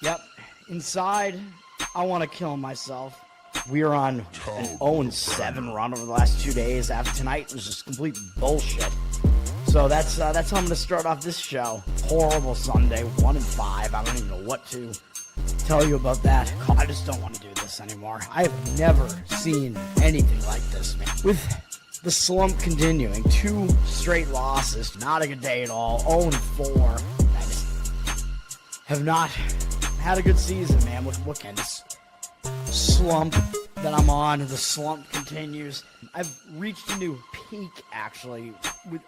Yep. Inside, I want to kill myself. We are on an 0-7 run over the last 2 days. After tonight, it was just complete bullshit. So that's how I'm going to start off this show. Horrible Sunday, 1-5. I don't even know what to tell you about that. I just don't want to do this anymore. I have never seen anything like this, man. With the slump continuing, 2 straight losses, not a good day at all. 0-4. I just have not had a good season, man. What kind of slump that I'm on? The slump continues. I've reached a new peak, actually.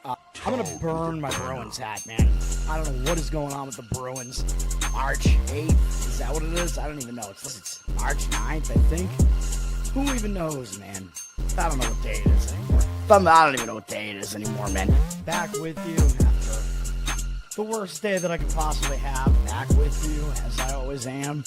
I'm gonna burn my Bruins hat, man. I don't know what is going on with the Bruins. March 8th, is that what it is? I don't even know. It's March 9th, I think. Who even knows, man? I don't know what day it is anymore. I don't even know what day it is anymore, man. Back with you after the worst day that I could possibly have. Back with you, as I always am.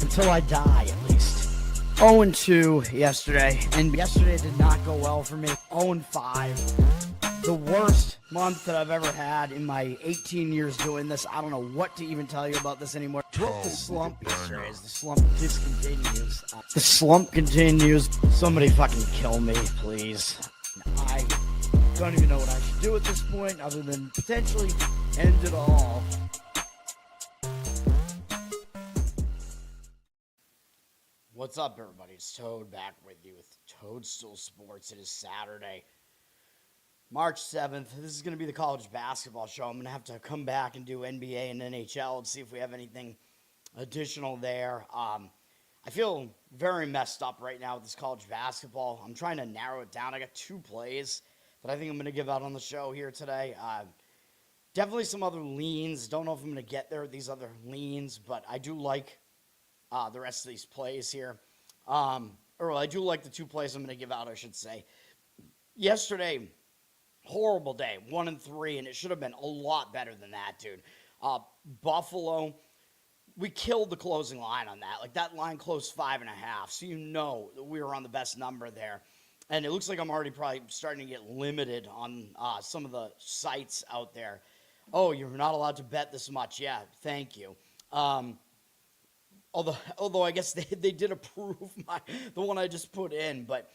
Until I die, at least. 0-2 yesterday, and yesterday did not go well for me. 0-5. The worst month that I've ever had in my 18 years doing this. I don't know what to even tell you about this anymore. What the slump yesterday is. The slump just continues. The slump continues. Somebody fucking kill me, please. I don't even know what I should do at this point other than potentially end it all. What's up, everybody? It's Toad back with you with Toadstool Sports. It is Saturday, March 7th. This is going to be the college basketball show. I'm going to have to come back and do NBA and NHL and see if we have anything additional there. I feel very messed up right now with this college basketball. I'm trying to narrow it down. I got 2 plays that I think I'm going to give out on the show here today. Definitely some other leans. Don't know if I'm going to get there with these other leans, but I do like the rest of these plays here. Or I do like the 2 plays I'm going to give out, I should say. Yesterday, horrible day, 1-3, and it should have been a lot better than that, dude. Buffalo, we killed the closing line on that. Like, that line closed 5.5, so you know that we were on the best number there. And it looks like I'm already probably starting to get limited on some of the sites out there. Oh, you're not allowed to bet this much. Yeah, thank you. Although I guess they did approve the one I just put in, but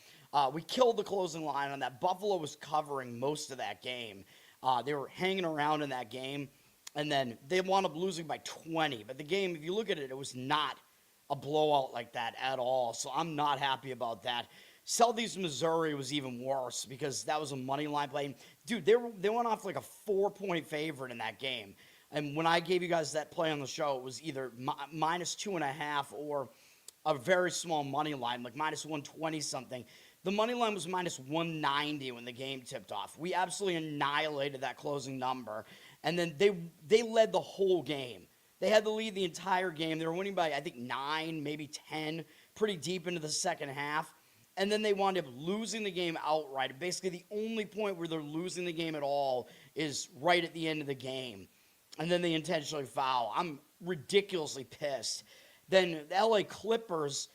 we killed the closing line on that. Buffalo was covering most of that game. They were hanging around in that game, and then they wound up losing by 20. But the game, if you look at it, it was not a blowout like that at all, so I'm not happy about that. Southeast Missouri was even worse because that was a money line play. Dude, they went off like a 4-point favorite in that game. And when I gave you guys that play on the show, it was either minus 2.5 or a very small money line, like minus 120 something. The money line was minus 190 when the game tipped off. We absolutely annihilated that closing number. And then they led the whole game. They had the lead the entire game. They were winning by, I think, 9, maybe 10, pretty deep into the second half. And then they wound up losing the game outright. Basically, the only point where they're losing the game at all is right at the end of the game. And then they intentionally foul. I'm ridiculously pissed. Then the LA Clippers,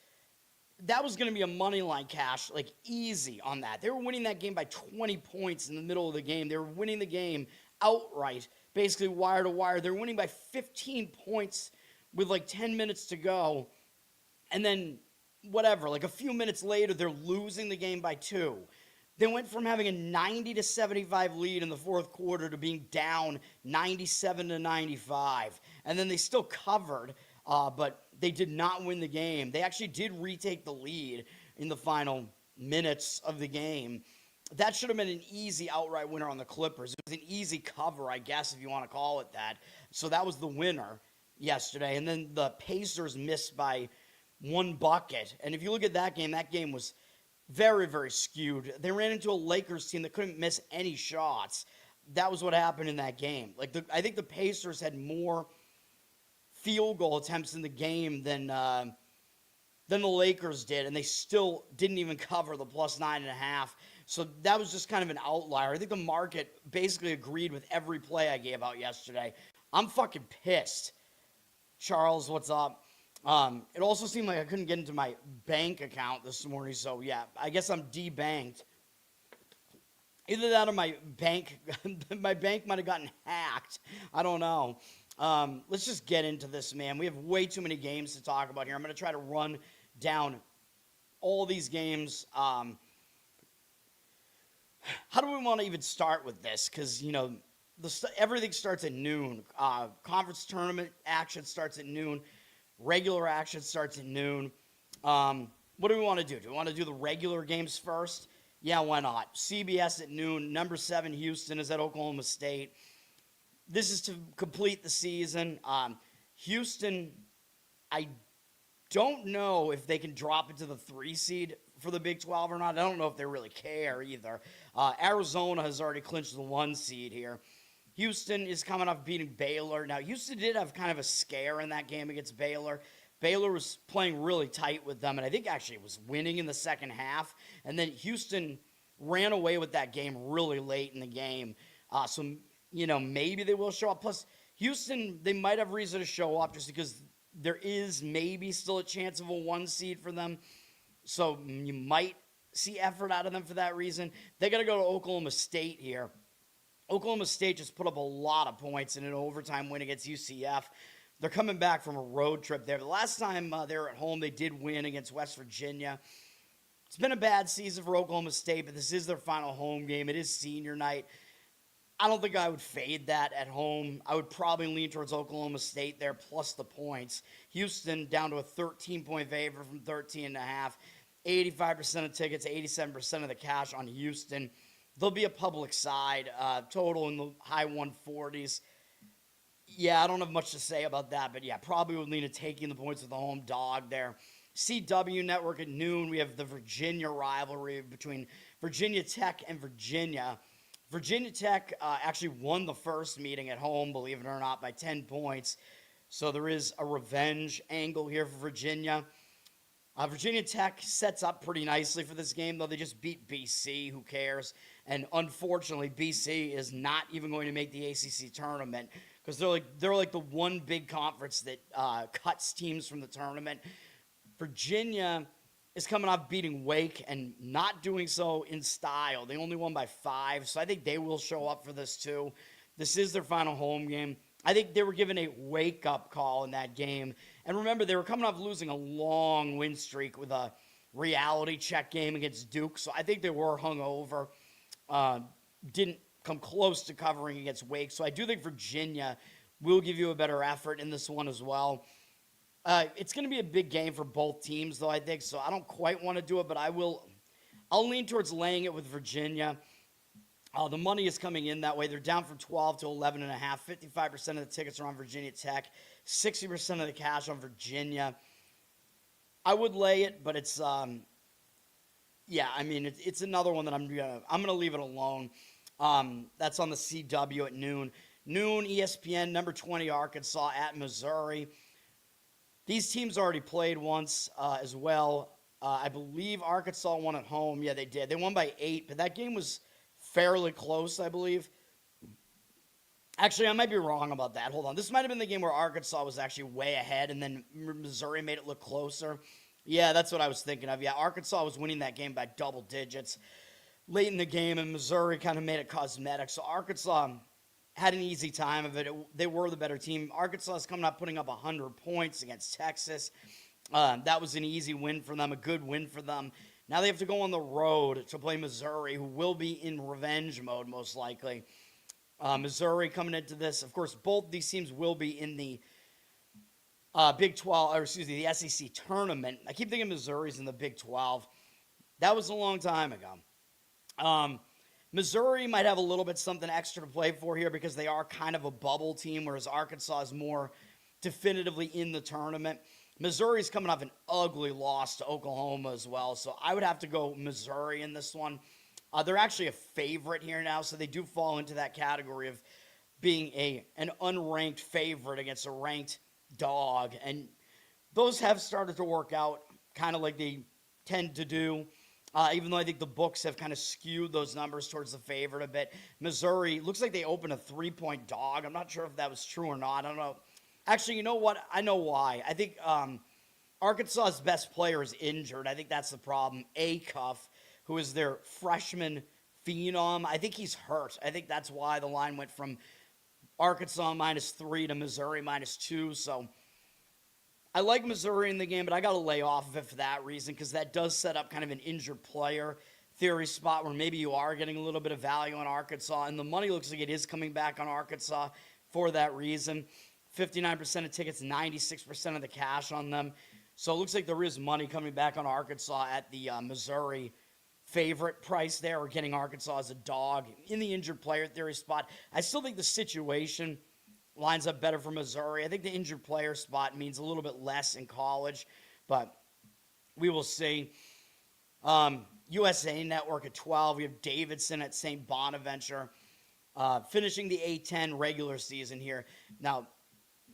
that was going to be a money line cash, like easy on that. They were winning that game by 20 points in the middle of the game. They were winning the game outright, basically wire to wire. They were winning by 15 points with like 10 minutes to go. And then whatever, like a few minutes later, they're losing the game by 2. They went from having a 90-75 lead in the fourth quarter to being down 97-95. And then they still covered, but they did not win the game. They actually did retake the lead in the final minutes of the game. That should have been an easy outright winner on the Clippers. It was an easy cover, I guess, if you want to call it that. So that was the winner yesterday. And then the Pacers missed by 1 bucket. And if you look at that game was very, very skewed. They ran into a Lakers team that couldn't miss any shots. That was what happened in that game. I think the Pacers had more field goal attempts in the game than the Lakers did, and they still didn't even cover the plus 9.5. So that was just kind of an outlier. I think the market basically agreed with every play I gave out yesterday. I'm fucking pissed. Charles, what's up? It also seemed like I couldn't get into my bank account this morning, so yeah, I guess I'm debanked. Either that or my bank might have gotten hacked. I don't know. Let's just get into this, man. We have way too many games to talk about here. I'm going to try to run down all these games. How do we want to even start with this? Because, everything starts at noon. Conference tournament action starts at noon. Regular action starts at noon. What do we want to do? Do we want to do the regular games first? Yeah, why not? CBS at noon. Number 7, Houston, is at Oklahoma State. This is to complete the season. Houston, I don't know if they can drop into the 3 seed for the Big 12 or not. I don't know if they really care either. Arizona has already clinched the 1 seed here. Houston is coming off beating Baylor. Now, Houston did have kind of a scare in that game against Baylor. Baylor was playing really tight with them, and I think actually was winning in the second half. And then Houston ran away with that game really late in the game. So maybe they will show up. Plus, Houston, they might have reason to show up just because there is maybe still a chance of a 1 seed for them. So you might see effort out of them for that reason. They got to go to Oklahoma State here. Oklahoma State just put up a lot of points in an overtime win against UCF. They're coming back from a road trip there. The last time they were at home, they did win against West Virginia. It's been a bad season for Oklahoma State, but this is their final home game. It is senior night. I don't think I would fade that at home. I would probably lean towards Oklahoma State there, plus the points. Houston down to a 13-point favorite from 13.5. 85% of tickets, 87% of the cash on Houston. There'll be a public side, total in the high 140s. Yeah, I don't have much to say about that, but yeah, probably would lean to taking the points with the home dog there. CW Network at noon, we have the Virginia rivalry between Virginia Tech and Virginia. Virginia Tech actually won the first meeting at home, believe it or not, by 10 points. So there is a revenge angle here for Virginia. Virginia Tech sets up pretty nicely for this game, though. They just beat BC. Who cares? And unfortunately, BC is not even going to make the ACC tournament because they're like the one big conference that cuts teams from the tournament. Virginia is coming off beating Wake and not doing so in style. They only won by 5, so I think they will show up for this too. This is their final home game. I think they were given a wake-up call in that game. And remember, they were coming off losing a long win streak with a reality check game against Duke, so I think they were hungover. Didn't come close to covering against Wake, so I do think Virginia will give you a better effort in this one as well. It's going to be a big game for both teams, though, I think, so I don't quite want to do it, but I'll lean towards laying it with Virginia. The money is coming in that way. They're down from 12 to 11.5. 55% of the tickets are on Virginia Tech. 60% of the cash on Virginia. I would lay it, but it's it's another one that I'm gonna leave it alone. That's on the CW at noon. Noon, ESPN, number 20 Arkansas at Missouri. These teams already played once as well. I believe Arkansas won at home. Yeah, they did. They won by 8, but that game was fairly close, I believe. Actually, I might be wrong about that. Hold on. This might have been the game where Arkansas was actually way ahead, and then Missouri made it look closer. Yeah, that's what I was thinking of. Yeah, Arkansas was winning that game by double digits late in the game, and Missouri kind of made it cosmetic. So Arkansas had an easy time of it. They were the better team. Arkansas is coming up putting up 100 points against Texas. That was an easy win for them, a good win for them. Now they have to go on the road to play Missouri, who will be in revenge mode most likely. Missouri coming into this. Of course, both these teams will be in the Big 12, or excuse me, the SEC tournament. I keep thinking Missouri's in the Big 12. That was a long time ago. Missouri might have a little bit something extra to play for here because they are kind of a bubble team, whereas Arkansas is more definitively in the tournament. Missouri's coming off an ugly loss to Oklahoma as well, so I would have to go Missouri in this one. They're actually a favorite here now, so they do fall into that category of being an unranked favorite against a ranked dog, and those have started to work out kind of like they tend to do, even though I think the books have kind of skewed those numbers towards the favorite a bit. Missouri looks like they opened a 3-point dog. I'm not sure if that was true or not. I don't know. Actually, you know what? I know why. I think Arkansas's best player is injured. I think that's the problem. Cuff, who is their freshman phenom, I think he's hurt. I think that's why the line went from Arkansas -3 to Missouri -2. So I like Missouri in the game, but I got to lay off of it for that reason, because that does set up kind of an injured player theory spot where maybe you are getting a little bit of value on Arkansas, and the money looks like it is coming back on Arkansas for that reason. 59% of tickets, 96% of the cash on them. So it looks like there is money coming back on Arkansas at the Missouri favorite price there. We're getting Arkansas as a dog in the injured player theory spot. I still think the situation lines up better for Missouri. I think the injured player spot means a little bit less in college, but we will see. USA Network at 12. We have Davidson at St. Bonaventure, finishing the A10 regular season here. Now,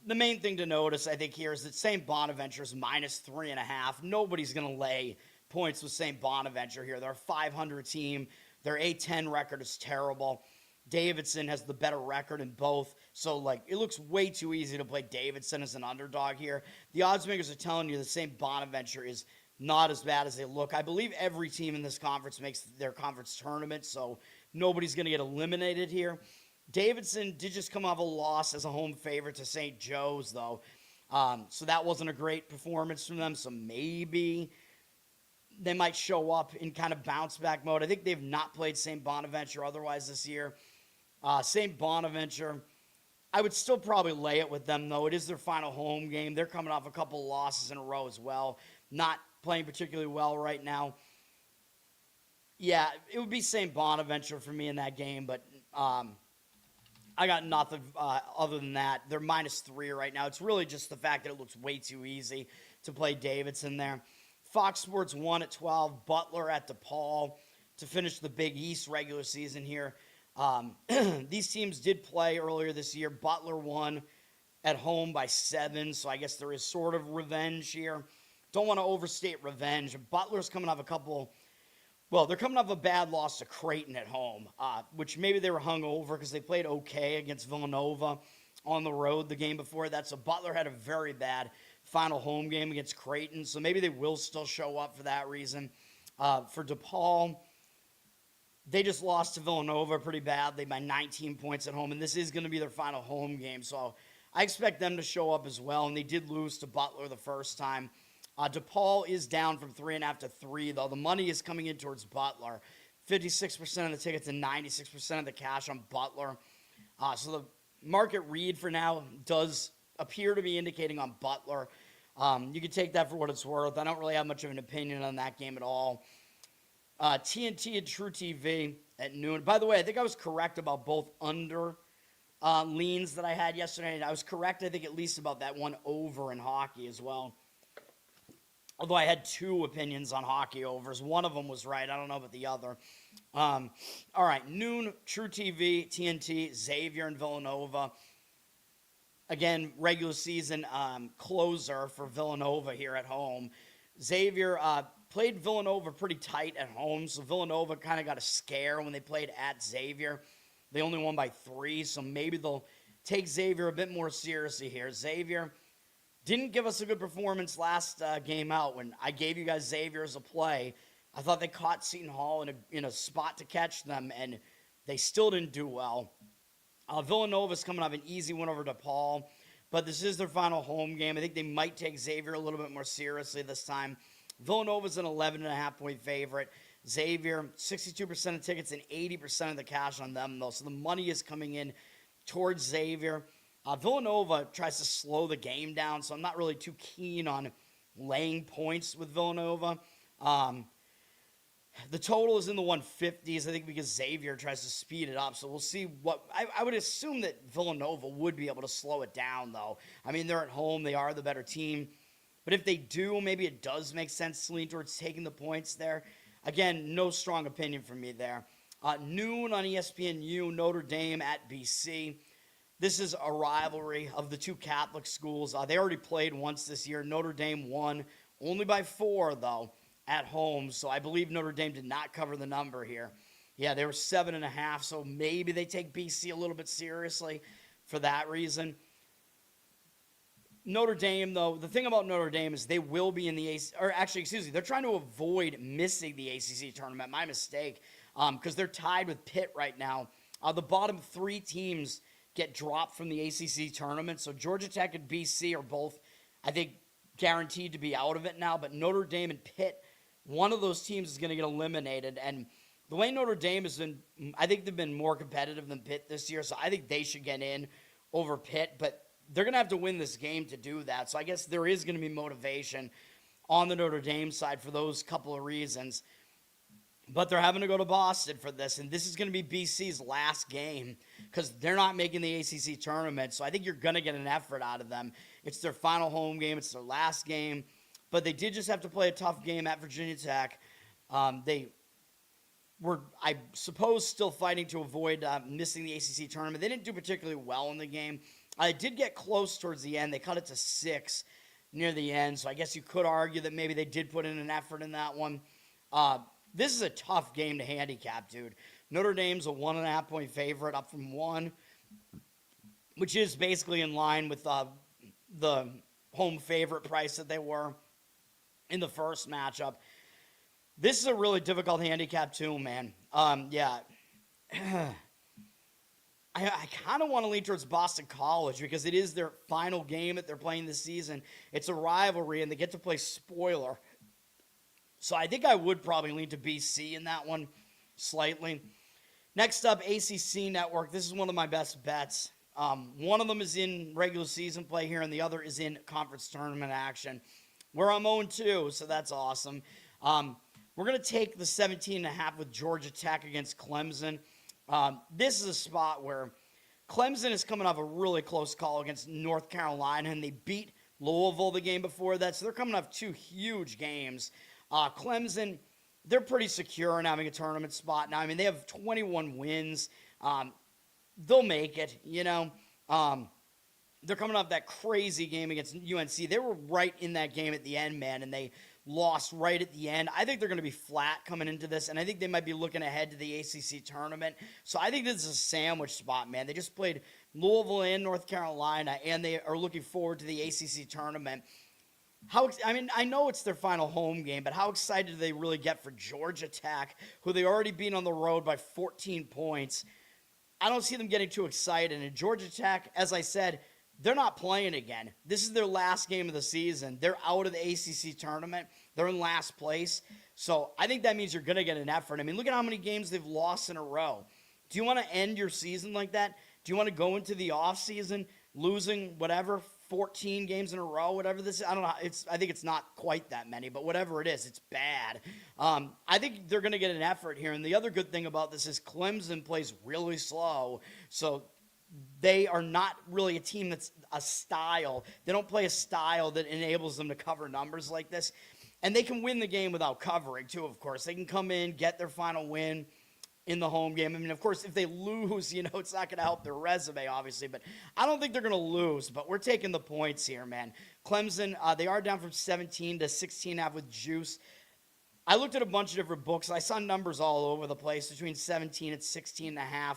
the main thing to notice, I think, here is that St. Bonaventure is -3.5. Nobody's going to lay points with St. Bonaventure here. They're a 500 team. Their A10 record is terrible. Davidson has the better record in both. So, it looks way too easy to play Davidson as an underdog here. The odds makers are telling you that St. Bonaventure is not as bad as they look. I believe every team in this conference makes their conference tournament, so nobody's going to get eliminated here. Davidson did just come off a loss as a home favorite to St. Joe's, though. So that wasn't a great performance from them, so maybe they might show up in kind of bounce-back mode. I think they've not played St. Bonaventure otherwise this year. St. Bonaventure, I would still probably lay it with them, though. It is their final home game. They're coming off a couple losses in a row as well. Not playing particularly well right now. Yeah, it would be St. Bonaventure for me in that game, but I got nothing other than that. They're -3 right now. It's really just the fact that it looks way too easy to play Davidson there. Fox Sports 1 at 12, Butler at DePaul to finish the Big East regular season here. These teams did play earlier this year. Butler won at home by 7, so I guess there is sort of revenge here. Don't want to overstate revenge. Butler's coming off they're coming off a bad loss to Creighton at home, which maybe they were hungover because they played okay against Villanova on the road the game before that. So Butler had a very bad final home game against Creighton, so maybe they will still show up for that reason. For DePaul, they just lost to Villanova pretty badly by 19 points at home, and this is going to be their final home game. So I expect them to show up as well, and they did lose to Butler the first time. DePaul is down from 3.5 to 3, though. The money is coming in towards Butler. 56% of the tickets and 96% of the cash on Butler. So the market read for now does appear to be indicating on Butler. You can take that for what it's worth. I don't really have much of an opinion on that game at all. TNT and True TV at noon. By the way, I think I was correct about both under leans that I had yesterday. And I was correct, I think, at least about that one over in hockey as well. Although I had two opinions on hockey overs. One of them was right. I don't know about the other. All right, noon, True TV, TNT, Xavier and Villanova. Again, regular season closer for Villanova here at home. Xavier played Villanova pretty tight at home, so Villanova kind of got a scare when they played at Xavier. They only won by 3, so maybe they'll take Xavier a bit more seriously here. Xavier didn't give us a good performance last game out when I gave you guys Xavier as a play. I thought they caught Seton Hall in a spot to catch them, and they still didn't do well. Villanova's coming off an easy win over DePaul, but this is their final home game. I think they might take Xavier a little bit more seriously this time. Villanova's an 11.5-point favorite. Xavier, 62% of tickets and 80% of the cash on them, though. So the money is coming in towards Xavier. Villanova tries to slow the game down, so I'm not really too keen on laying points with Villanova. The total is in the 150s, I think, because Xavier tries to speed it up. So we'll see what I would assume that Villanova would be able to slow it down, though. I mean, they're at home. They are the better team. But if they do, maybe it does make sense to lean towards taking the points there. Again, no strong opinion from me there. Noon on ESPNU, Notre Dame at BC. This is a rivalry of the two Catholic schools. They already played once this year. Notre Dame won, only by 4, though, at home. So I believe Notre Dame did not cover the number here. Yeah, they were 7.5, so maybe they take BC a little bit seriously for that reason. Notre Dame, though, the thing about Notre Dame is they will be in the ACC, or actually, excuse me, they're trying to avoid missing the ACC tournament. My mistake, because they're tied with Pitt right now. The bottom 3 teams get dropped from the ACC tournament. So Georgia Tech and BC are both, I think, guaranteed to be out of it now. But Notre Dame and Pitt, one of those teams is going to get eliminated. And the way Notre Dame has been, I think they've been more competitive than Pitt this year. So I think they should get in over Pitt. But they're going to have to win this game to do that. So I guess there is going to be motivation on the Notre Dame side for those couple of reasons. But they're having to go to Boston for this, and this is going to be BC's last game because they're not making the ACC tournament. So I think you're going to get an effort out of them. It's their final home game. It's their last game. But they did just have to play a tough game at Virginia Tech. They were, I suppose, still fighting to avoid missing the ACC tournament. They didn't do particularly well in the game. I did get close towards the end. They cut it to 6 near the end. So I guess you could argue that maybe they did put in an effort in that one. This is a tough game to handicap, dude. Notre Dame's a 1.5-point favorite, up from 1, which is basically in line with the home favorite price that they were in the first matchup. This is a really difficult handicap too, man. Yeah. I kind of want to lean towards Boston College because it is their final game that they're playing this season. It's a rivalry, and they get to play spoiler. So I think I would probably lean to BC in that one slightly. Next up, ACC Network. This is one of my best bets. One of them is in regular season play here, and the other is in conference tournament action, where I'm 0-2, so that's awesome. We're going to take the 17.5 with Georgia Tech against Clemson. This is a spot where Clemson is coming off a really close call against North Carolina, and they beat Louisville the game before that, so they're coming off 2 huge games. Clemson, they're pretty secure in having a tournament spot now. I mean, they have 21 wins. They'll make it, you know. They're coming off that crazy game against UNC. They were right in that game at the end, man, and they lost right at the end. I think they're going to be flat coming into this, and I think they might be looking ahead to the ACC tournament. So I think this is a sandwich spot, man. They just played Louisville and North Carolina, and they are looking forward to the ACC tournament. I know it's their final home game, but how excited do they really get for Georgia Tech, who they already beat on the road by 14 points? I don't see them getting too excited. And Georgia Tech, as I said, they're not playing again. This is their last game of the season. They're out of the ACC tournament. They're in last place. So I think that means you're going to get an effort. I mean, look at how many games they've lost in a row. Do you want to end your season like that? Do you want to go into the offseason losing whatever, 14 games in a row, whatever this is? I don't know. I think it's not quite that many, but whatever it is, it's bad. I think they're going to get an effort here. And the other good thing about this is Clemson plays really slow. So they are not really a team that's a style. They don't play a style that enables them to cover numbers like this. And they can win the game without covering, too, of course. They can come in, get their final win in the home game. I mean, of course, if they lose, you know, it's not going to help their resume, obviously. But I don't think they're going to lose. But we're taking the points here, man. Clemson, they are down from 17 to 16.5 with juice. I looked at a bunch of different books. I saw numbers all over the place between 17 and 16.5.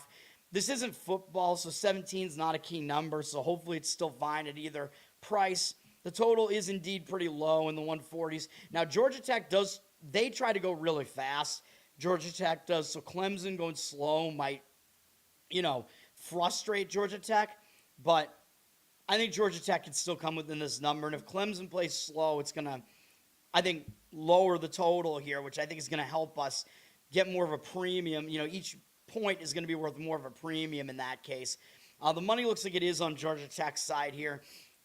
This isn't football, so 17 is not a key number. So hopefully it's still fine at either price. The total is indeed pretty low in the 140s. Now, Georgia Tech they try to go really fast. Georgia Tech does. So Clemson going slow might, you know, frustrate Georgia Tech. But I think Georgia Tech can still come within this number. And if Clemson plays slow, it's going to, I think, lower the total here, which I think is going to help us get more of a premium. You know, each point is going to be worth more of a premium in that case. The money looks like it is on Georgia Tech's side here.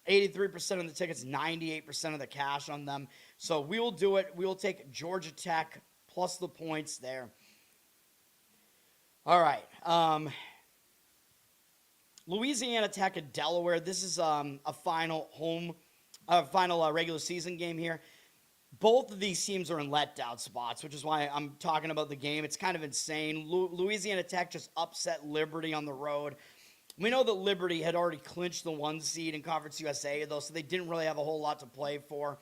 83% of the tickets, 98% of the cash on them. So we will do it. We will take Georgia Tech plus the points there. All right. Louisiana Tech and Delaware. This is a final regular season game here. Both of these teams are in letdown spots, which is why I'm talking about the game. It's kind of insane. Louisiana Tech just upset Liberty on the road. We know that Liberty had already clinched the 1 seed in Conference USA, though, so they didn't really have a whole lot to play for.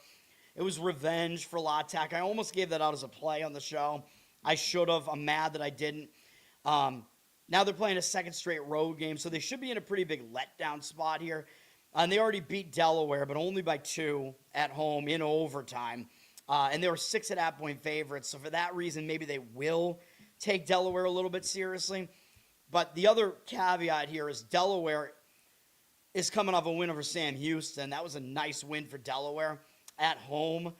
It was revenge for La Tech. I almost gave that out as a play on the show. I should have. I'm mad that I didn't. Now they're playing a second straight road game, so they should be in a pretty big letdown spot here. And they already beat Delaware, but only by 2 at home in overtime. And they were 6.5-point favorites, so for that reason, maybe they will take Delaware a little bit seriously. But the other caveat here is Delaware is coming off a win over Sam Houston. That was a nice win for Delaware at home.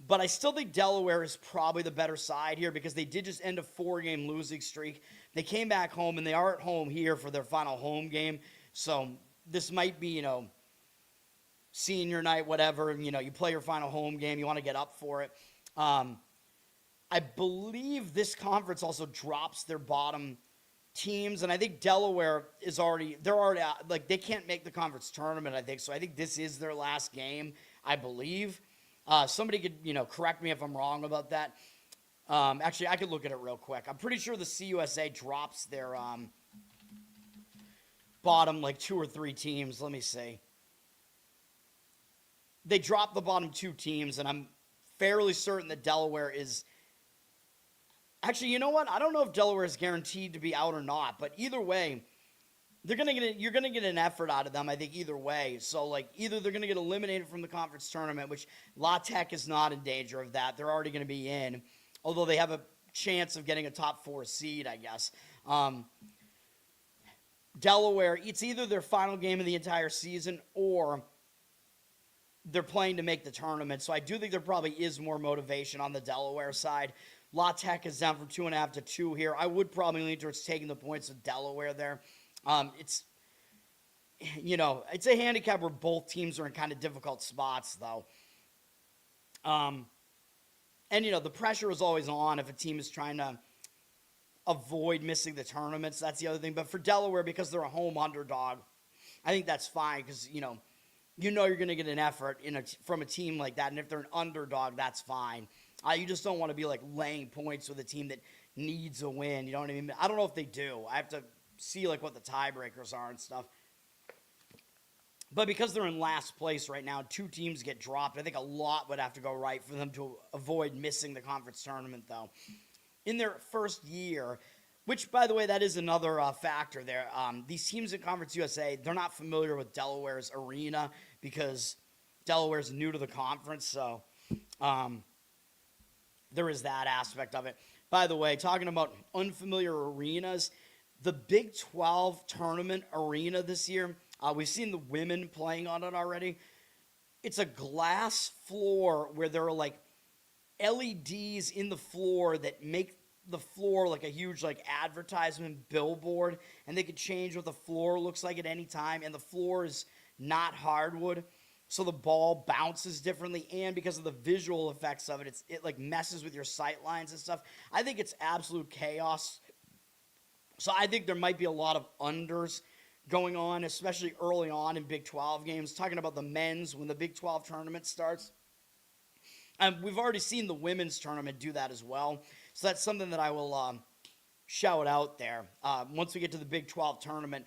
But I still think Delaware is probably the better side here because they did just end a 4-game losing streak. They came back home, and they are at home here for their final home game. So this might be, senior night, whatever. You play your final home game. You want to get up for it. I believe this conference also drops their bottom teams, and I think Delaware is they're already out, they can't make the conference tournament, I think. So I think this is their last game, I believe. Somebody could, correct me if I'm wrong about that. Actually, I could look at it real quick. I'm pretty sure the CUSA drops their bottom 2 or 3 teams. Let me see. They drop the bottom 2 teams, and I'm fairly certain that Delaware is. Actually, you know what? I don't know if Delaware is guaranteed to be out or not, but either way, you're gonna get an effort out of them. I think either way. So either they're gonna get eliminated from the conference tournament, which La Tech is not in danger of that. They're already gonna be in, although they have a chance of getting a top 4 seed, I guess. Delaware, it's either their final game of the entire season or they're playing to make the tournament. So I do think there probably is more motivation on the Delaware side. La Tech is down from 2.5 to 2 here. I would probably lean towards taking the points of Delaware there. It's a handicap where both teams are in kind of difficult spots, though. And, the pressure is always on if a team is trying to avoid missing the tournaments. That's the other thing. But for Delaware, because they're a home underdog, I think that's fine because, you're going to get an effort from a team like that. And if they're an underdog, that's fine. You just don't want to be laying points with a team that needs a win. You know what I mean? I don't know if they do. I have to see what the tiebreakers are and stuff. But because they're in last place right now, 2 teams get dropped. I think a lot would have to go right for them to avoid missing the conference tournament, though. In their first year, which, by the way, that is another factor there. These teams in Conference USA, they're not familiar with Delaware's arena because Delaware's new to the conference. So there is that aspect of it. By the way, talking about unfamiliar arenas, the Big 12 tournament arena this year, we've seen the women playing on it already. It's a glass floor where there are LEDs in the floor that make the floor a huge advertisement billboard, and they can change what the floor looks like at any time, and the floor is not hardwood. So the ball bounces differently, and because of the visual effects of it, it messes with your sight lines and stuff. I think it's absolute chaos. So I think there might be a lot of unders going on, especially early on in Big 12 games. Talking about the men's when the Big 12 tournament starts. And we've already seen the women's tournament do that as well. So that's something that I will shout out there. Once we get to the Big 12 tournament,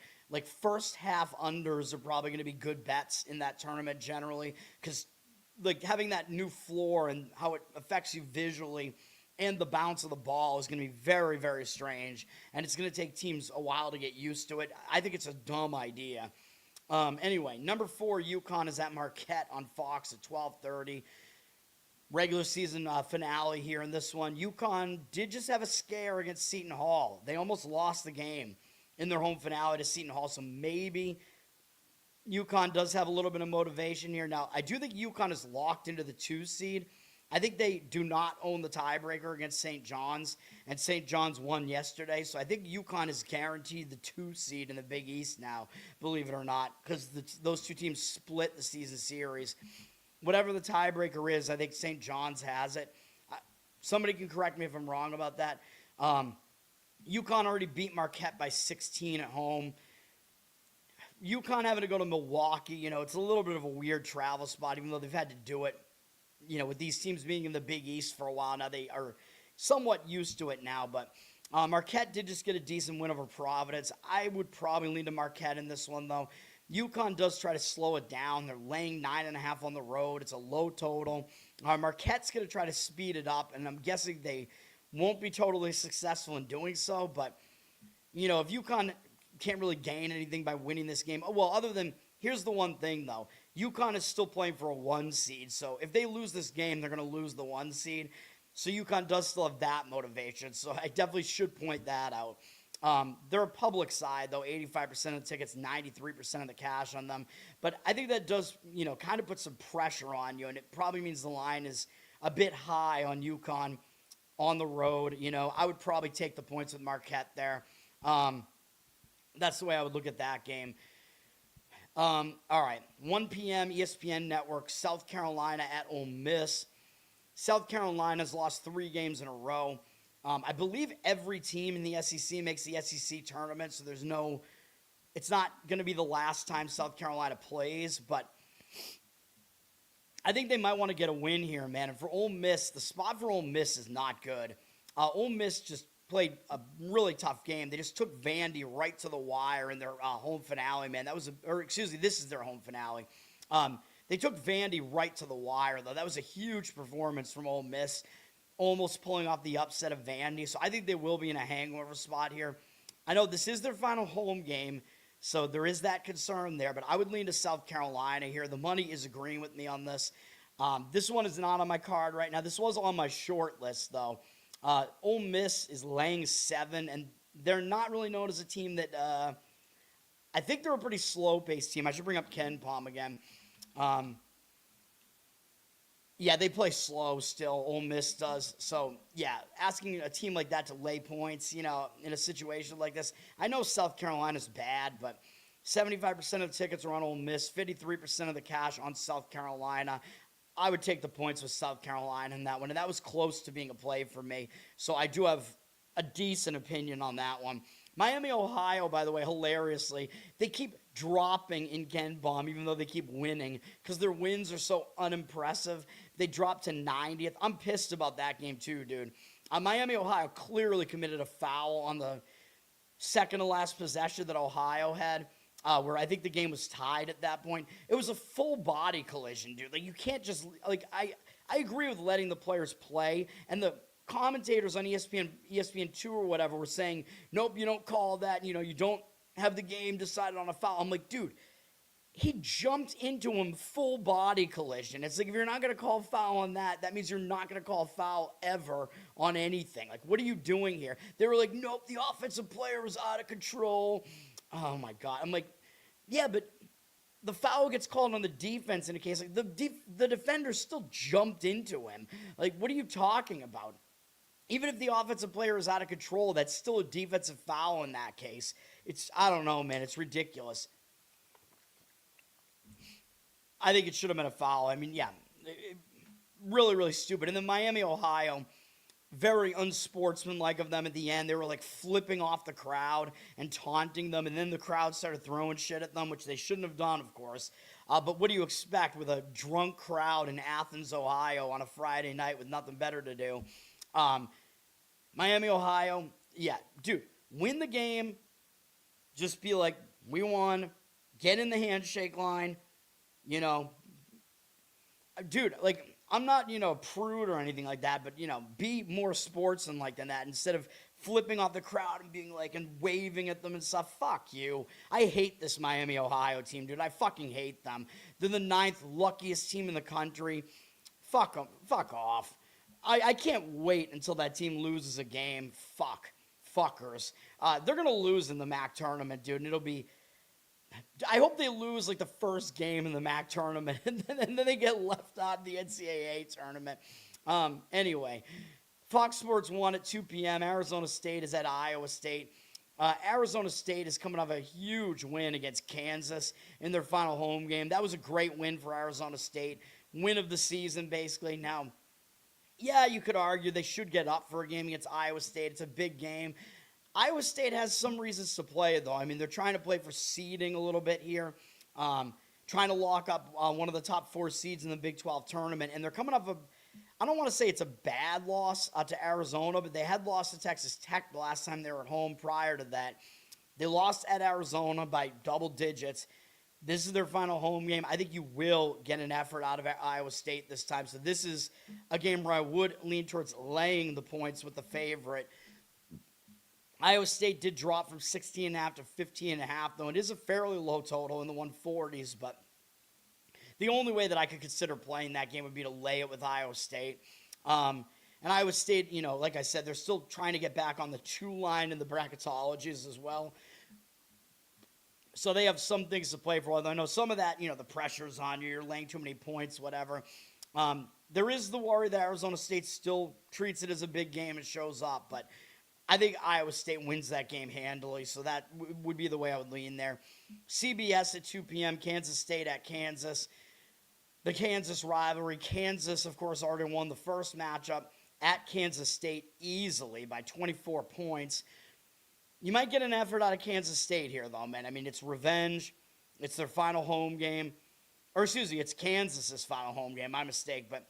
first half unders are probably going to be good bets in that tournament generally because having that new floor and how it affects you visually and the bounce of the ball is going to be very, very strange, and it's going to take teams a while to get used to it. I think it's a dumb idea. Anyway, number 4, UConn is at Marquette on Fox at 12:30. Regular season finale here in this one. UConn did just have a scare against Seton Hall. They almost lost the game in their home finale to Seton Hall, so maybe UConn does have a little bit of motivation here. Now, I do think UConn is locked into the 2 seed. I think they do not own the tiebreaker against St. John's, and St. John's won yesterday, so I think UConn is guaranteed the 2 seed in the Big East now, believe it or not, because those 2 teams split the season series. Whatever the tiebreaker is, I think St. John's has it. Somebody can correct me if I'm wrong about that. UConn already beat Marquette by 16 at home. UConn having to go to Milwaukee, it's a little bit of a weird travel spot, even though they've had to do it, with these teams being in the Big East for a while now. They are somewhat used to it now, but Marquette did just get a decent win over Providence. I would probably lean to Marquette in this one, though. UConn does try to slow it down. They're laying 9.5 on the road. It's a low total. Marquette's going to try to speed it up, and I'm guessing they won't be totally successful in doing so. But, if UConn can't really gain anything by winning this game, well, other than, here's the one thing, though. UConn is still playing for a 1 seed, so if they lose this game, they're going to lose the 1 seed. So UConn does still have that motivation, so I definitely should point that out. They're a public side, though, 85% of the tickets, 93% of the cash on them. But I think that does, kind of put some pressure on you, and it probably means the line is a bit high on UConn on the road. I would probably take the points with Marquette there. That's the way I would look at that game. All right, 1 p.m. ESPN Network, South Carolina at Ole Miss. South Carolina's lost 3 games in a row. I believe every team in the SEC makes the SEC tournament, so it's not going to be the last time South Carolina plays, but I think they might want to get a win here, man. And for Ole Miss, the spot for Ole Miss is not good. Ole Miss just played a really tough game. They just took Vandy right to the wire in their home finale, man. This is their home finale. They took Vandy right to the wire, though. That was a huge performance from Ole Miss, almost pulling off the upset of Vandy. So I think they will be in a hangover spot here. I know this is their final home game, so there is that concern there, but I would lean to South Carolina here. The money is agreeing with me on this. This one is not on my card right now. This was on my short list, though. Ole Miss is laying 7, and they're not really known as a team that I think they're a pretty slow-paced team. I should bring up KenPom again. Yeah, they play slow still. Ole Miss does. So, yeah, asking a team like that to lay points, in a situation like this. I know South Carolina's bad, but 75% of the tickets are on Ole Miss, 53% of the cash on South Carolina. I would take the points with South Carolina in that one, and that was close to being a play for me. So I do have a decent opinion on that one. Miami, Ohio, by the way, hilariously, they keep dropping in KenPom, even though they keep winning, because their wins are so unimpressive. They dropped to 90th. I'm pissed about that game too, dude. Miami, Ohio clearly committed a foul on the second to last possession that Ohio had, where I think the game was tied at that point. It was a full body collision, dude. Like, you can't just, I agree with letting the players play, and the commentators on ESPN2 or whatever were saying, nope, you don't call that, you don't have the game decided on a foul. I'm like, dude, he jumped into him full body collision. It's like, if you're not going to call foul on that means you're not going to call foul ever on anything. Like, what are you doing here? They were like, nope, the offensive player was out of control. Oh my God. I'm like, yeah, but the foul gets called on the defense in a case like the defender still jumped into him. Like, what are you talking about? Even if the offensive player is out of control, that's still a defensive foul in that case. I don't know, man. It's ridiculous. I think it should have been a foul. I mean, yeah, really, really stupid. And then Miami, Ohio, very unsportsmanlike of them at the end. They were like flipping off the crowd and taunting them, and then the crowd started throwing shit at them, which they shouldn't have done, of course. But what do you expect with a drunk crowd in Athens, Ohio on a Friday night with nothing better to do? Miami, Ohio, yeah, dude, win the game. Just be like, we won. Get in the handshake line. Dude, like, I'm not, a prude or anything like that, but, be more sportsmanlike than that instead of flipping off the crowd and being like, and waving at them and stuff. Fuck you. I hate this Miami, Ohio team, dude. I fucking hate them. They're the 9th luckiest team in the country. Fuck them. Fuck off. I can't wait until that team loses a game. Fuckers. They're going to lose in the MAAC tournament, dude, and it'll be... I hope they lose, like, the first game in the MAAC tournament, and then they get left out of the NCAA tournament. Anyway, Fox Sports 1 at 2 p.m. Arizona State is at Iowa State. Arizona State is coming off a huge win against Kansas in their final home game. That was a great win for Arizona State. Win of the season, basically. Now, yeah, you could argue they should get up for a game against Iowa State. It's a big game. Iowa State has some reasons to play, though. I mean, they're trying to play for seeding a little bit here, trying to lock up one of the top 4 seeds in the Big 12 tournament, and they're coming off I don't want to say it's a bad loss to Arizona, but they had lost to Texas Tech the last time they were at home. Prior to that, they lost at Arizona by double digits. This is their final home game. I think you will get an effort out of Iowa State this time. So this is a game where I would lean towards laying the points with the favorite. Iowa State did drop from 16.5 to 15.5, though it is a fairly low total in the 140s, but the only way that I could consider playing that game would be to lay it with Iowa State. And Iowa State, like I said, they're still trying to get back on the 2 line in the bracketologies as well. So they have some things to play for. Although I know some of that, the pressure's on you. You're laying too many points, whatever. There is the worry that Arizona State still treats it as a big game and shows up. But I think Iowa State wins that game handily. So that would be the way I would lean there. CBS at 2 p.m., Kansas State at Kansas. The Kansas rivalry. Kansas, of course, already won the first matchup at Kansas State easily by 24 points. You might get an effort out of Kansas State here, though, man. I mean, it's revenge. It's their final home game. Or, excuse me, it's Kansas's final home game. My mistake. But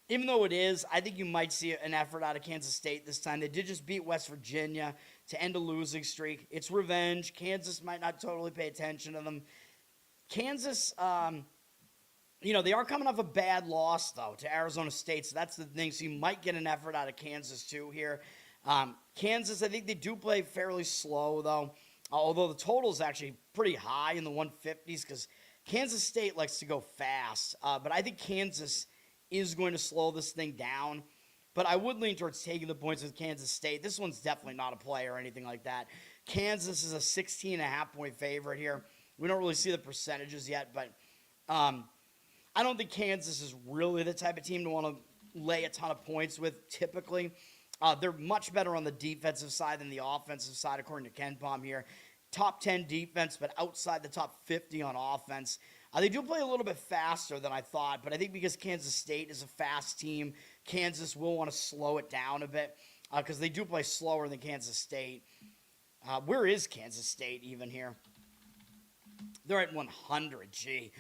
even though it is, I think you might see an effort out of Kansas State this time. They did just beat West Virginia to end a losing streak. It's revenge. Kansas might not totally pay attention to them. Kansas, they are coming off a bad loss, though, to Arizona State. So that's the thing. So you might get an effort out of Kansas, too, here. Kansas, I think they do play fairly slow, though, although the total is actually pretty high in the 150s because Kansas State likes to go fast. But I think Kansas is going to slow this thing down. But I would lean towards taking the points with Kansas State. This one's definitely not a play or anything like that. Kansas is a 16.5-point favorite here. We don't really see the percentages yet, but I don't think Kansas is really the type of team to want to lay a ton of points with typically. They're much better on the defensive side than the offensive side, according to KenPom here. Top 10 defense, but outside the top 50 on offense. They do play a little bit faster than I thought, but I think because Kansas State is a fast team, Kansas will want to slow it down a bit because they do play slower than Kansas State. Where is Kansas State even here? They're at 100, gee.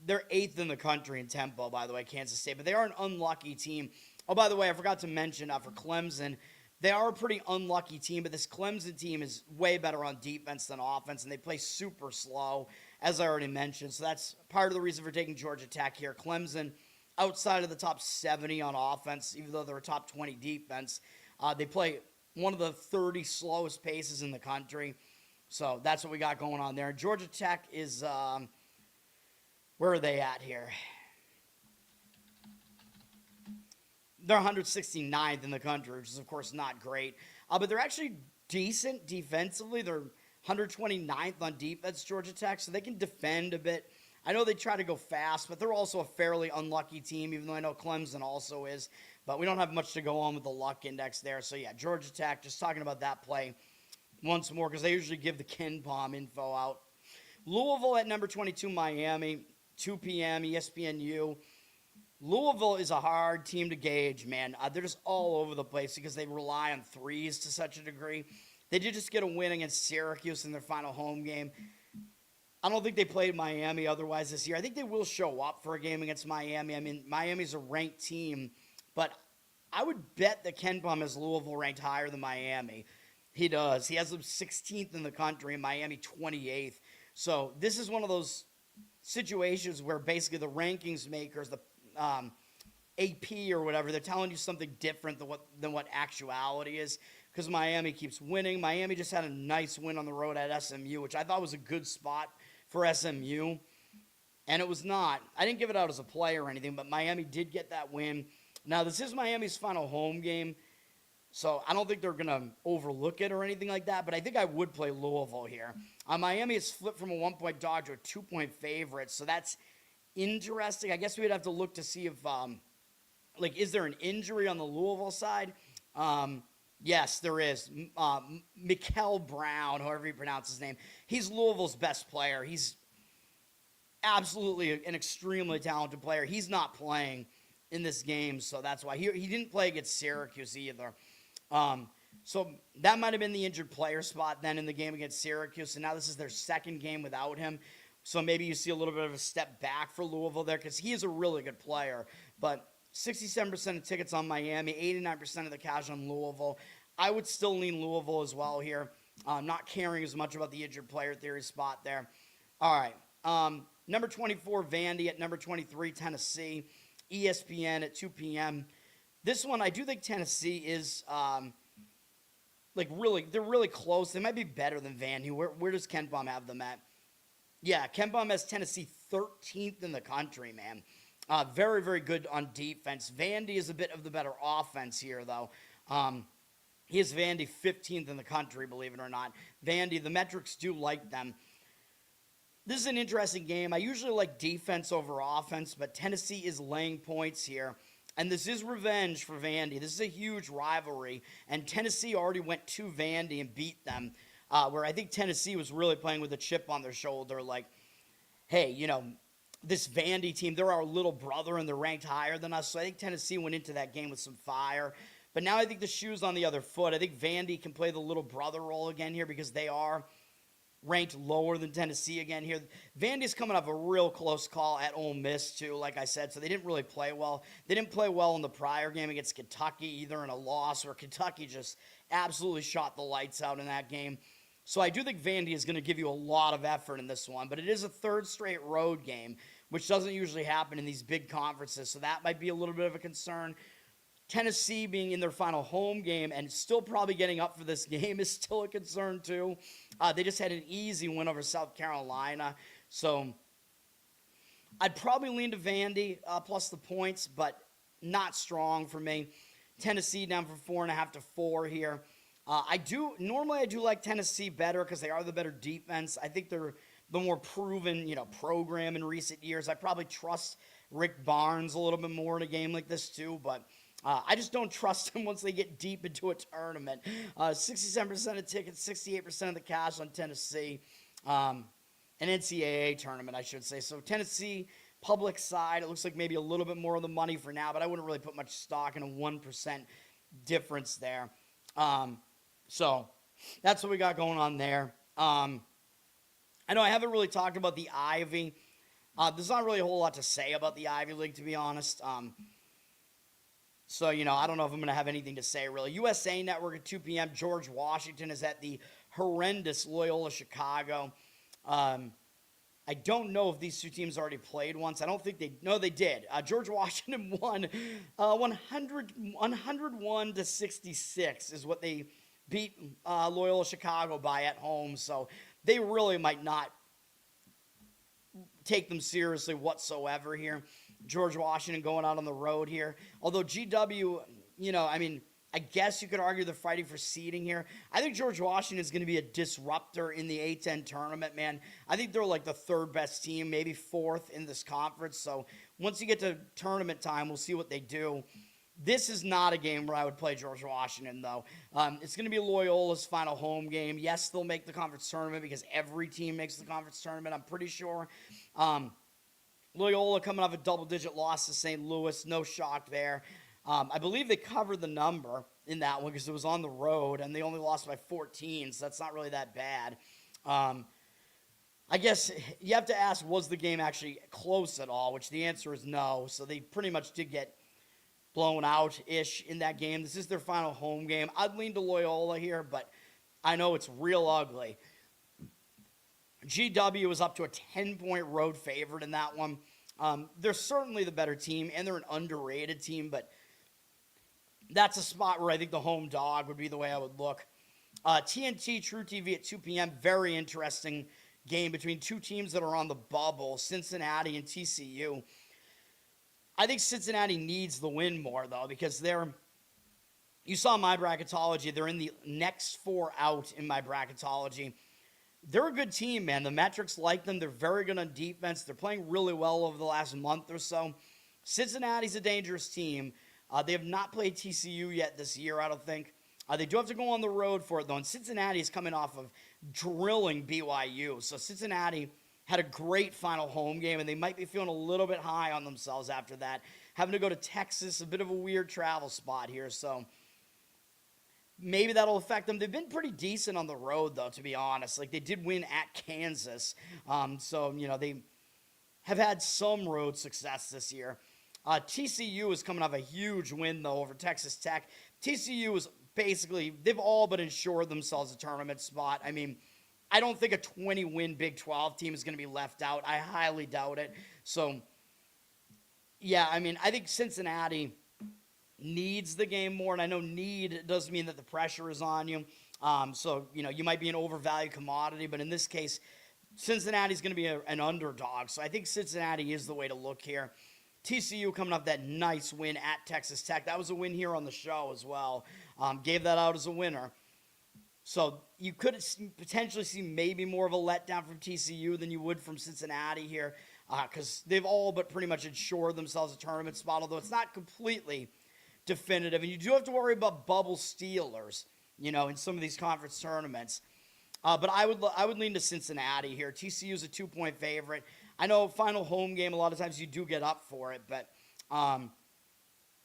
They're 8th in the country in tempo, by the way, Kansas State, but they are an unlucky team. Oh, by the way, I forgot to mention for Clemson, they are a pretty unlucky team, but this Clemson team is way better on defense than offense, and they play super slow, as I already mentioned. So that's part of the reason for taking Georgia Tech here. Clemson, outside of the top 70 on offense, even though they're a top 20 defense, they play one of the 30 slowest paces in the country. So that's what we got going on there. Georgia Tech is, where are they at here? They're 169th in the country, which is, of course, not great. But they're actually decent defensively. They're 129th on defense, Georgia Tech, so they can defend a bit. I know they try to go fast, but they're also a fairly unlucky team, even though I know Clemson also is. But we don't have much to go on with the luck index there. So, yeah, Georgia Tech, just talking about that play once more, because they usually give the KenPom info out. Louisville at number 22, Miami, 2 p.m., ESPNU. Louisville is a hard team to gauge, man. They're just all over the place because they rely on threes to such a degree. They did just get a win against Syracuse in their final home game. I don't think they played Miami otherwise this year. I think they will show up for a game against Miami. I mean, Miami's a ranked team, but I would bet that KenPom has Louisville ranked higher than Miami. He does. He has them 16th in the country and Miami 28th. So this is one of those situations where basically the rankings makers, the AP or whatever, they're telling you something different than what actuality is because Miami keeps winning. Miami just had a nice win on the road at SMU, which I thought was a good spot for SMU, and it was not. I didn't give it out as a play or anything, but Miami did get that win. Now, this is Miami's final home game, so I don't think they're going to overlook it or anything like that, but I think I would play Louisville here. Miami has flipped from a 1-point dog to a 2-point favorite, so that's interesting. I guess we'd have to look to see if, is there an injury on the Louisville side? Yes, there is. Mikel Brown, however you pronounce his name. He's Louisville's best player. He's absolutely an extremely talented player. He's not playing in this game, so that's why. He didn't play against Syracuse either. So that might have been the injured player spot then in the game against Syracuse, and now this is their second game without him. So maybe you see a little bit of a step back for Louisville there because he is a really good player. But 67% of tickets on Miami, 89% of the cash on Louisville. I would still lean Louisville as well here. Not caring as much about the injured player theory spot there. All right. Number 24, Vandy at number 23, Tennessee. ESPN at 2 p.m. This one, I do think Tennessee is they're really close. They might be better than Vandy. Where does KenPom have them at? Yeah, KenPom has Tennessee 13th in the country, man. Very, very good on defense. Vandy is a bit of the better offense here, though. He is Vandy 15th in the country, believe it or not. Vandy, the metrics do like them. This is an interesting game. I usually like defense over offense, but Tennessee is laying points here. And this is revenge for Vandy. This is a huge rivalry. And Tennessee already went to Vandy and beat them, where I think Tennessee was really playing with a chip on their shoulder. Like, hey, you know, this Vandy team, they're our little brother and they're ranked higher than us. So I think Tennessee went into that game with some fire. But now I think the shoe's on the other foot. I think Vandy can play the little brother role again here because they are ranked lower than Tennessee again here. Vandy's coming off a real close call at Ole Miss, too, like I said, so they didn't really play well. They didn't play well in the prior game against Kentucky, either in a loss or Kentucky just absolutely shot the lights out in that game. So I do think Vandy is going to give you a lot of effort in this one, but it is a third straight road game, which doesn't usually happen in these big conferences, so that might be a little bit of a concern. Tennessee being in their final home game and still probably getting up for this game is still a concern too. They just had an easy win over South Carolina. So I'd probably lean to Vandy plus the points, but not strong for me. Tennessee down from 4.5 to 4 here. Normally I do like Tennessee better because they are the better defense. I think they're the more proven, program in recent years. I probably trust Rick Barnes a little bit more in a game like this too, but I just don't trust them once they get deep into a tournament. 67% of tickets, 68% of the cash on Tennessee. An NCAA tournament, I should say. So Tennessee, public side, it looks like maybe a little bit more of the money for now, but I wouldn't really put much stock in a 1% difference there. So that's what we got going on there. I know I haven't really talked about the Ivy. There's not really a whole lot to say about the Ivy League, to be honest. So, I don't know if I'm going to have anything to say, really. USA Network at 2 p.m. George Washington is at the horrendous Loyola Chicago. I don't know if these two teams already played once. I don't think they – no, they did. George Washington won 101 to 66 is what they beat Loyola Chicago by at home. So they really might not take them seriously whatsoever here. George Washington going out on the road here. Although GW, I guess you could argue they're fighting for seeding here. I think George Washington is going to be a disruptor in the A10 tournament, man. I think they're like the third best team, maybe fourth in this conference. So once you get to tournament time, we'll see what they do. This is not a game where I would play George Washington, though. It's going to be Loyola's final home game. Yes, they'll make the conference tournament because every team makes the conference tournament, I'm pretty sure. Loyola coming off a double-digit loss to St. Louis. No shock there. I believe they covered the number in that one because it was on the road, and they only lost by 14, so that's not really that bad. I guess you have to ask, was the game actually close at all, which the answer is no. So they pretty much did get blown out-ish in that game. This is their final home game. I'd lean to Loyola here, but I know it's real ugly. GW was up to a 10-point road favorite in that one. They're certainly the better team, and they're an underrated team, but that's a spot where I think the home dog would be the way I would look. TNT True TV at 2 p.m., very interesting game between two teams that are on the bubble, Cincinnati and TCU. I think Cincinnati needs the win more, though, because you saw my bracketology, they're in the next 4 out in my bracketology. They're a good team, man. The metrics like them. They're very good on defense. They're playing really well over the last month or so. Cincinnati's a dangerous team. They have not played TCU yet this year, I don't think. They do have to go on the road for it, though, and Cincinnati is coming off of drilling BYU. So Cincinnati had a great final home game, and they might be feeling a little bit high on themselves after that. Having to go to Texas, a bit of a weird travel spot here, so maybe that'll affect them. They've been pretty decent on the road, though, to be honest. Like, they did win at Kansas. So, they have had some road success this year. TCU is coming off a huge win, though, over Texas Tech. TCU is basically, they've all but ensured themselves a tournament spot. I mean, I don't think a 20-win Big 12 team is going to be left out. I highly doubt it. So, yeah, I mean, I think Cincinnati needs the game more, and I know need does mean that the pressure is on you. So, you might be an overvalued commodity, but in this case, Cincinnati's going to be an underdog. So I think Cincinnati is the way to look here. TCU coming off that nice win at Texas Tech. That was a win here on the show as well. Gave that out as a winner. So you could potentially see maybe more of a letdown from TCU than you would from Cincinnati here, because they've all but pretty much ensured themselves a tournament spot, although it's not completely definitive. And you do have to worry about bubble stealers, in some of these conference tournaments. But I would lean to Cincinnati here. TCU is a 2-point favorite. I know final home game, a lot of times you do get up for it, but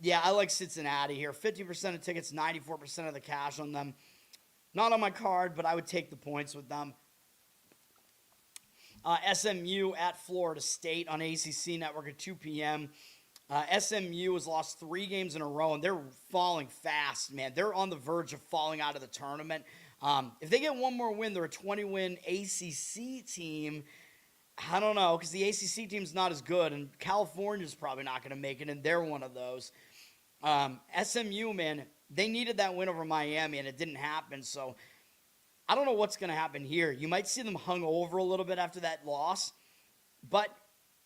yeah, I like Cincinnati here. 50% of tickets, 94% of the cash on them. Not on my card, but I would take the points with them. SMU at Florida State on ACC Network at 2 p.m. SMU has lost 3 games in a row, and they're falling fast, man. They're on the verge of falling out of the tournament. If they get one more win, they're a 20-win ACC team. I don't know, because the ACC team's not as good, and California's probably not going to make it, and they're one of those. SMU, man, they needed that win over Miami, and it didn't happen, so I don't know what's going to happen here. You might see them hung over a little bit after that loss, but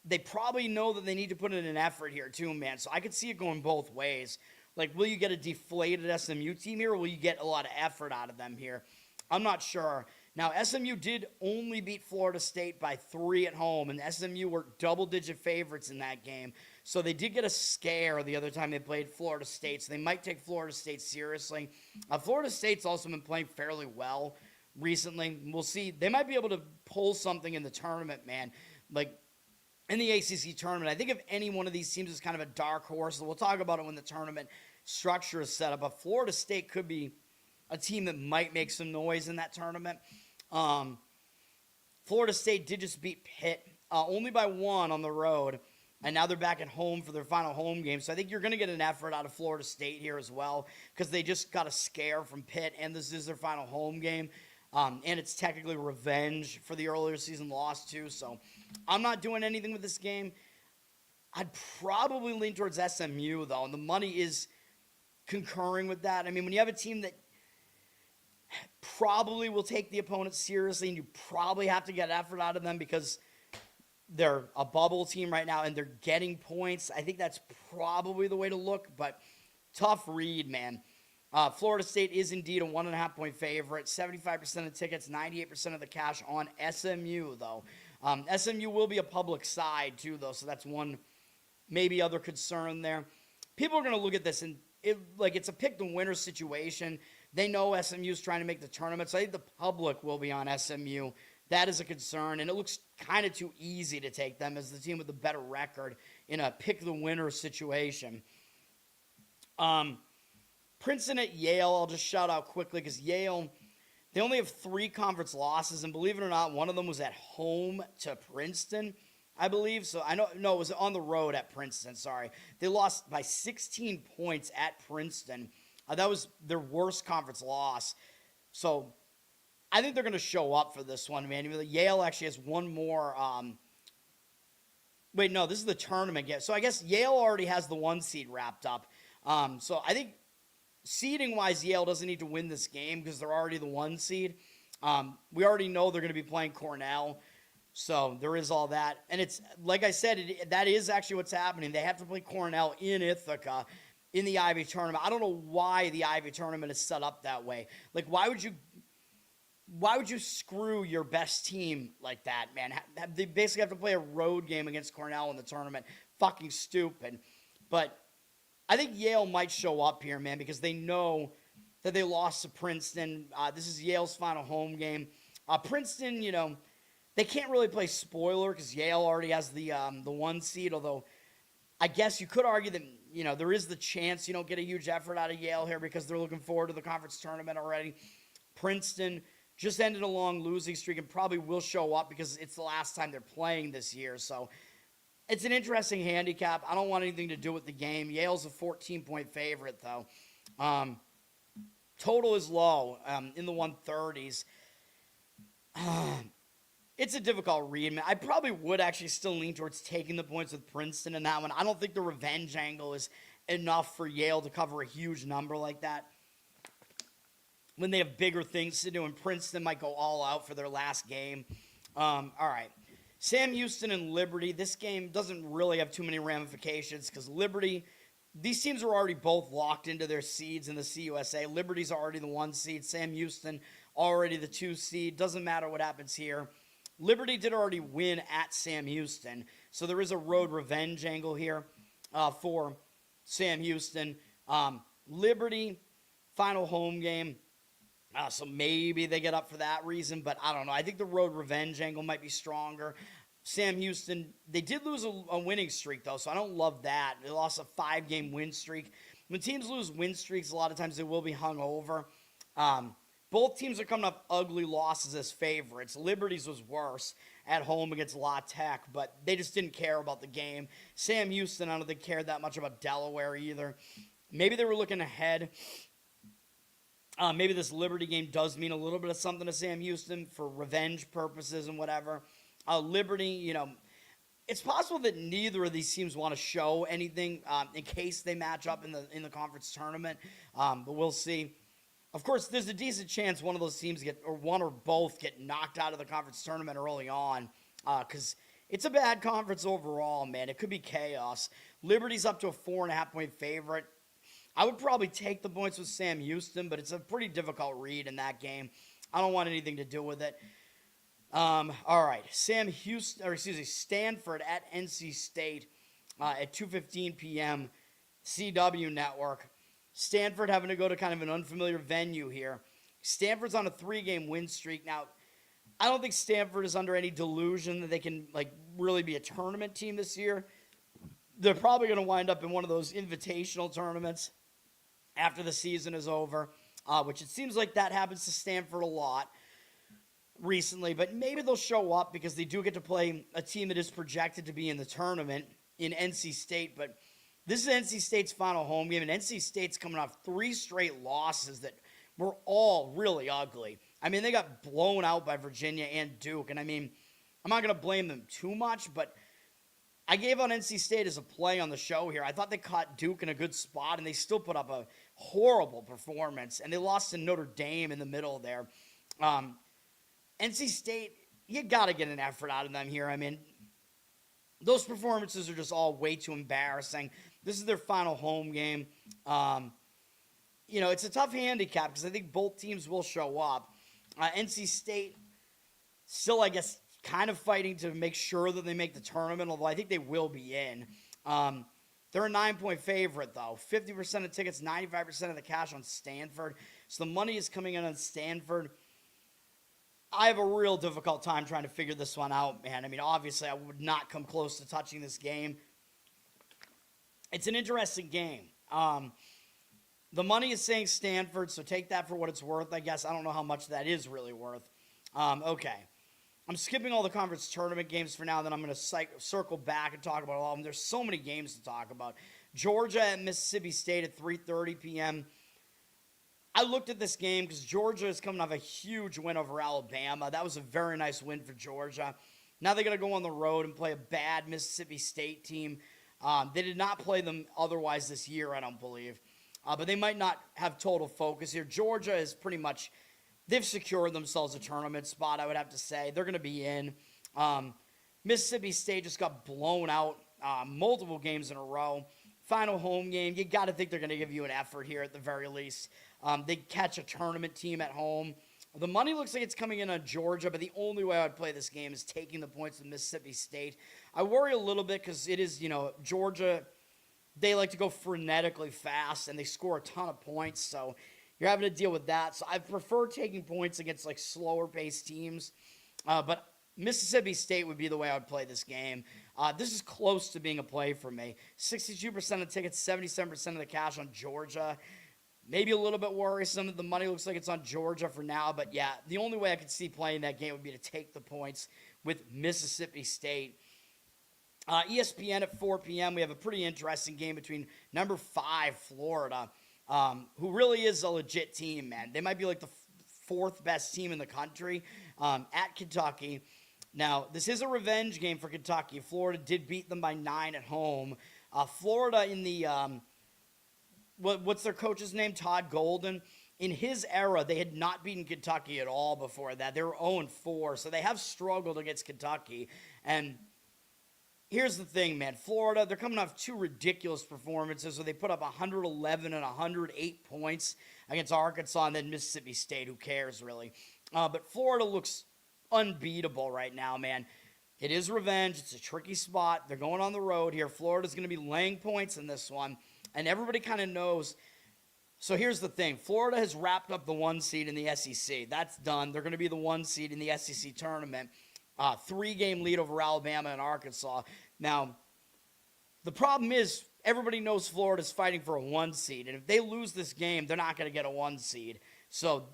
they probably know that they need to put in an effort here too, man, so I could see it going both ways. Like, will you get a deflated SMU team here, or will you get a lot of effort out of them here? I'm not sure. Now, SMU did only beat Florida State by 3 at home, and SMU were double-digit favorites in that game. So they did get a scare the other time they played Florida State, so they might take Florida State seriously. Florida State's also been playing fairly well recently. We'll see. They might be able to pull something in the tournament, man. Like, in the ACC tournament, I think if any one of these teams is kind of a dark horse, so we'll talk about it when the tournament structure is set up, but Florida State could be a team that might make some noise in that tournament. Florida State did just beat Pitt, only by 1 on the road, and now they're back at home for their final home game. So I think you're going to get an effort out of Florida State here as well, because they just got a scare from Pitt, and this is their final home game. And it's technically revenge for the earlier season loss too. So I'm not doing anything with this game. I'd probably lean towards SMU though, and the money is concurring with that. I mean, when you have a team that probably will take the opponent seriously, and you probably have to get effort out of them because they're a bubble team right now and they're getting points, I think that's probably the way to look, but tough read, man. Florida State is indeed a 1.5-point favorite. 75% of tickets, 98% of the cash on SMU, though. SMU will be a public side, too, though, so that's one maybe other concern there. People are going to look at this, and it's a pick-the-winner situation. They know SMU's trying to make the tournament, so I think the public will be on SMU. That is a concern, and it looks kind of too easy to take them as the team with the better record in a pick-the-winner situation. Princeton at Yale, I'll just shout out quickly because Yale, they only have 3 conference losses, and believe it or not, one of them was at home to Princeton, I believe. So it was on the road at Princeton, sorry. They lost by 16 points at Princeton. That was their worst conference loss. So I think they're going to show up for this one, man. Yale actually has one more. Wait, no, this is the tournament. So I guess Yale already has the 1 seed wrapped up. So I think seeding-wise, Yale doesn't need to win this game because they're already the 1 seed. We already know they're going to be playing Cornell. So there is all that. And it's, like I said, that is actually what's happening. They have to play Cornell in Ithaca in the Ivy tournament. I don't know why the Ivy tournament is set up that way. Like, why would you screw your best team like that, man? They basically have to play a road game against Cornell in the tournament. Fucking stupid. But I think Yale might show up here, man, because they know that they lost to Princeton. This is Yale's final home game. Princeton, they can't really play spoiler because Yale already has the 1 seed, although I guess you could argue that, there is the chance you don't get a huge effort out of Yale here because they're looking forward to the conference tournament already. Princeton just ended a long losing streak and probably will show up because it's the last time they're playing this year. So it's an interesting handicap. I don't want anything to do with the game. Yale's a 14-point favorite, though. Total is low, in the 130s. It's a difficult read, man. I probably would actually still lean towards taking the points with Princeton in that one. I don't think the revenge angle is enough for Yale to cover a huge number like that when they have bigger things to do, and Princeton might go all out for their last game. All right. Sam Houston and Liberty, this game doesn't really have too many ramifications because Liberty, these teams are already both locked into their seeds in the CUSA. Liberty's already the 1 seed. Sam Houston already the 2 seed. Doesn't matter what happens here. Liberty did already win at Sam Houston, so there is a road revenge angle here for Sam Houston. Liberty, final home game, so maybe they get up for that reason, but I don't know. I think the road revenge angle might be stronger. Sam Houston, they did lose a winning streak, though, so I don't love that. They lost a 5-game win streak. When teams lose win streaks, a lot of times they will be hung over. Both teams are coming off ugly losses as favorites. Liberty's was worse at home against La Tech, but they just didn't care about the game. Sam Houston, I don't think cared that much about Delaware either. Maybe they were looking ahead. Maybe this Liberty game does mean a little bit of something to Sam Houston for revenge purposes and whatever. Liberty, it's possible that neither of these teams want to show anything in case they match up in the conference tournament, but we'll see. Of course, there's a decent chance one of those teams one or both get knocked out of the conference tournament early on because it's a bad conference overall, man. It could be chaos. Liberty's up to a 4.5-point favorite. I would probably take the points with Sam Houston, but it's a pretty difficult read in that game. I don't want anything to do with it. All right, Stanford at NC State at 2:15 p.m. CW Network. Stanford having to go to kind of an unfamiliar venue here. Stanford's on a 3-game win streak. Now, I don't think Stanford is under any delusion that they can really be a tournament team this year. They're probably going to wind up in one of those invitational tournaments after the season is over, which it seems like that happens to Stanford a lot recently. But maybe they'll show up because they do get to play a team that is projected to be in the tournament in NC State. But this is NC State's final home game, and NC State's coming off 3 straight losses that were all really ugly. I mean, they got blown out by Virginia and Duke, and I mean, I'm not going to blame them too much, but I gave on NC State as a play on the show here. I thought they caught Duke in a good spot, and they still put up a horrible performance, and they lost to Notre Dame in the middle there. NC State, you got to get an effort out of them here. I mean, those performances are just all way too embarrassing. This is their final home game. It's a tough handicap because I think both teams will show up. NC State still, I guess, kind of fighting to make sure that they make the tournament, although I think they will be in. They're a 9-point favorite, though. 50% of tickets, 95% of the cash on Stanford. So the money is coming in on Stanford. I have a real difficult time trying to figure this one out, man. I mean, obviously, I would not come close to touching this game. It's an interesting game. The money is saying Stanford, so take that for what it's worth, I guess. I don't know how much that is really worth. Okay. I'm skipping all the conference tournament games for now, then I'm going to circle back and talk about all of them. There's so many games to talk about. Georgia at Mississippi State at 3:30 p.m. I looked at this game because Georgia is coming off a huge win over Alabama. That was a very nice win for Georgia. Now they're going to go on the road and play a bad Mississippi State team. They did not play them otherwise this year, I don't believe. But they might not have total focus here. Georgia is pretty much, they've secured themselves a tournament spot, I would have to say. They're going to be in. Mississippi State just got blown out multiple games in a row. Final home game, you got to think they're going to give you an effort here at the very least. They catch a tournament team at home. The money looks like it's coming in on Georgia, but the only way I would play this game is taking the points with Mississippi State. I worry a little bit because it is, Georgia, they like to go frenetically fast, and they score a ton of points, so you're having to deal with that. So I prefer taking points against, slower-paced teams. But Mississippi State would be the way I would play this game. This is close to being a play for me. 62% of tickets, 77% of the cash on Georgia. Maybe a little bit worrisome. The money looks like it's on Georgia for now. But, yeah, the only way I could see playing that game would be to take the points with Mississippi State. ESPN at 4 p.m., we have a pretty interesting game between number 5, Florida, who really is a legit team, man. They might be the 4th best team in the country, at Kentucky. Now, this is a revenge game for Kentucky. Florida did beat them by 9 at home. Florida in the what's their coach's name? Todd Golden. in his era, they had not beaten Kentucky at all before that. They were 0-4, so they have struggled against Kentucky. And here's the thing, man. Florida, they're coming off two ridiculous performances. So they put up 111 and 108 points against Arkansas and then Mississippi State. Who cares, really? But Florida looks unbeatable right now, man. It is revenge. It's a tricky spot. They're going on the road here. Florida's going to be laying points in this one. And everybody kind of knows. So here's the thing. Florida has wrapped up the 1 seed in the SEC. That's done. They're going to be the 1 seed in the SEC tournament. 3-game lead over Alabama and Arkansas. Now, the problem is everybody knows Florida's fighting for a 1 seed. And if they lose this game, they're not going to get a 1 seed. So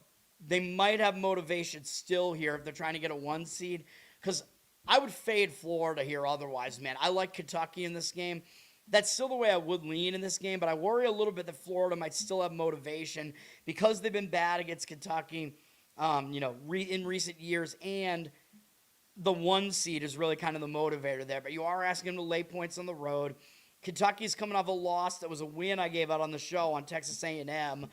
they might have motivation still here if they're trying to get a 1 seed. Because I would fade Florida here otherwise, man. I like Kentucky in this game. That's still the way I would lean in this game, but I worry a little bit that Florida might still have motivation because they've been bad against Kentucky, in recent years, and the 1 seed is really kind of the motivator there. But you are asking them to lay points on the road. Kentucky's coming off a loss that was a win I gave out on the show on Texas A&M.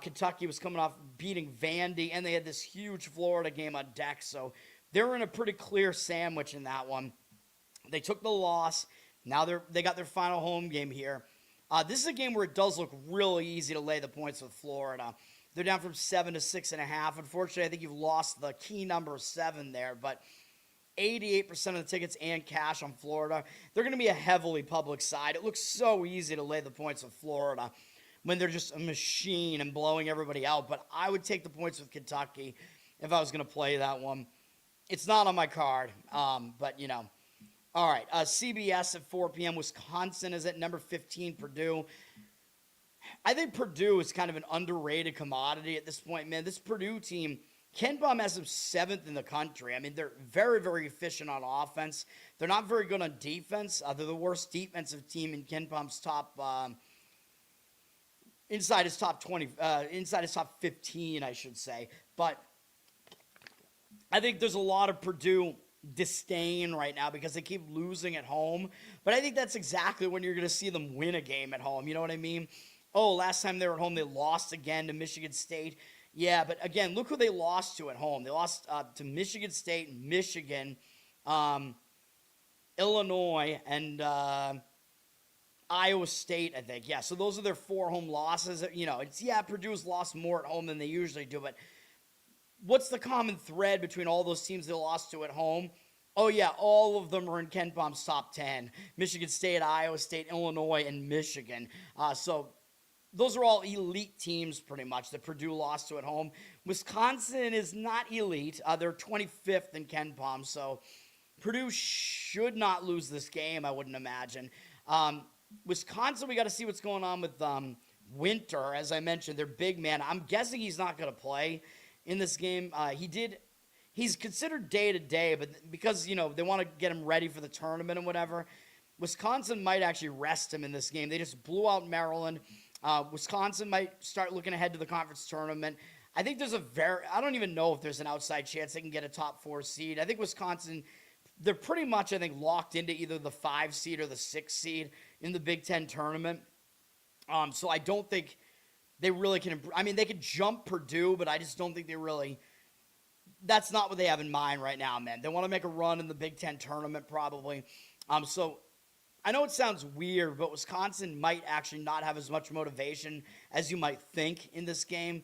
Kentucky was coming off beating Vandy, and they had this huge Florida game on deck, so they were in a pretty clear sandwich in that one. They took the loss. Now they got their final home game here. This is a game where it does look really easy to lay the points with Florida. They're down from 7 to 6.5. Unfortunately, I think you've lost the key number 7 there, but 88% of the tickets and cash on Florida. They're going to be a heavily public side. It looks so easy to lay the points with Florida when they're just a machine and blowing everybody out, but I would take the points with Kentucky if I was going to play that one. It's not on my card, but All right, CBS at 4 p.m. Wisconsin is at number 15, Purdue. I think Purdue is kind of an underrated commodity at this point, man. This Purdue team, KenPom has them 7th in the country. I mean, they're very, very efficient on offense. They're not very good on defense. They're the worst defensive team in KenPom's top, inside his top 20, inside his top 15, I should say. But I think there's a lot of Purdue disdain right now because they keep losing at home. But I think that's exactly when you're going to see them win a game at home. You know what I mean? Oh, last time they were at home, they lost again to Michigan State. Yeah, but again, look who they lost to at home. They lost to Michigan State, Michigan, Illinois, and Iowa State, I think. Yeah, so those are their 4 home losses. Purdue's lost more at home than they usually do, but what's the common thread between all those teams they lost to at home? Oh, yeah, all of them are in KenPom's top 10. Michigan State, Iowa State, Illinois, and Michigan. So those are all elite teams pretty much that Purdue lost to at home. Wisconsin is not elite. They're 25th in KenPom, so Purdue should not lose this game, I wouldn't imagine. Wisconsin, we got to see what's going on with Winter. As I mentioned, their big man. I'm guessing he's not going to play in this game. He's considered day-to-day, but because, they want to get him ready for the tournament and whatever, Wisconsin might actually rest him in this game. They just blew out Maryland. Wisconsin might start looking ahead to the conference tournament. I think there's I don't even know if there's an outside chance they can get a top 4 seed. I think Wisconsin, they're pretty much, locked into either the 5 seed or the 6 seed in the Big Ten tournament. So I don't think they really can. They could jump Purdue, but I just don't think that's not what they have in mind right now, man. They want to make a run in the Big Ten tournament probably. So I know it sounds weird, but Wisconsin might actually not have as much motivation as you might think in this game.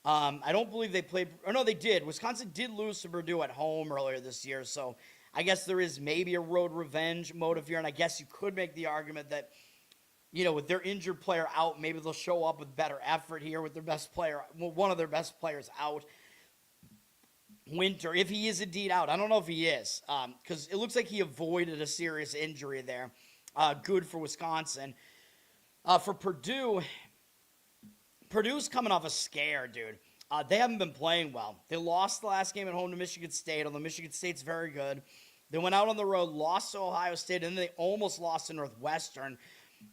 I don't believe they played, or no, they did. Wisconsin did lose to Purdue at home earlier this year, so I guess there is maybe a road revenge motive here, and I guess you could make the argument that, with their injured player out, maybe they'll show up with better effort here with their best player, one of their best players out. Winter, if he is indeed out. I don't know if he is, because it looks like he avoided a serious injury there. Good for Wisconsin. For Purdue, Purdue's coming off a scare, dude. They haven't been playing well. They lost the last game at home to Michigan State, although Michigan State's very good. They went out on the road, lost to Ohio State, and then they almost lost to Northwestern.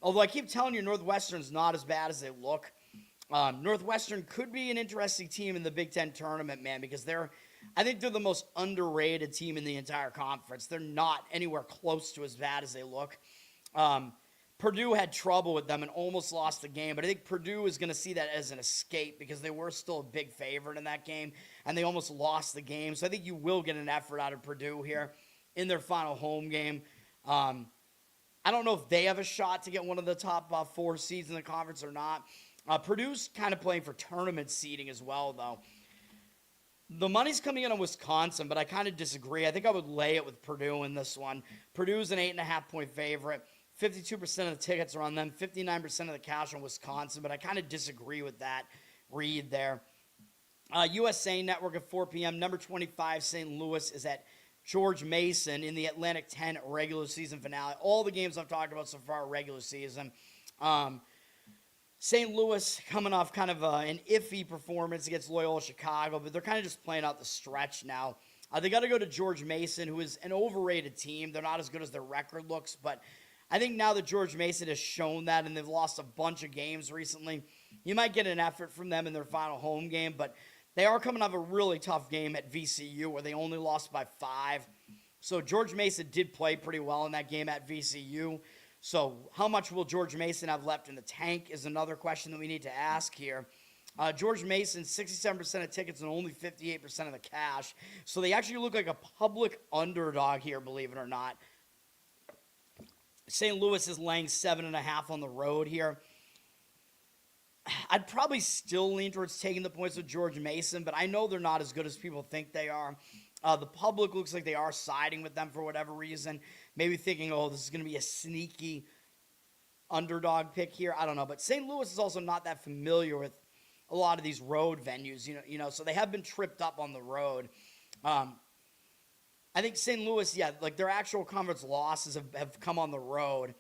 Although I keep telling you, Northwestern's not as bad as they look. Northwestern could be an interesting team in the Big Ten tournament, man, because I think they're the most underrated team in the entire conference. They're not anywhere close to as bad as they look. Purdue had trouble with them and almost lost the game, but I think Purdue is going to see that as an escape because they were still a big favorite in that game, and they almost lost the game. So I think you will get an effort out of Purdue here in their final home game. I don't know if they have a shot to get one of the top 4 seeds in the conference or not. Purdue's kind of playing for tournament seeding as well, though. The money's coming in on Wisconsin, but I kind of disagree. I think I would lay it with Purdue in this one. Purdue's an 8.5-point favorite. 52% of the tickets are on them, 59% of the cash on Wisconsin, but I kind of disagree with that read there. USA Network at 4 p.m. Number 25 St. Louis is at George Mason in the Atlantic 10 regular season finale. All the games I've talked about so far are regular season. St. Louis coming off kind of an iffy performance against Loyola Chicago, but they're kind of just playing out the stretch now. They got to go to George Mason, who is an overrated team. They're not as good as their record looks, but I think now that George Mason has shown that and they've lost a bunch of games recently, you might get an effort from them in their final home game, but they are coming off a really tough game at VCU where they only lost by 5. So George Mason did play pretty well in that game at VCU. So how much will George Mason have left in the tank is another question that we need to ask here. George Mason, 67% of tickets and only 58% of the cash. So they actually look like a public underdog here, believe it or not. St. Louis is laying 7.5 on the road here. I'd probably still lean towards taking the points with George Mason, but I know they're not as good as people think they are. The public looks like they are siding with them for whatever reason. Maybe thinking, oh, this is going to be a sneaky underdog pick here. I don't know. But St. Louis is also not that familiar with a lot of these road venues, so they have been tripped up on the road. I think St. Louis, like their actual conference losses have come on the road,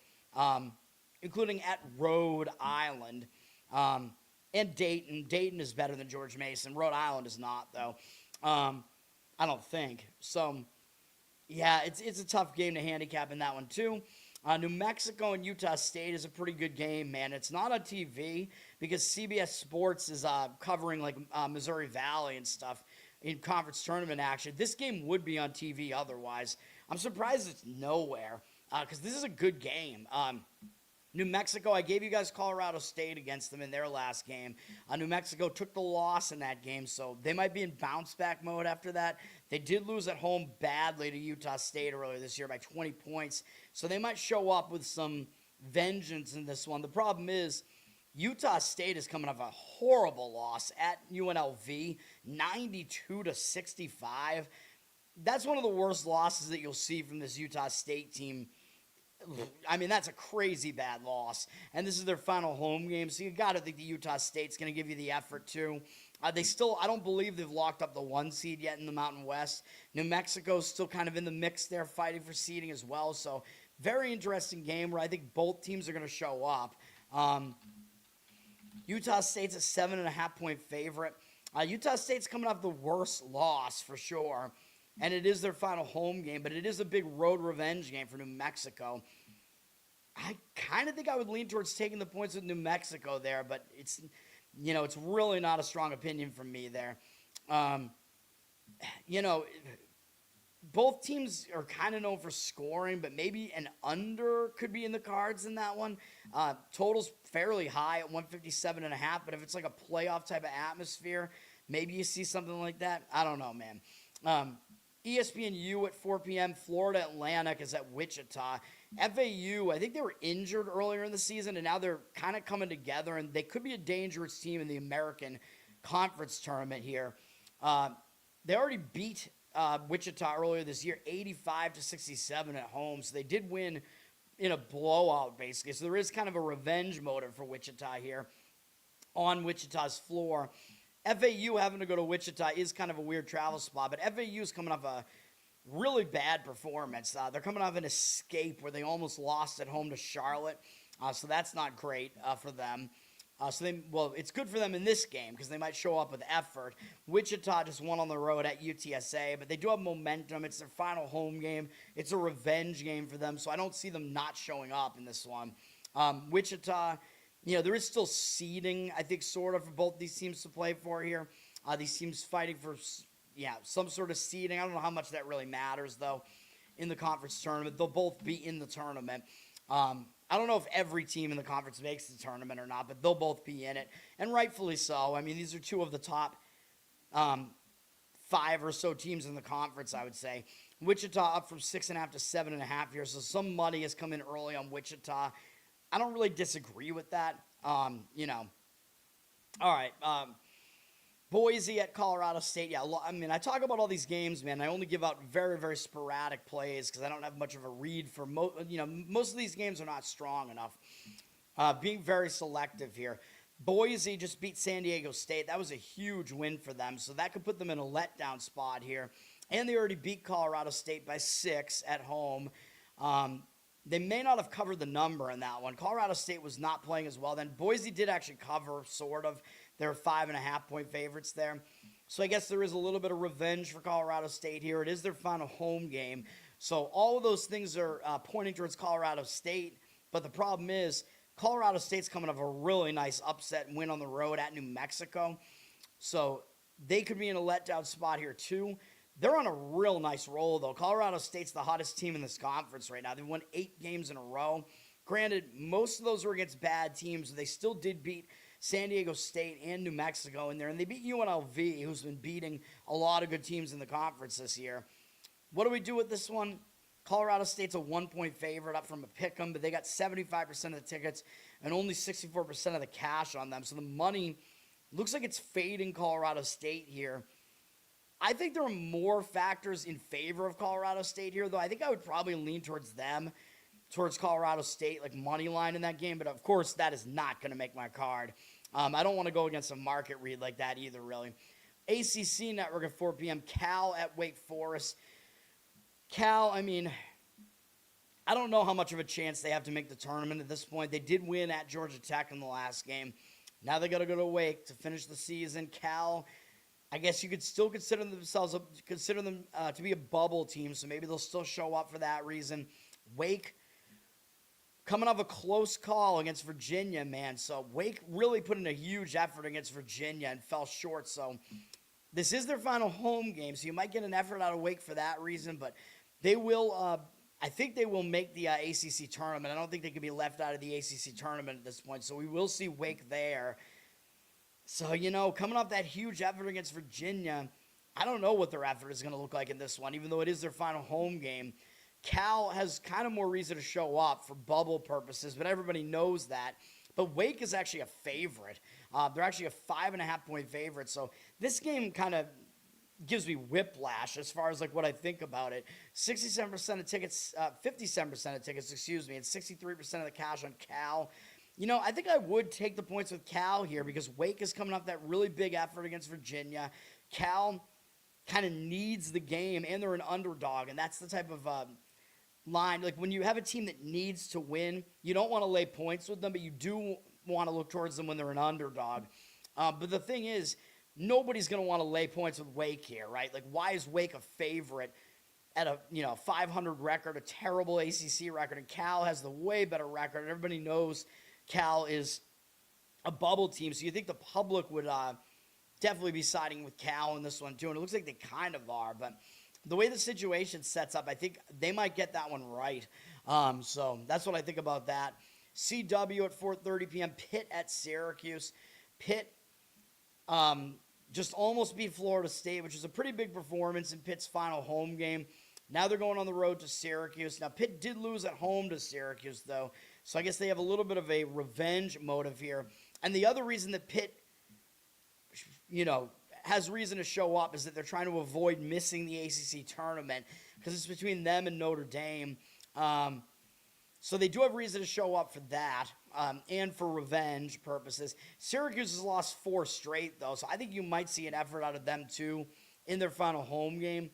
including at Rhode Island and Dayton. Dayton is better than George Mason. Rhode Island is not, though. I don't think. So, it's a tough game to handicap in that one, too. New Mexico and Utah State is a pretty good game, man. It's not on TV because CBS Sports is covering like Missouri Valley and stuff in conference tournament action. This game would be on TV otherwise. I'm surprised it's nowhere because this is a good game. New Mexico, I gave you guys Colorado State against them in their last game. New Mexico took the loss in that game, so they might be in bounce-back mode after that. They did lose at home badly to Utah State earlier this year by 20 points, so they might show up with some vengeance in this one. The problem is Utah State is coming off a horrible loss at UNLV, 92-65. That's one of the worst losses that you'll see from this Utah State team. I mean, that's a crazy bad loss. And this is their final home game, so you got to think the Utah State's going to give you the effort, too. I don't believe they've locked up the 1 seed yet in the Mountain West. New Mexico's still kind of in the mix there, fighting for seeding as well. So, very interesting game where I think both teams are going to show up. Utah State's a 7.5-point favorite. Utah State's coming off the worst loss for sure. And it is their final home game, but it is a big road revenge game for New Mexico. I kind of think I would lean towards taking the points with New Mexico there, but it's really not a strong opinion from me there. Both teams are kind of known for scoring, but maybe an under could be in the cards in that one. Total's fairly high at 157.5, but if it's like a playoff type of atmosphere, maybe you see something like that. I don't know, man. ESPNU at 4 p.m. Florida Atlantic is at Wichita. FAU, I think they were injured earlier in the season, and now they're kind of coming together, and they could be a dangerous team in the American Conference Tournament here. They already beat Wichita earlier this year, 85-67 at home, so they did win in a blowout, basically. So there is kind of a revenge motive for Wichita here on Wichita's floor. FAU having to go to Wichita is kind of a weird travel spot, but FAU is coming off a really bad performance. They're coming off an escape where they almost lost at home to Charlotte, so that's not great for them. It's good for them in this game because they might show up with effort. Wichita just won on the road at UTSA, but they do have momentum. It's their final home game. It's a revenge game for them, so I don't see them not showing up in this one. Wichita, there is still seeding, I think, sort of, for both these teams to play for here. These teams fighting for, some sort of seeding. I don't know how much that really matters, though, in the conference tournament. They'll both be in the tournament. I don't know if every team in the conference makes the tournament or not, but they'll both be in it, and rightfully so. I mean, these are two of the top 5 or so teams in the conference, I would say. Wichita up from 6.5 to 7.5 here, so some money has come in early on Wichita. I don't really disagree with that. You know. All right. Boise at Colorado State. Yeah, I mean, I talk about all these games, man. I only give out very, very sporadic plays because I don't have much of a read for most of these games are not strong enough. Being very selective here. Boise just beat San Diego State. That was a huge win for them, so that could put them in a letdown spot here. And they already beat Colorado State by 6 at home. They may not have covered the number in that one. Colorado State was not playing as well then. Boise did actually cover, sort of. They're 5.5-point favorites there. So I guess there is a little bit of revenge for Colorado State here. It is their final home game. So all of those things are pointing towards Colorado State. But the problem is Colorado State's coming off a really nice upset win on the road at New Mexico. So they could be in a letdown spot here too. They're on a real nice roll, though. Colorado State's the hottest team in this conference right now. They've won 8 games in a row. Granted, most of those were against bad teams, but they still did beat San Diego State and New Mexico in there. And they beat UNLV, who's been beating a lot of good teams in the conference this year. What do we do with this one? Colorado State's a 1-point favorite up from a pick'em, but they got 75% of the tickets and only 64% of the cash on them. So the money looks like it's fading Colorado State here. I think there are more factors in favor of Colorado State here, though. I think I would probably lean towards them, towards Colorado State, like money line in that game. But, of course, that is not going to make my card. I don't want to go against a market read like that either, really. ACC Network at 4 p.m. Cal at Wake Forest. Cal, I mean, I don't know how much of a chance they have to make the tournament at this point. They did win at Georgia Tech in the last game. Now they got to go to Wake to finish the season. Cal, I guess you could still consider them to be a bubble team, so maybe they'll still show up for that reason. Wake, coming off a close call against Virginia, man. So Wake really put in a huge effort against Virginia and fell short. So this is their final home game, so you might get an effort out of Wake for that reason. But they will, I think they will make the ACC tournament. I don't think they can be left out of the ACC tournament at this point. So we will see Wake there. So, coming off that huge effort against Virginia, I don't know what their effort is going to look like in this one, even though it is their final home game. Cal has kind of more reason to show up for bubble purposes, but everybody knows that. But Wake is actually a favorite. They're actually a 5.5-point favorite. So this game kind of gives me whiplash as far as like what I think about it. 57% of tickets, 57% of tickets, and 63% of the cash on Cal. I think I would take the points with Cal here because Wake is coming off that really big effort against Virginia. Cal kind of needs the game, and they're an underdog, and that's the type of line. Like when you have a team that needs to win, you don't want to lay points with them, but you do want to look towards them when they're an underdog. But the thing is, nobody's going to want to lay points with Wake here, right? Like, why is Wake a favorite at a 500 record, a terrible ACC record, and Cal has the way better record? Everybody knows Cal is a bubble team, so you think the public would definitely be siding with Cal in this one too, and it looks like they kind of are, but the way the situation sets up, I think they might get that one right. So that's what I think about that. CW at 4:30 p.m., Pitt at Syracuse. Pitt just almost beat Florida State, which is a pretty big performance in Pitt's final home game. Now they're going on the road to Syracuse. Now, Pitt did lose at home to Syracuse, though, so I guess they have a little bit of a revenge motive here. And the other reason that Pitt, has reason to show up is that they're trying to avoid missing the ACC tournament because it's between them and Notre Dame. So they do have reason to show up for that and for revenge purposes. Syracuse has lost 4 straight, though, so I think you might see an effort out of them, too, in their final home game.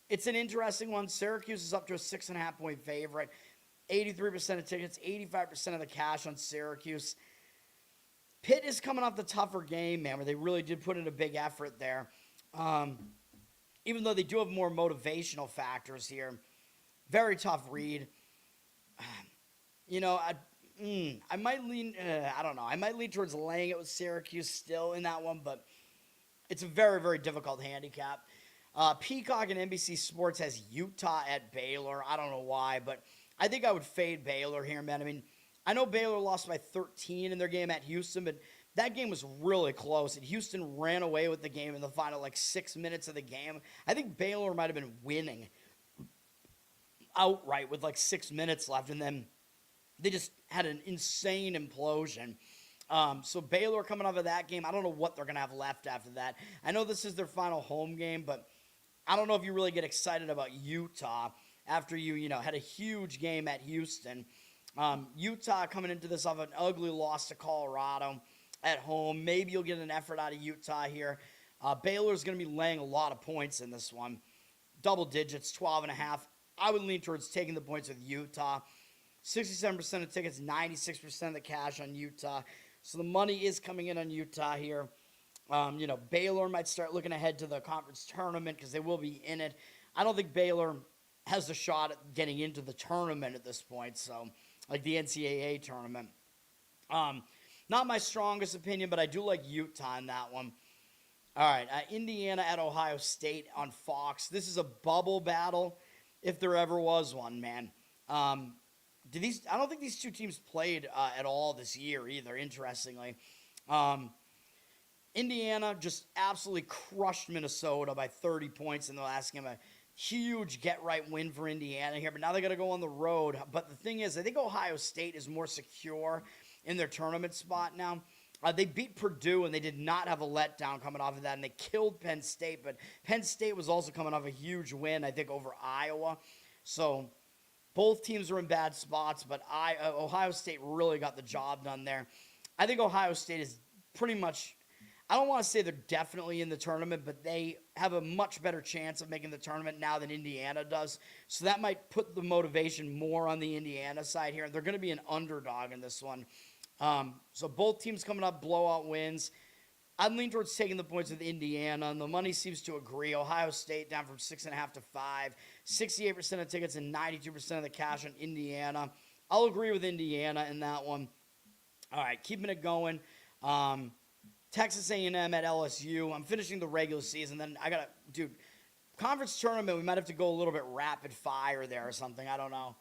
It's an interesting one. Syracuse is up to a 6.5-point favorite. 83% of tickets, 85% of the cash on Syracuse. Pitt is coming off the tougher game, man, where they really did put in a big effort there. Even though they do have more motivational factors here. Very tough read. I might lean, I don't know. I might lean towards laying it with Syracuse still in that one, but it's a very, very difficult handicap. Peacock and NBC Sports has Utah at Baylor. I don't know why, but I think I would fade Baylor here, man. I mean, I know Baylor lost by 13 in their game at Houston, but that game was really close, and Houston ran away with the game in the final, 6 minutes of the game. I think Baylor might have been winning outright with 6 minutes left, and then they just had an insane implosion. So Baylor coming off of that game, I don't know what they're going to have left after that. I know this is their final home game, but I don't know if you really get excited about Utah after you had a huge game at Houston. Utah coming into this off an ugly loss to Colorado at home. Maybe you'll get an effort out of Utah here. Baylor's going to be laying a lot of points in this one. Double digits, 12.5. I would lean towards taking the points with Utah. 67% of tickets, 96% of the cash on Utah. So the money is coming in on Utah here. Baylor might start looking ahead to the conference tournament because they will be in it. I don't think Baylor has a shot at getting into the tournament at this point, so like the NCAA tournament. Not my strongest opinion, but I do like Utah in that one. All right, Indiana at Ohio State on Fox. This is a bubble battle, if there ever was one, man. I don't think these two teams played at all this year either, interestingly. Indiana just absolutely crushed Minnesota by 30 points in the last game. A huge get-right win for Indiana here, but now they got to go on the road. But the thing is, I think Ohio State is more secure in their tournament spot now. They beat Purdue, and they did not have a letdown coming off of that, and they killed Penn State. But Penn State was also coming off a huge win, I think, over Iowa. So both teams are in bad spots, but Ohio State really got the job done there. I think Ohio State is pretty much, I don't want to say they're definitely in the tournament, but they have a much better chance of making the tournament now than Indiana does. So that might put the motivation more on the Indiana side here. They're going to be an underdog in this one. So both teams coming up blowout wins. I'd lean towards taking the points with Indiana, and the money seems to agree. Ohio State down from 6.5 to 5. 68% of tickets and 92% of the cash on Indiana. I'll agree with Indiana in that one. All right, keeping it going. Texas A&M at LSU. I'm finishing the regular season. Then I got to, conference tournament, we might have to go a little bit rapid fire there or something. I don't know.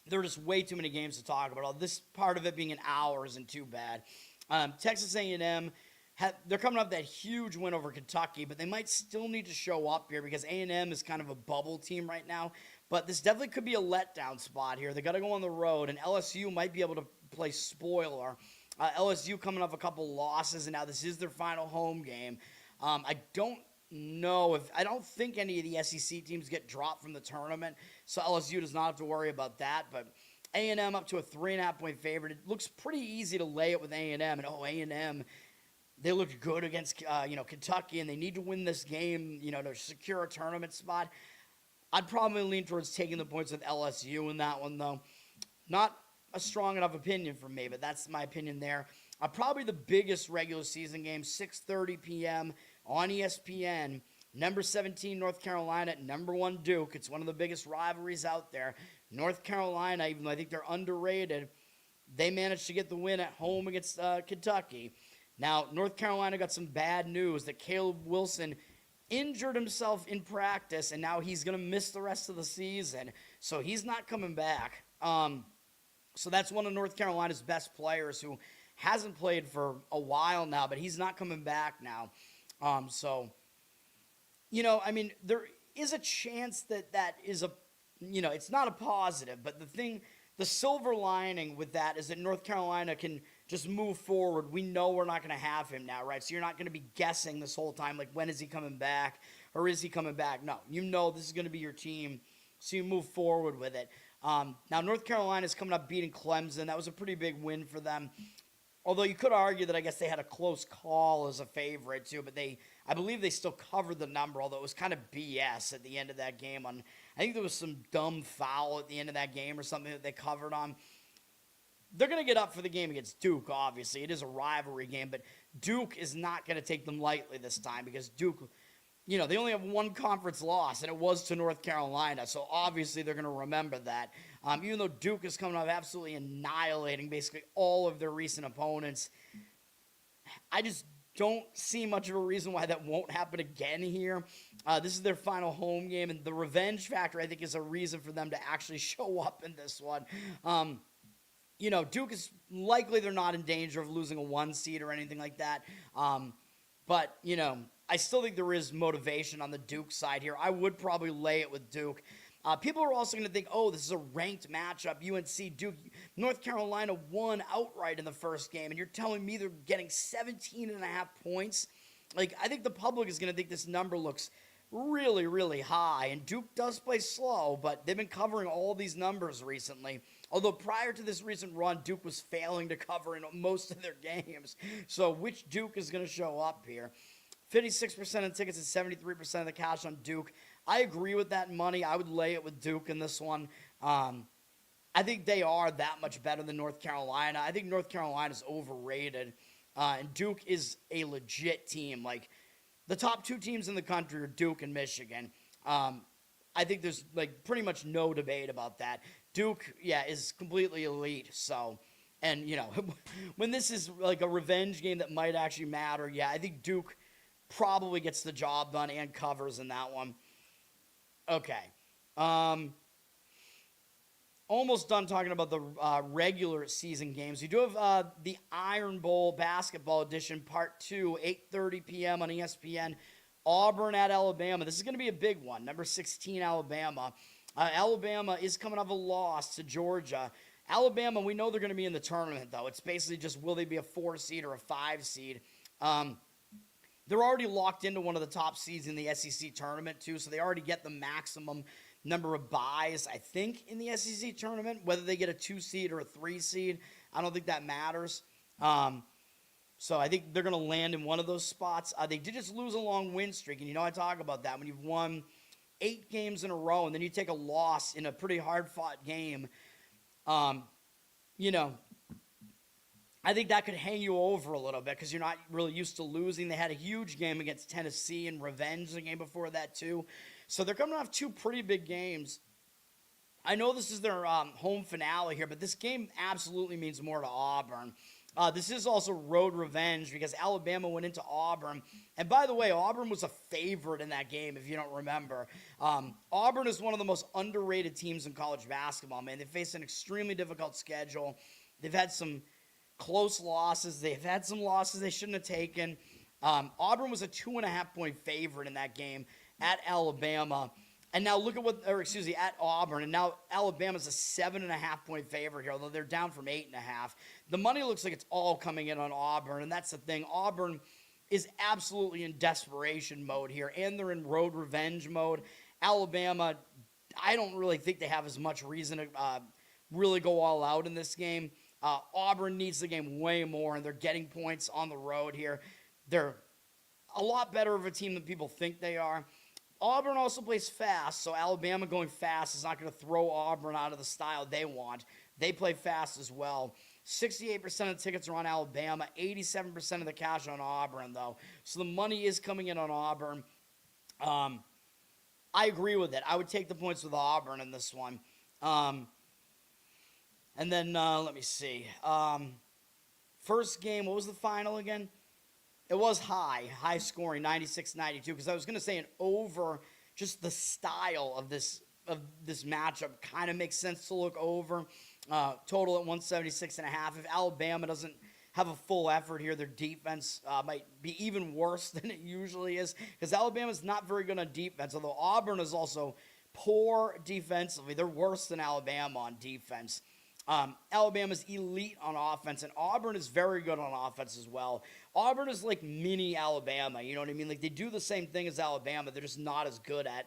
There are just way too many games to talk about. This part of it being an hour isn't too bad. Texas A&M, they're coming up that huge win over Kentucky, but they might still need to show up here because A&M is kind of a bubble team right now. But this definitely could be a letdown spot here. They got to go on the road, and LSU might be able to play spoiler. LSU coming off a couple losses, and now this is their final home game. I don't think any of the SEC teams get dropped from the tournament, so LSU does not have to worry about that. But A&M up to a 3.5-point favorite. It looks pretty easy to lay it with A&M, and A&M, they looked good against Kentucky, and they need to win this game, to secure a tournament spot. I'd probably lean towards taking the points with LSU in that one, though. Not a strong enough opinion from me, but that's my opinion there. Probably the biggest regular season game, 6:30 p.m. on ESPN. Number 17, North Carolina, number 1, Duke. It's one of the biggest rivalries out there. North Carolina, even though I think they're underrated, they managed to get the win at home against Kentucky. Now, North Carolina got some bad news that Caleb Wilson injured himself in practice, and now he's going to miss the rest of the season. So he's not coming back. So that's one of North Carolina's best players who hasn't played for a while now, but he's not coming back now. There is a chance that is it's not a positive, but the silver lining with that is that North Carolina can just move forward. We know we're not going to have him now, right? So you're not going to be guessing this whole time, like, when is he coming back or is he coming back? No, this is going to be your team, so you move forward with it. Now, North Carolina's coming up beating Clemson. That was a pretty big win for them. Although you could argue that I guess they had a close call as a favorite too, but I believe they still covered the number, although it was kind of BS at the end of that game. I think there was some dumb foul at the end of that game or something that they covered on. They're going to get up for the game against Duke, obviously. It is a rivalry game, but Duke is not going to take them lightly this time because Duke, they only have one conference loss, and it was to North Carolina, so obviously they're going to remember that. Even though Duke is coming off absolutely annihilating basically all of their recent opponents, I just don't see much of a reason why that won't happen again here. This is their final home game, and the revenge factor, I think, is a reason for them to actually show up in this one. Duke is likely they're not in danger of losing a 1 seed or anything like that. But I still think there is motivation on the Duke side here. I would probably lay it with Duke. People are also going to think, oh, this is a ranked matchup. UNC Duke, North Carolina won outright in the first game, and you're telling me they're getting 17.5 points? Like, I think the public is going to think this number looks really, really high, and Duke does play slow, but they've been covering all these numbers recently. Although prior to this recent run, Duke was failing to cover in most of their games. So which Duke is going to show up here? 56% of tickets and 73% of the cash on Duke. I agree with that money. I would lay it with Duke in this one. I think they are that much better than North Carolina. I think North Carolina is overrated, and Duke is a legit team. Like, the top 2 teams in the country are Duke and Michigan. I think there's, pretty much no debate about that. Duke, is completely elite. So, and, when this is, a revenge game that might actually matter, I think Duke probably gets the job done and covers in that one. Okay. Almost done talking about the regular season games. You do have the Iron Bowl basketball edition, part 2, 8:30 p.m. on ESPN. Auburn at Alabama. This is going to be a big one. Number 16, Alabama. Alabama is coming off a loss to Georgia. Alabama, we know they're going to be in the tournament, though. It's basically just, will they be a 4 seed or a 5 seed? They're already locked into one of the top seeds in the SEC tournament, too, so they already get the maximum number of buys, I think, in the SEC tournament. Whether they get a 2 seed or a 3 seed, I don't think that matters. So I think they're going to land in one of those spots. They did just lose a long win streak, and I talk about that. When you've won 8 games in a row, and then you take a loss in a pretty hard-fought game, I think that could hang you over a little bit because you're not really used to losing. They had a huge game against Tennessee and revenge the game before that too. So they're coming off 2 pretty big games. I know this is their home finale here, but this game absolutely means more to Auburn. This is also road revenge because Alabama went into Auburn. And by the way, Auburn was a favorite in that game, if you don't remember. Auburn is one of the most underrated teams in college basketball, man. They face an extremely difficult schedule. They've had some close losses. They've had some losses they shouldn't have taken. Auburn was a 2.5-point favorite in that game at Alabama. And now look at at Auburn. And now Alabama's a 7.5-point favorite here, although they're down from 8.5. The money looks like it's all coming in on Auburn, and that's the thing. Auburn is absolutely in desperation mode here, and they're in road revenge mode. Alabama, I don't really think they have as much reason to really go all out in this game. Auburn needs the game way more, and they're getting points on the road here. They're a lot better of a team than people think they are. Auburn also plays fast, so Alabama going fast is not going to throw Auburn out of the style they want. They play fast as well. 68% of the tickets are on Alabama, 87% of the cash on Auburn, though. So the money is coming in on Auburn. I agree with it. I would take the points with Auburn in this one. And then, let me see. First game, what was the final again? It was high scoring, 96-92, because I was going to say an over, just the style of this matchup kind of makes sense to look over. Total at 176.5. If Alabama doesn't have a full effort here, their defense might be even worse than it usually is, because Alabama's not very good on defense, although Auburn is also poor defensively. They're worse than Alabama on defense. Alabama's elite on offense, and Auburn is very good on offense as well. Auburn is like mini Alabama, you know what I mean? Like, they do the same thing as Alabama. They're just not as good at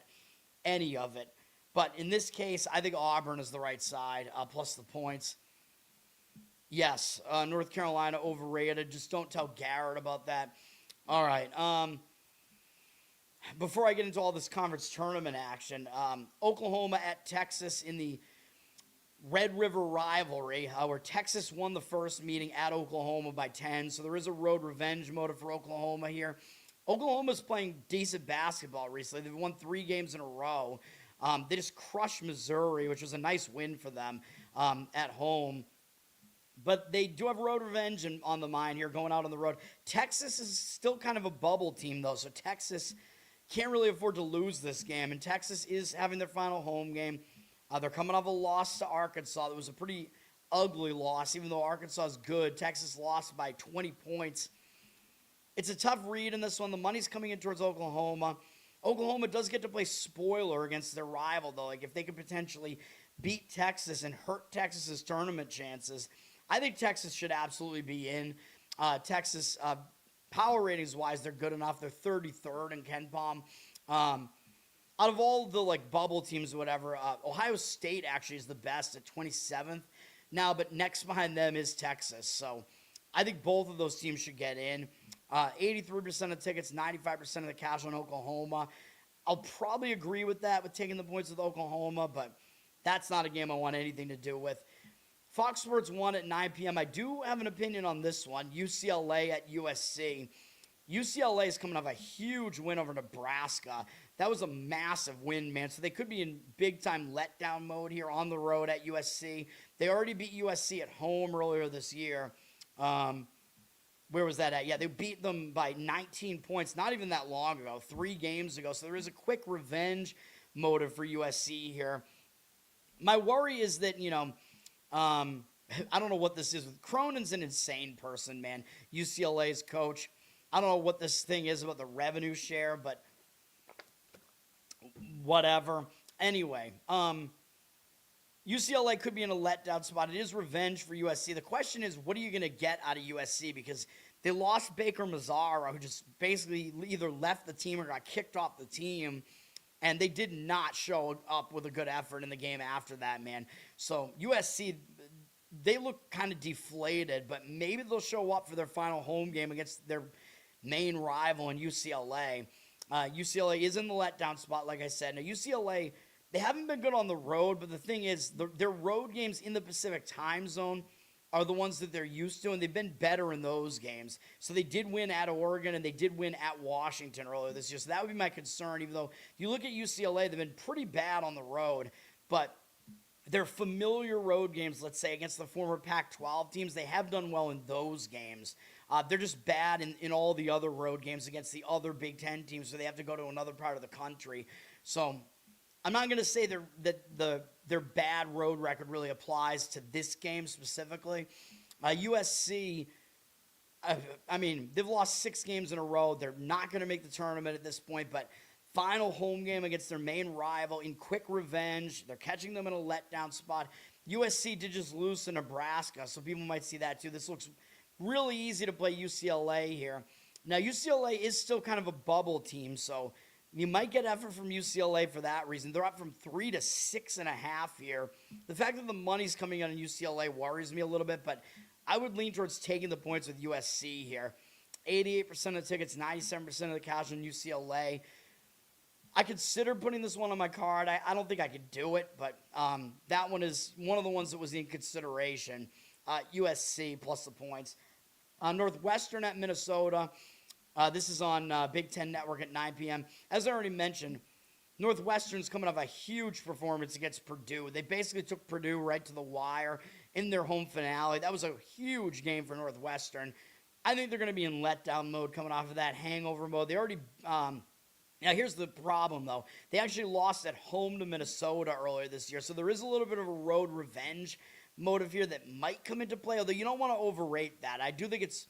any of it. But in this case, I think Auburn is the right side, plus the points. Yes, North Carolina overrated. Just don't tell Garrett about that. All right. Before I get into all this conference tournament action, Oklahoma at Texas in the Red River Rivalry, where Texas won the first meeting at Oklahoma by 10. So there is a road revenge motive for Oklahoma here. Oklahoma's playing decent basketball recently. They've won 3 games in a row. They just crushed Missouri, which was a nice win for them at home. But they do have road revenge on the mind here, going out on the road. Texas is still kind of a bubble team, though, so Texas can't really afford to lose this game. And Texas is having their final home game. They're coming off a loss to Arkansas. That was a pretty ugly loss, even though Arkansas is good. Texas lost by 20 points. It's a tough read in this one. The money's coming in towards Oklahoma. Oklahoma does get to play spoiler against their rival, though. Like, if they could potentially beat Texas and hurt Texas's tournament chances, I think Texas should absolutely be in. Texas, power ratings-wise, they're good enough. They're 33rd in KenPom. Out of all the, like, bubble teams or whatever, Ohio State actually is the best at 27th now, but next behind them is Texas. So I think both of those teams should get in. 83% of tickets, 95% of the cash on Oklahoma. I'll probably agree with that, with taking the points with Oklahoma, but that's not a game I want anything to do with. Fox Sports 1 at 9 p.m. I do have an opinion on this one. UCLA at USC. UCLA is coming off a huge win over Nebraska. That was a massive win, man. So they could be in big-time letdown mode here on the road at USC. They already beat USC at home earlier this year. Where was that at? Yeah, they beat them by 19 points not even that long ago, 3 games ago. So there is a quick revenge motive for USC here. My worry is that, I don't know what this is. Cronin's an insane person, man. UCLA's coach. I don't know what this thing is about the revenue share, but whatever. Anyway, UCLA could be in a letdown spot. It is revenge for USC. The question is, what are you going to get out of USC? Because they lost Baker Mazzara, who just basically either left the team or got kicked off the team. And they did not show up with a good effort in the game after that, man. So USC, they look kind of deflated, but maybe they'll show up for their final home game against their main rival in UCLA. UCLA is in the letdown spot, like I said. Now, UCLA, they haven't been good on the road, but the thing is, their road games in the Pacific time zone are the ones that they're used to, and they've been better in those games. So they did win at Oregon, and they did win at Washington earlier this year. So that would be my concern, even though you look at UCLA, they've been pretty bad on the road. But their familiar road games, let's say, against the former Pac-12 teams, they have done well in those games. They're just bad in all the other road games against the other Big Ten teams, so they have to go to another part of the country. So I'm not going to say their bad road record really applies to this game specifically. USC, I mean, they've lost 6 games in a row. They're not going to make the tournament at this point, but final home game against their main rival in quick revenge. They're catching them in a letdown spot. USC did just lose to Nebraska, so people might see that too. This looks really easy to play UCLA here. Now, UCLA is still kind of a bubble team, so you might get effort from UCLA for that reason. They're up from 3 to 6.5 here. The fact that the money's coming in on UCLA worries me a little bit, but I would lean towards taking the points with USC here. 88% of tickets, 97% of the cash on UCLA. I consider putting this one on my card. I don't think I could do it, but that one is one of the ones that was in consideration. USC plus the points. Northwestern at Minnesota. This is on Big Ten Network at 9 p.m. As I already mentioned, Northwestern's coming off a huge performance against Purdue. They basically took Purdue right to the wire in their home finale. That was a huge game for Northwestern. I think they're going to be in letdown mode coming off of that hangover mode. They already now, here's the problem, though. They actually lost at home to Minnesota earlier this year, so there is a little bit of a road revenge motive here that might come into play, although you don't want to overrate that. I do think it's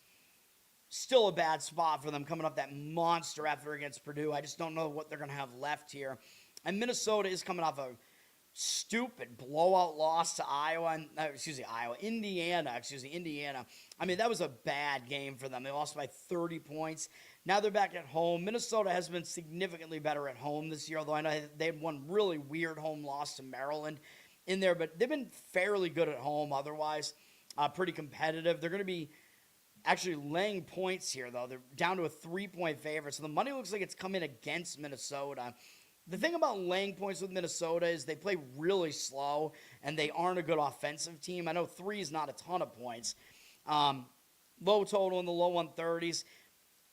still a bad spot for them coming off that monster effort against Purdue. I just don't know what they're going to have left here. And Minnesota is coming off a stupid blowout loss to Indiana. I mean, that was a bad game for them. They lost by 30 points. Now they're back at home. Minnesota has been significantly better at home this year, although I know they had one really weird home loss to Maryland in there, but they've been fairly good at home otherwise, pretty competitive. They're going to be actually laying points here, though. They're down to a 3-point favorite, so the money looks like it's come in against Minnesota. The thing about laying points with Minnesota is they play really slow, and they aren't a good offensive team. I know 3 is not a ton of points. Low total in the low 130s.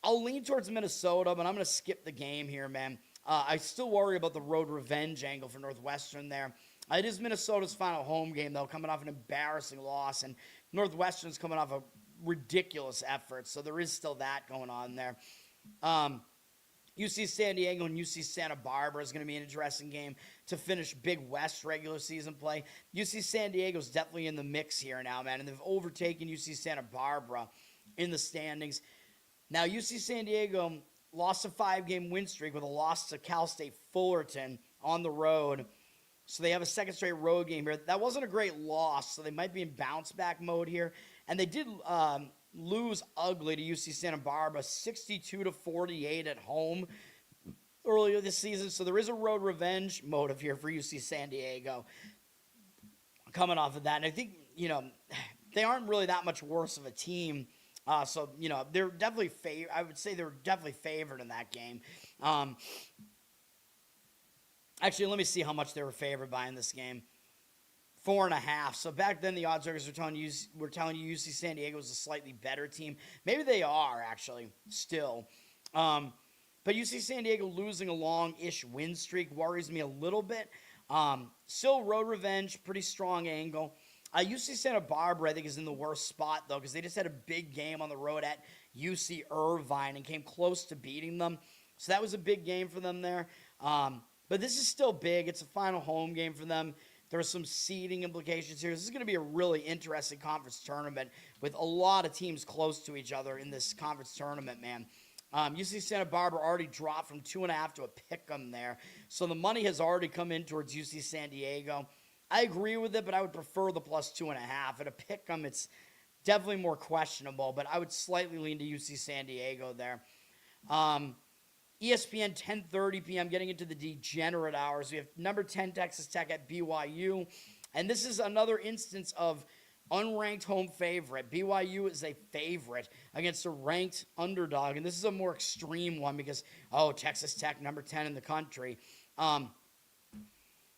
I'll lean towards Minnesota, but I'm going to skip the game here, man. I still worry about the road revenge angle for Northwestern there. It is Minnesota's final home game, though, coming off an embarrassing loss. And Northwestern's coming off a ridiculous effort, so there is still that going on there. UC San Diego and UC Santa Barbara is going to be an interesting game to finish Big West regular season play. UC San Diego's definitely in the mix here now, man, and they've overtaken UC Santa Barbara in the standings. Now, UC San Diego lost a 5-game win streak with a loss to Cal State Fullerton on the road. So they have a second straight road game here. That wasn't a great loss, so they might be in bounce-back mode here. And they did lose ugly to UC Santa Barbara, 62-48 at home earlier this season. So there is a road revenge motive here for UC San Diego coming off of that. And I think, they aren't really that much worse of a team. So, they're definitely I would say they're definitely favored in that game. Actually, let me see how much they were favored by in this game. 4.5. So back then, the odds makers were telling you UC San Diego was a slightly better team. Maybe they are, actually, still. But UC San Diego losing a long-ish win streak worries me a little bit. Still road revenge, pretty strong angle. UC Santa Barbara, I think, is in the worst spot, though, because they just had a big game on the road at UC Irvine and came close to beating them. So that was a big game for them there. But this is still big. It's a final home game for them. There are some seeding implications here. This is going to be a really interesting conference tournament with a lot of teams close to each other in this conference tournament, man. UC Santa Barbara already dropped from 2.5 to a pick'em there. So the money has already come in towards UC San Diego. I agree with it, but I would prefer the plus 2.5. At a pick'em, it's definitely more questionable, but I would slightly lean to UC San Diego there. ESPN 10:30 p.m. getting into the degenerate hours. We have number 10 Texas Tech at BYU, and this is another instance of unranked home favorite. BYU is a favorite against a ranked underdog, and this is a more extreme one because, Texas Tech, number 10 in the country.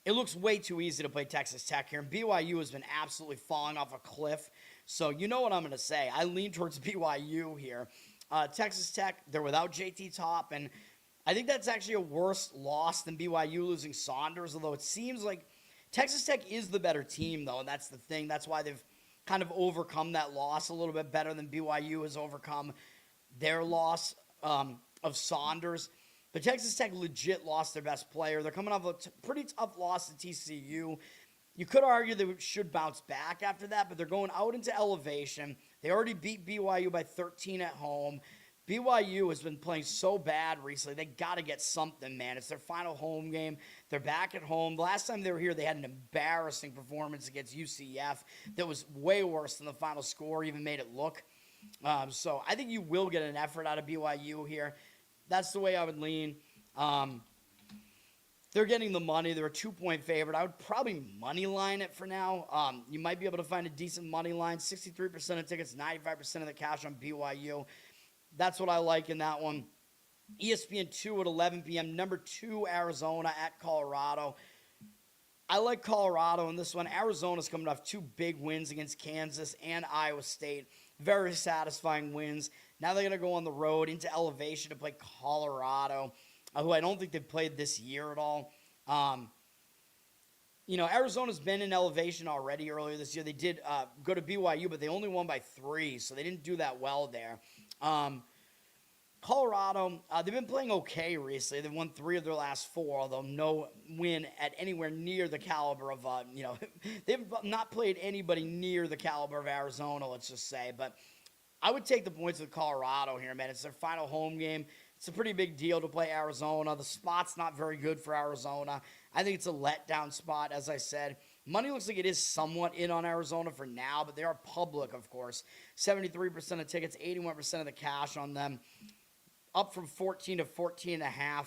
It looks way too easy to play Texas Tech here, and BYU has been absolutely falling off a cliff. So you know what I'm going to say. I lean towards BYU here. Texas Tech, they're without JT Top, and I think that's actually a worse loss than BYU losing Saunders, although it seems like Texas Tech is the better team, though, and that's the thing. That's why they've kind of overcome that loss a little bit better than BYU has overcome their loss of Saunders. But Texas Tech legit lost their best player. They're coming off a pretty tough loss to TCU. You could argue they should bounce back after that, but they're going out into elevation. They already beat BYU by 13 at home. BYU has been playing so bad recently. They got to get something, man. It's their final home game. They're back at home. The last time they were here, they had an embarrassing performance against UCF that was way worse than the final score even made it look. So I think you will get an effort out of BYU here. That's the way I would lean. They're getting the money. They're a 2-point favorite. I would probably money line it for now. You might be able to find a decent money line. 63% of tickets, 95% of the cash on BYU. That's what I like in that one. ESPN 2 at 11 p.m. Number 2, Arizona at Colorado. I like Colorado in this one. Arizona's coming off 2 big wins against Kansas and Iowa State. Very satisfying wins. Now they're going to go on the road into elevation to play Colorado, who I don't think they've played this year at all. Arizona's been in elevation already earlier this year. They did go to BYU, but they only won by 3, so they didn't do that well there. Colorado, they've been playing okay recently. They've won 3 of their last 4, although no win at anywhere near the caliber of, they've not played anybody near the caliber of Arizona, let's just say. But I would take the points with Colorado here, man. It's their final home game. It's a pretty big deal to play Arizona. The spot's not very good for Arizona. I think it's a letdown spot, as I said. Money looks like it is somewhat in on Arizona for now, but they are public, of course. 73% of tickets, 81% of the cash on them. Up from 14 to 14.5.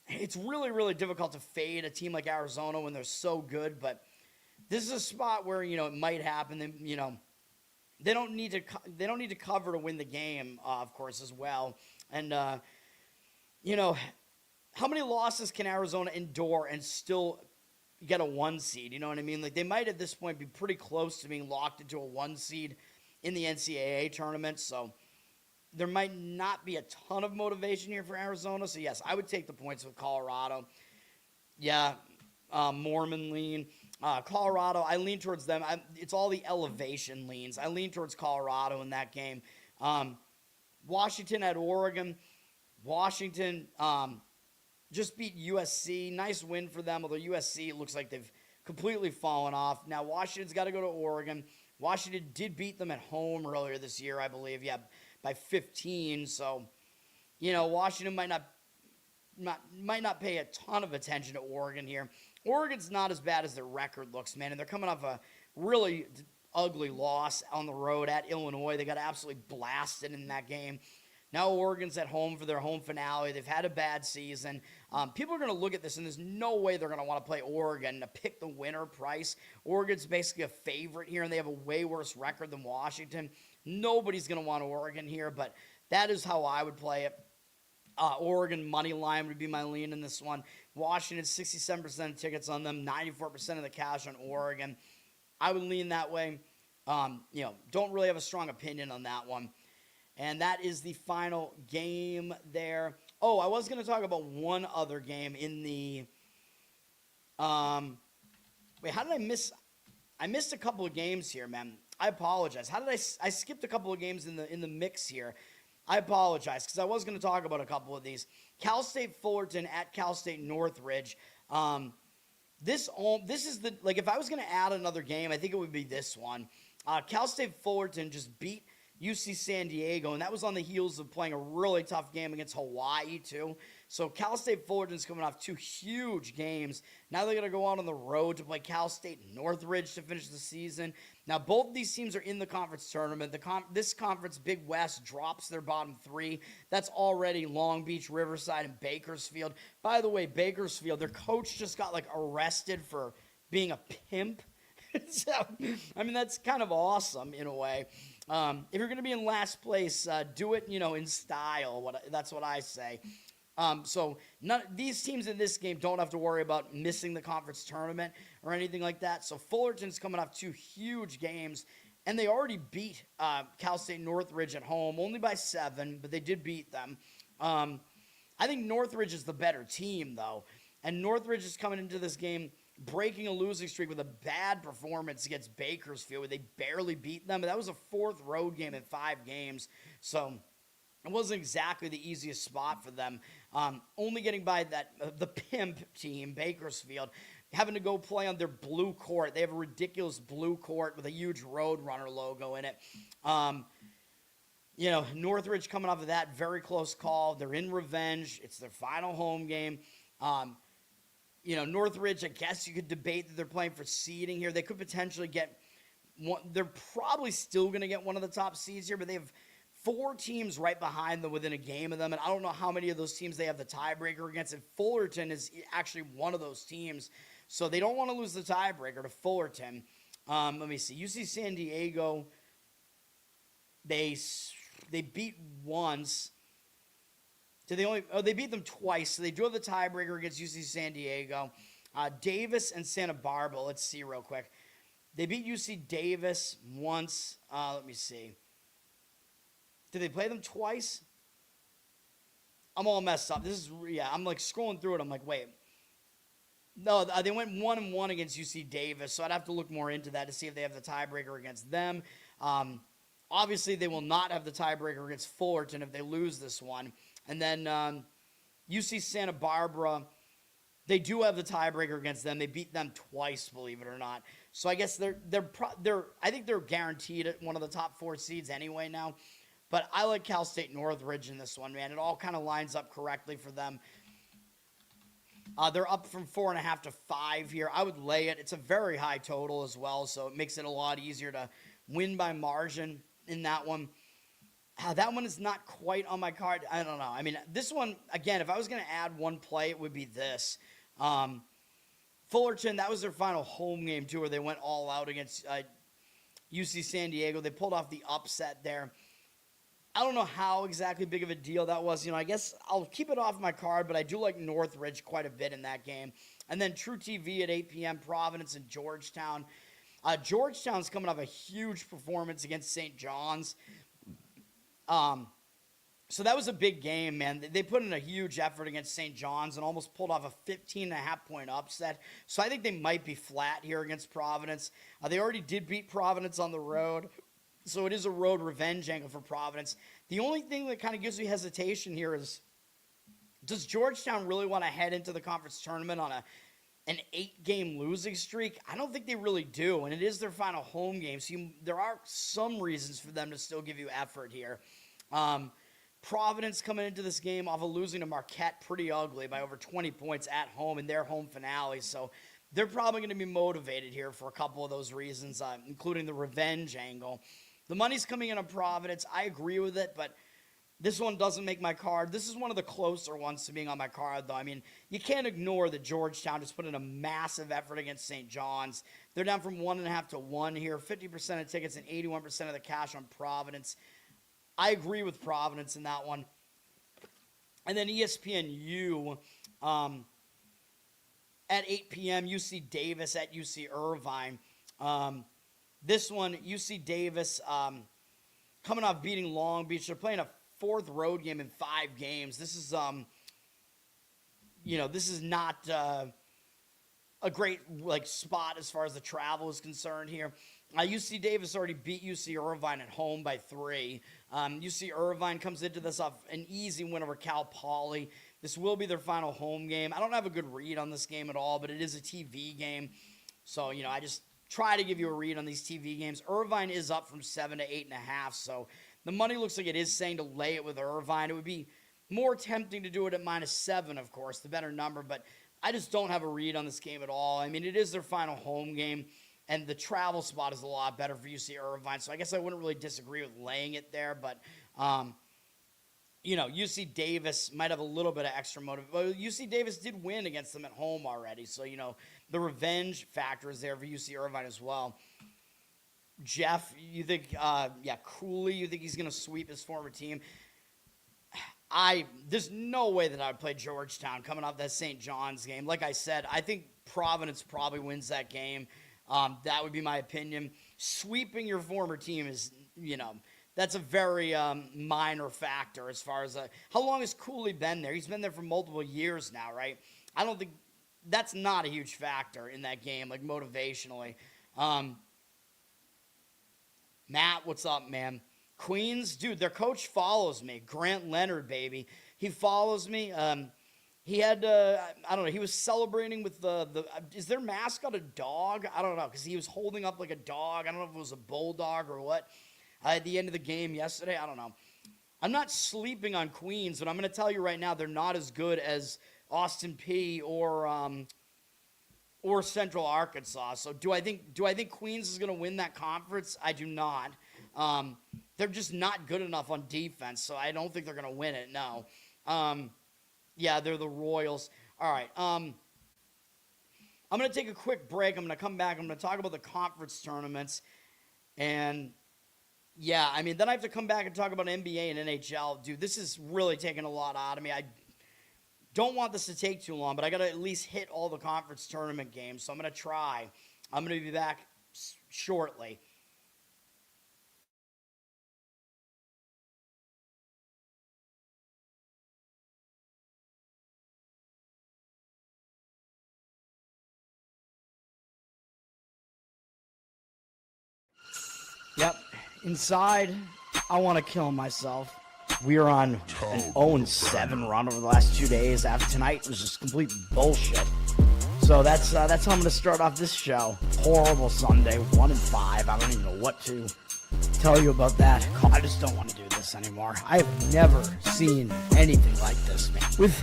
It's really, really difficult to fade a team like Arizona when they're so good, but this is a spot where, it might happen. They don't need to cover to win the game, of course, as well. And, how many losses can Arizona endure and still get a 1 seed? You know what I mean? Like, they might at this point be pretty close to being locked into a 1 seed in the NCAA tournament, so there might not be a ton of motivation here for Arizona. So, yes, I would take the points with Colorado. Yeah, Mormon lean. Colorado, I lean towards them. It's all the elevation leans. I lean towards Colorado in that game. Washington at Oregon. Washington just beat USC. Nice win for them, although USC looks like they've completely fallen off. Now, Washington's got to go to Oregon. Washington did beat them at home earlier this year, I believe, by 15. So, Washington might not pay a ton of attention to Oregon here. Oregon's not as bad as their record looks, man, and they're coming off a really ugly loss on the road at Illinois. They got absolutely blasted in that game. Now Oregon's at home for their home finale. They've had a bad season. People are going to look at this, and there's no way they're going to want to play Oregon to pick the winner price. Oregon's basically a favorite here, and they have a way worse record than Washington. Nobody's going to want Oregon here, but that is how I would play it. Oregon money line would be my lean in this one. Washington, 67% of tickets on them, 94% of the cash on Oregon. I would lean that way. Don't really have a strong opinion on that one. And that is the final game there. Oh, I was going to talk about one other game in the wait, how did I miss? I missed a couple of games here, man. I apologize. How did I skipped a couple of games in the mix here. I apologize because I was going to talk about a couple of these. Cal State Fullerton at Cal State Northridge. This is the, like, if I was going to add another game, I think it would be this one. Cal State Fullerton just beat UC San Diego, and that was on the heels of playing a really tough game against Hawaii, too. So Cal State Fullerton's coming off two huge games. Now they're going to go out on the road to play Cal State Northridge to finish the season. Now, both of these teams are in the conference tournament. This conference, Big West, drops their bottom three. That's already Long Beach, Riverside, and Bakersfield. By the way, Bakersfield, their coach just got, arrested for being a pimp. So, that's kind of awesome in a way. If you're going to be in last place, do it, in style. That's what I say. So these teams in this game don't have to worry about missing the conference tournament or anything like that. So Fullerton's coming off two huge games, and they already beat Cal State Northridge at home, only by 7, but they did beat them. I think Northridge is the better team, though, and Northridge is coming into this game breaking a losing streak with a bad performance against Bakersfield, where they barely beat them. That was a 4th road game in 5 games, so it wasn't exactly the easiest spot for them. Only getting by the pimp team, Bakersfield, having to go play on their blue court. They have a ridiculous blue court with a huge Roadrunner logo in it. Northridge coming off of that, very close call. They're in revenge. It's their final home game. Northridge, I guess you could debate that they're playing for seeding here. They could potentially get one. They're probably still going to get one of the top seeds here, but they have 4 teams right behind them within a game of them, and I don't know how many of those teams they have the tiebreaker against, and Fullerton is actually one of those teams, so they don't want to lose the tiebreaker to Fullerton. Let me see. UC San Diego, they beat once. They beat them twice, so they do have the tiebreaker against UC San Diego. Davis and Santa Barbara, let's see real quick. They beat UC Davis once. Let me see. Did they play them twice? I'm all messed up. I'm scrolling through it. I'm like, wait. No, they went 1-1 against UC Davis, so I'd have to look more into that to see if they have the tiebreaker against them. Obviously, they will not have the tiebreaker against Fullerton if they lose this one. And then UC Santa Barbara, they do have the tiebreaker against them. They beat them twice, believe it or not. So I guess I think they're guaranteed at one of the top 4 seeds anyway now. But I like Cal State Northridge in this one, man. It all kind of lines up correctly for them. They're up from 4.5 to 5 here. I would lay it. It's a very high total as well, so it makes it a lot easier to win by margin in that one. That one is not quite on my card. I don't know. This one, again, if I was going to add one play, it would be this. Fullerton, that was their final home game, too, where they went all out against UC San Diego. They pulled off the upset there. I don't know how exactly big of a deal that was. I guess I'll keep it off my card, but I do like Northridge quite a bit in that game. And then True TV at 8 p.m., Providence and Georgetown. Georgetown's coming off a huge performance against St. John's. So that was a big game, man. They put in a huge effort against St. John's and almost pulled off a 15.5-point upset. So I think they might be flat here against Providence. They already did beat Providence on the road, so it is a road revenge angle for Providence. The only thing that kind of gives me hesitation here is, does Georgetown really want to head into the conference tournament on an 8-game losing streak? I don't think they really do, and it is their final home game, so there are some reasons for them to still give you effort here. Providence coming into this game off of losing to Marquette pretty ugly by over 20 points at home in their home finale. So they're probably going to be motivated here for a couple of those reasons, including the revenge angle. The money's coming in on Providence. I agree with it, but this one doesn't make my card. This is one of the closer ones to being on my card, though. I mean, you can't ignore that Georgetown just put in a massive effort against St. John's. They're down from 1.5 to 1 here, 50% of tickets and 81% of the cash on Providence. I agree with Providence in that one. And then ESPNU at 8 p.m., UC Davis at UC Irvine. This one, UC Davis coming off beating Long Beach. They're playing a 4th road game in 5 games. This is, this is not a great spot as far as the travel is concerned here. UC Davis already beat UC Irvine at home by 3. UC Irvine comes into this off an easy win over Cal Poly. This will be their final home game. I don't have a good read on this game at all, but it is a TV game. So, I just try to give you a read on these TV games. Irvine is up from 7 to 8.5, so the money looks like it is saying to lay it with Irvine. It would be more tempting to do it at -7, of course, the better number, but I just don't have a read on this game at all. I mean, it is their final home game. And the travel spot is a lot better for UC Irvine, so I guess I wouldn't really disagree with laying it there. But, UC Davis might have a little bit of extra motive. Well, UC Davis did win against them at home already, so, the revenge factor is there for UC Irvine as well. Jeff, you think, Cooley, you think he's going to sweep his former team? There's no way that I would play Georgetown coming off that St. John's game. Like I said, I think Providence probably wins that game. That would be my opinion. Sweeping your former team is, that's a very minor factor as far as how long has Cooley been there? He's been there for multiple years now, right? I don't think that's not a huge factor in that game, motivationally. Matt, what's up, man? Queens, dude, their coach follows me. Grant Leonard, baby. He follows me. He had, I don't know, he was celebrating with is their mascot a dog? I don't know, because he was holding up like a dog. I don't know if it was a bulldog or what. At the end of the game yesterday, I don't know. I'm not sleeping on Queens, but I'm going to tell you right now, they're not as good as Austin Peay or Central Arkansas. So do I think Queens is going to win that conference? I do not. They're just not good enough on defense, so I don't think they're going to win it, no. Yeah, they're the Royals. All right. I'm going to take a quick break. I'm going to come back. I'm going to talk about the conference tournaments. And, yeah, I mean, then I have to come back and talk about NBA and NHL. Dude, this is really taking a lot out of me. I don't want this to take too long, but I got to at least hit all the conference tournament games. So I'm going to try. I'm going to be back shortly. Yep. Inside, I want to kill myself. We are on an 0-7 run over the last 2 days. After tonight was just complete bullshit. So that's how I'm going to start off this show. Horrible Sunday, 1-5. I don't even know what to tell you about that. I just don't want to do this anymore. I've never seen anything like this, man. With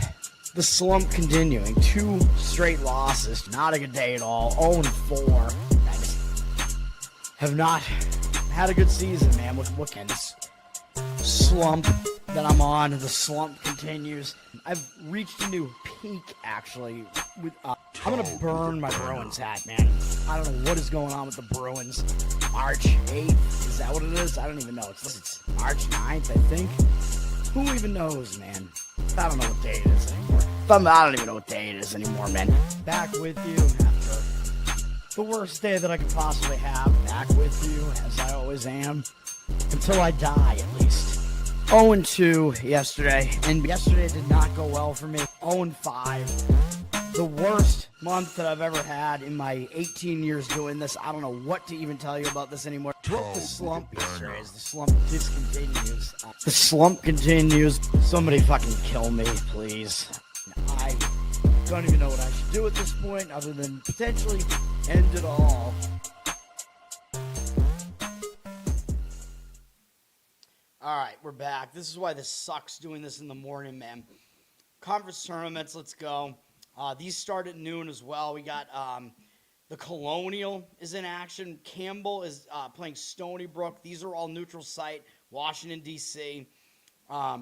the slump continuing, 2 straight losses, not a good day at all. 0-4. I just have not had a good season, man. What kind of slump that I'm on? The slump continues. I've reached a new peak, actually. I'm gonna burn my Bruins hat, man. I don't know what is going on with the Bruins. March 8th, is that what it is? I don't even know. It's March 9th, I think. Who even knows, man? I don't know what day it is anymore. I don't even know what day it is anymore, man. Back with you after the worst day that I could possibly have. Back with you, as I always am. Until I die, at least. 0-2 yesterday, and yesterday did not go well for me. 0-5. The worst month that I've ever had in my 18 years doing this. I don't know what to even tell you about this anymore. Broke the slump yesterday as the slump discontinues. The slump continues. Somebody fucking kill me, please. I don't even know what I should do at this point other than potentially end it all. All right, we're back. This is why this sucks doing this in the morning, man. Conference tournaments, let's go. These start at noon as well. We got the Colonial is in action. Campbell is playing Stony Brook. These are all neutral site. Washington, D.C. I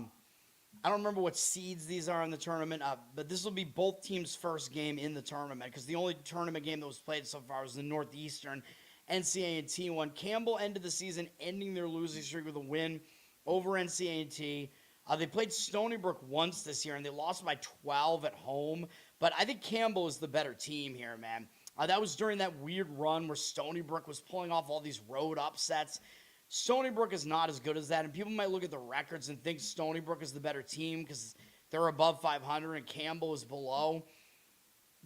don't remember what seeds these are in the tournament, but this will be both teams' first game in the tournament because the only tournament game that was played so far was the Northeastern NCAA one. Campbell ended the season ending their losing streak with a win over NCAA. They played Stony Brook once this year, and they lost by 12 at home. But I think Campbell is the better team here, man. That was during that weird run where Stony Brook was pulling off all these road upsets. Stony Brook is not as good as that, and people might look at the records and think Stony Brook is the better team because they're above 500 and Campbell is below.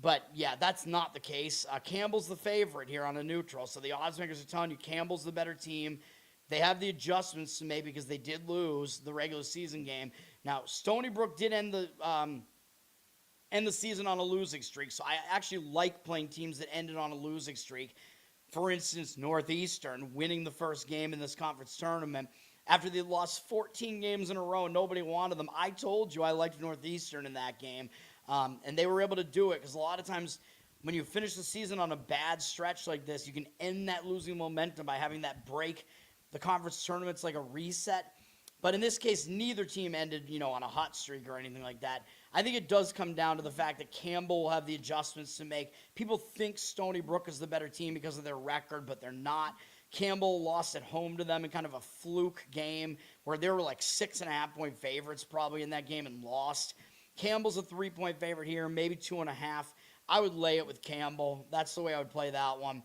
But, yeah, that's not the case. Campbell's the favorite here on a neutral, so the odds makers are telling you Campbell's the better team. They have the adjustments to make because they did lose the regular season game. Now, Stony Brook did end the season on a losing streak, so I actually like playing teams that ended on a losing streak. For instance, Northeastern winning the first game in this conference tournament after they lost 14 games in a row and nobody wanted them. I told you I liked Northeastern in that game, and they were able to do it because a lot of times when you finish the season on a bad stretch like this, you can end that losing momentum by having that break. The conference tournament's like a reset. But in this case, neither team ended, on a hot streak or anything like that. I think it does come down to the fact that Campbell will have the adjustments to make. People think Stony Brook is the better team because of their record, but they're not. Campbell lost at home to them in kind of a fluke game where they were like 6.5-point favorites probably in that game and lost. Campbell's a 3-point favorite here, maybe 2.5. I would lay it with Campbell. That's the way I would play that one.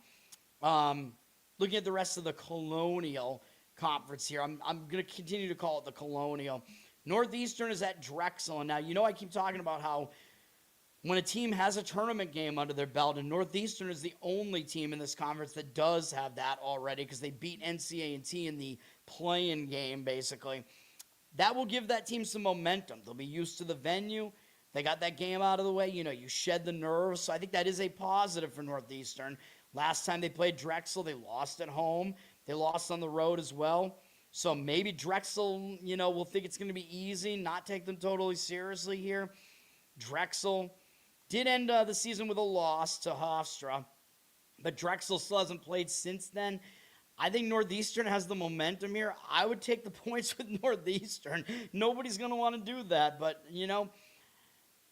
Looking at the rest of the Colonial conference here, I'm going to continue to call it the Colonial. Northeastern is at Drexel. And now, I keep talking about how when a team has a tournament game under their belt, and Northeastern is the only team in this conference that does have that already because they beat NCAA in the play-in game, basically. That will give that team some momentum. They'll be used to the venue. They got that game out of the way. You shed the nerves. So I think that is a positive for Northeastern. Last time they played Drexel, they lost at home. They lost on the road as well. So maybe Drexel, will think it's going to be easy, not take them totally seriously here. Drexel did end the season with a loss to Hofstra, but Drexel still hasn't played since then. I think Northeastern has the momentum here. I would take the points with Northeastern. Nobody's going to want to do that, but,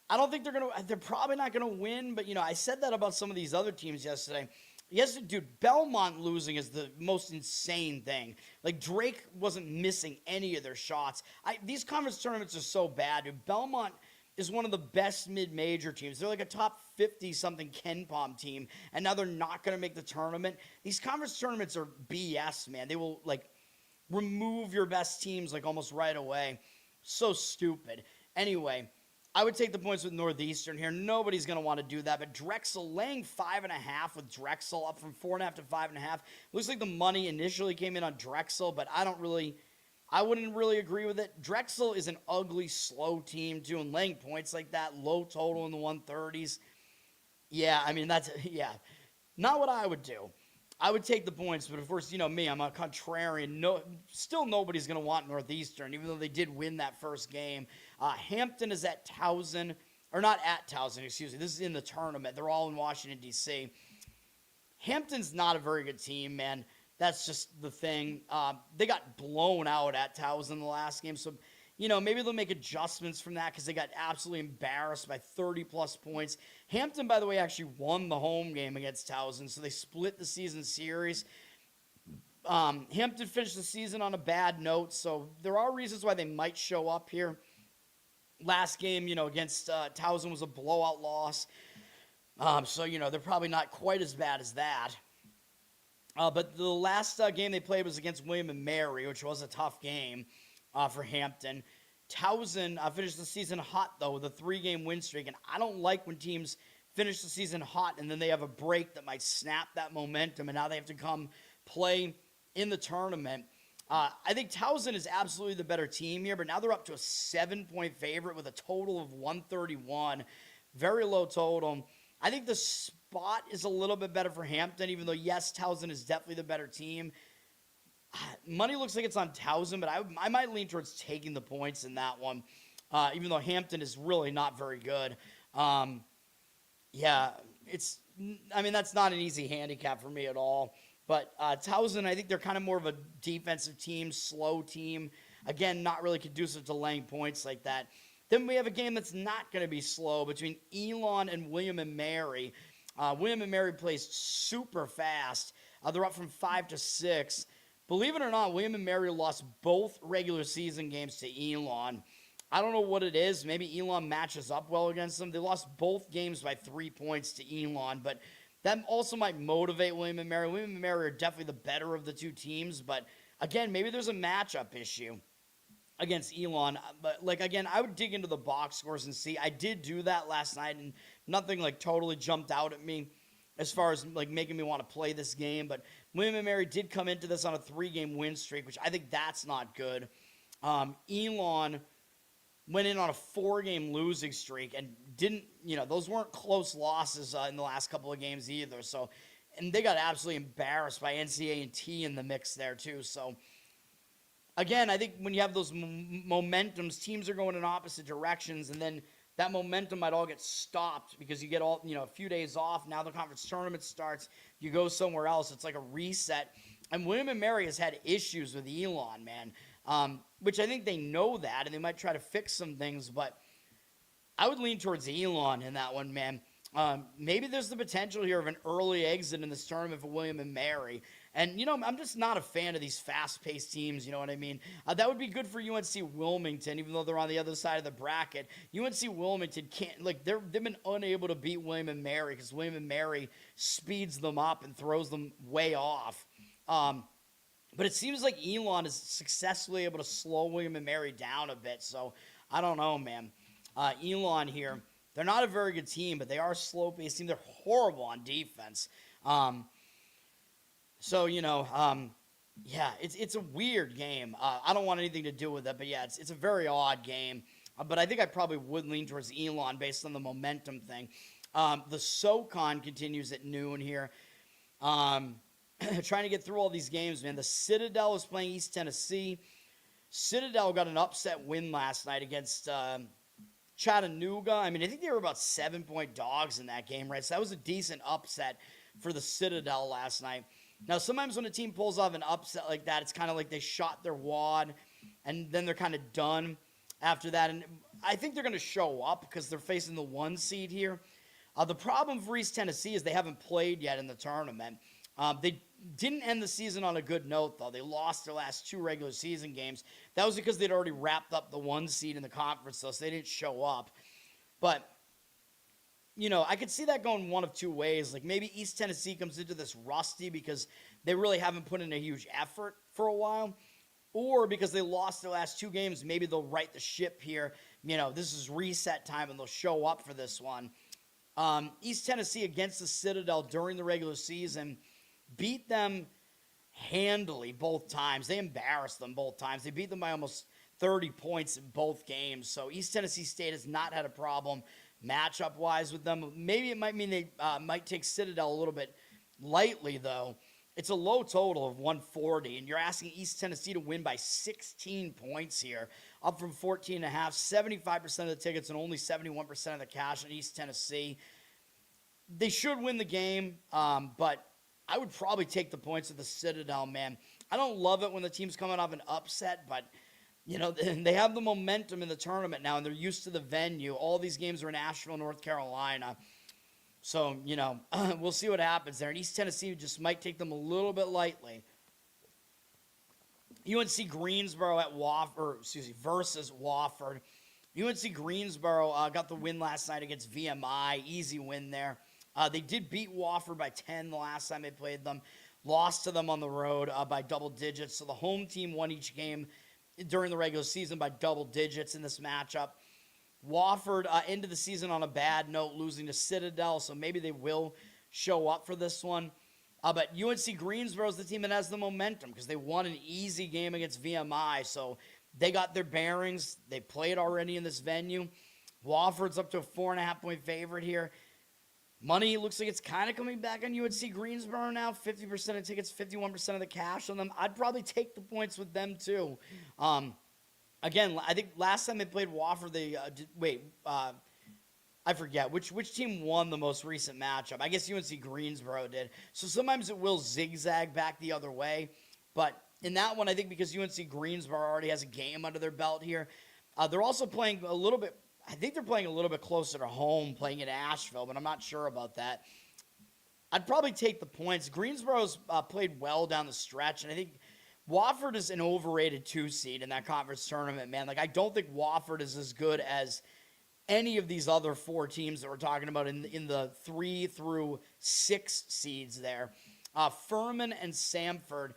I don't think they're probably not going to win, but, I said that about some of these other teams yesterday. Yes, dude, Belmont losing is the most insane thing. Like, Drake wasn't missing any of their shots. These conference tournaments are so bad, dude. Belmont is one of the best mid-major teams. They're like a top 50-something KenPom team, and now they're not going to make the tournament. These conference tournaments are BS, man. They will, remove your best teams, almost right away. So stupid. Anyway, I would take the points with Northeastern here. Nobody's going to want to do that. But Drexel laying 5.5 with Drexel up from 4.5 to 5.5. Looks like the money initially came in on Drexel, but I wouldn't really agree with it. Drexel is an ugly, slow team too, and laying points like that, low total in the 130s. Yeah, not what I would do. I would take the points, but of course, me, I'm a contrarian. Still nobody's going to want Northeastern, even though they did win that first game. Hampton is at Towson, or not at Towson, excuse me. This is in the tournament. They're all in Washington, D.C. Hampton's not a very good team, man. That's just the thing. They got blown out at Towson the last game, so maybe they'll make adjustments from that because they got absolutely embarrassed by 30-plus points. Hampton, by the way, actually won the home game against Towson, so they split the season series. Hampton finished the season on a bad note, so there are reasons why they might show up here. Last game, against Towson was a blowout loss, so, they're probably not quite as bad as that. But the last game they played was against William & Mary, which was a tough game. for Hampton. Towson finished the season hot, though, with a 3-game win streak, and I don't like when teams finish the season hot and then they have a break that might snap that momentum, and now they have to come play in the tournament. I think Towson is absolutely the better team here, but now they're up to a 7-point favorite with a total of 131. Very low total. I think the spot is a little bit better for Hampton, even though, yes, Towson is definitely the better team. Money looks like it's on Towson, but I might lean towards taking the points in that one, even though Hampton is really not very good. Yeah, that's not an easy handicap for me at all. But Towson, I think they're kind of more of a defensive team, slow team. Again, not really conducive to laying points like that. Then we have a game that's not going to be slow between Elon and William & Mary. William & Mary plays super fast. They're up from 5-6. Believe it or not, William & Mary lost both regular season games to Elon. I don't know what it is. Maybe Elon matches up well against them. They lost both games by 3 points to Elon, but that also might motivate William & Mary. William & Mary are definitely the better of the two teams, but again, maybe there's a matchup issue against Elon. But again, I would dig into the box scores and see. I did do that last night, and nothing totally jumped out at me as far as making me want to play this game. But William & Mary did come into this on a 3-game win streak, which I think that's not good. Elon went in on a 4-game losing streak and didn't, those weren't close losses in the last couple of games either. So, and they got absolutely embarrassed by NCAA in the mix there too. So, again, I think when you have those momentums, teams are going in opposite directions, and then that momentum might all get stopped because you get a few days off. Now the conference tournament starts. You go somewhere else. It's like a reset. And William & Mary has had issues with Elon, man, which I think they know that, and they might try to fix some things. But I would lean towards Elon in that one, man. Maybe there's the potential here of an early exit in this tournament for William & Mary. And, I'm just not a fan of these fast-paced teams, you know what I mean? That would be good for UNC Wilmington, even though they're on the other side of the bracket. UNC Wilmington can't, they've been unable to beat William & Mary because William & Mary speeds them up and throws them way off. But it seems like Elon is successfully able to slow William & Mary down a bit. So, I don't know, man. Elon here, they're not a very good team, but they are a slow-paced team. They're horrible on defense. So, yeah, it's a weird game. I don't want anything to do with it, but yeah, it's a very odd game. But I think I probably would lean towards Elon based on the momentum thing. The SoCon continues at noon here. Trying to get through all these games, man. The Citadel is playing East Tennessee. Citadel got an upset win last night against Chattanooga. I think they were about 7-point dogs in that game, right? So that was a decent upset for the Citadel last night. Now, sometimes when a team pulls off an upset like that, it's kind of like they shot their wad, and then they're kind of done after that. And I think they're going to show up because they're facing the 1 seed here. The problem for East Tennessee is they haven't played yet in the tournament. They didn't end the season on a good note, though. They lost their last 2 regular season games. That was because they'd already wrapped up the 1 seed in the conference, though, so they didn't show up. But I could see that going one of 2 ways. Maybe East Tennessee comes into this rusty because they really haven't put in a huge effort for a while. Or because they lost their last 2 games, maybe they'll right the ship here. This is reset time and they'll show up for this one. East Tennessee against the Citadel during the regular season beat them handily both times. They embarrassed them both times. They beat them by almost 30 points in both games. So East Tennessee State has not had a problem matchup-wise with them. Maybe it might mean they might take Citadel a little bit lightly, though. It's a low total of 140, and you're asking East Tennessee to win by 16 points here, up from 14.5. 75% of the tickets and only 71% of the cash in East Tennessee. They should win the game, but I would probably take the points of the Citadel, man. I don't love it when the team's coming off an upset, but they have the momentum in the tournament now, and they're used to the venue. All these games are in Asheville, North Carolina. So, we'll see what happens there. And East Tennessee just might take them a little bit lightly. UNC Greensboro versus Wofford. UNC Greensboro got the win last night against VMI. Easy win there. They did beat Wofford by 10 the last time they played them. Lost to them on the road by double digits. So the home team won each game during the regular season by double digits in this matchup. Wofford ended the season on a bad note, losing to Citadel, so maybe they will show up for this one. But UNC Greensboro is the team that has the momentum because they won an easy game against VMI, so they got their bearings. They played already in this venue. Wofford's up to a 4.5-point favorite here. Money looks like it's kind of coming back on UNC Greensboro now. 50% of tickets, 51% of the cash on them. I'd probably take the points with them too. Again, I think last time they played Wofford, I forget. Which team won the most recent matchup? I guess UNC Greensboro did. So sometimes it will zigzag back the other way. But in that one, I think because UNC Greensboro already has a game under their belt here, they're also playing a little bit, I think they're playing a little bit closer to home, playing in Asheville, but I'm not sure about that. I'd probably take the points. Greensboro's played well down the stretch, and I think Wofford is an overrated 2-seed in that conference tournament, man. Like, I don't think Wofford is as good as any of these other 4 teams that we're talking about in the 3 through 6 seeds there. Furman and Samford.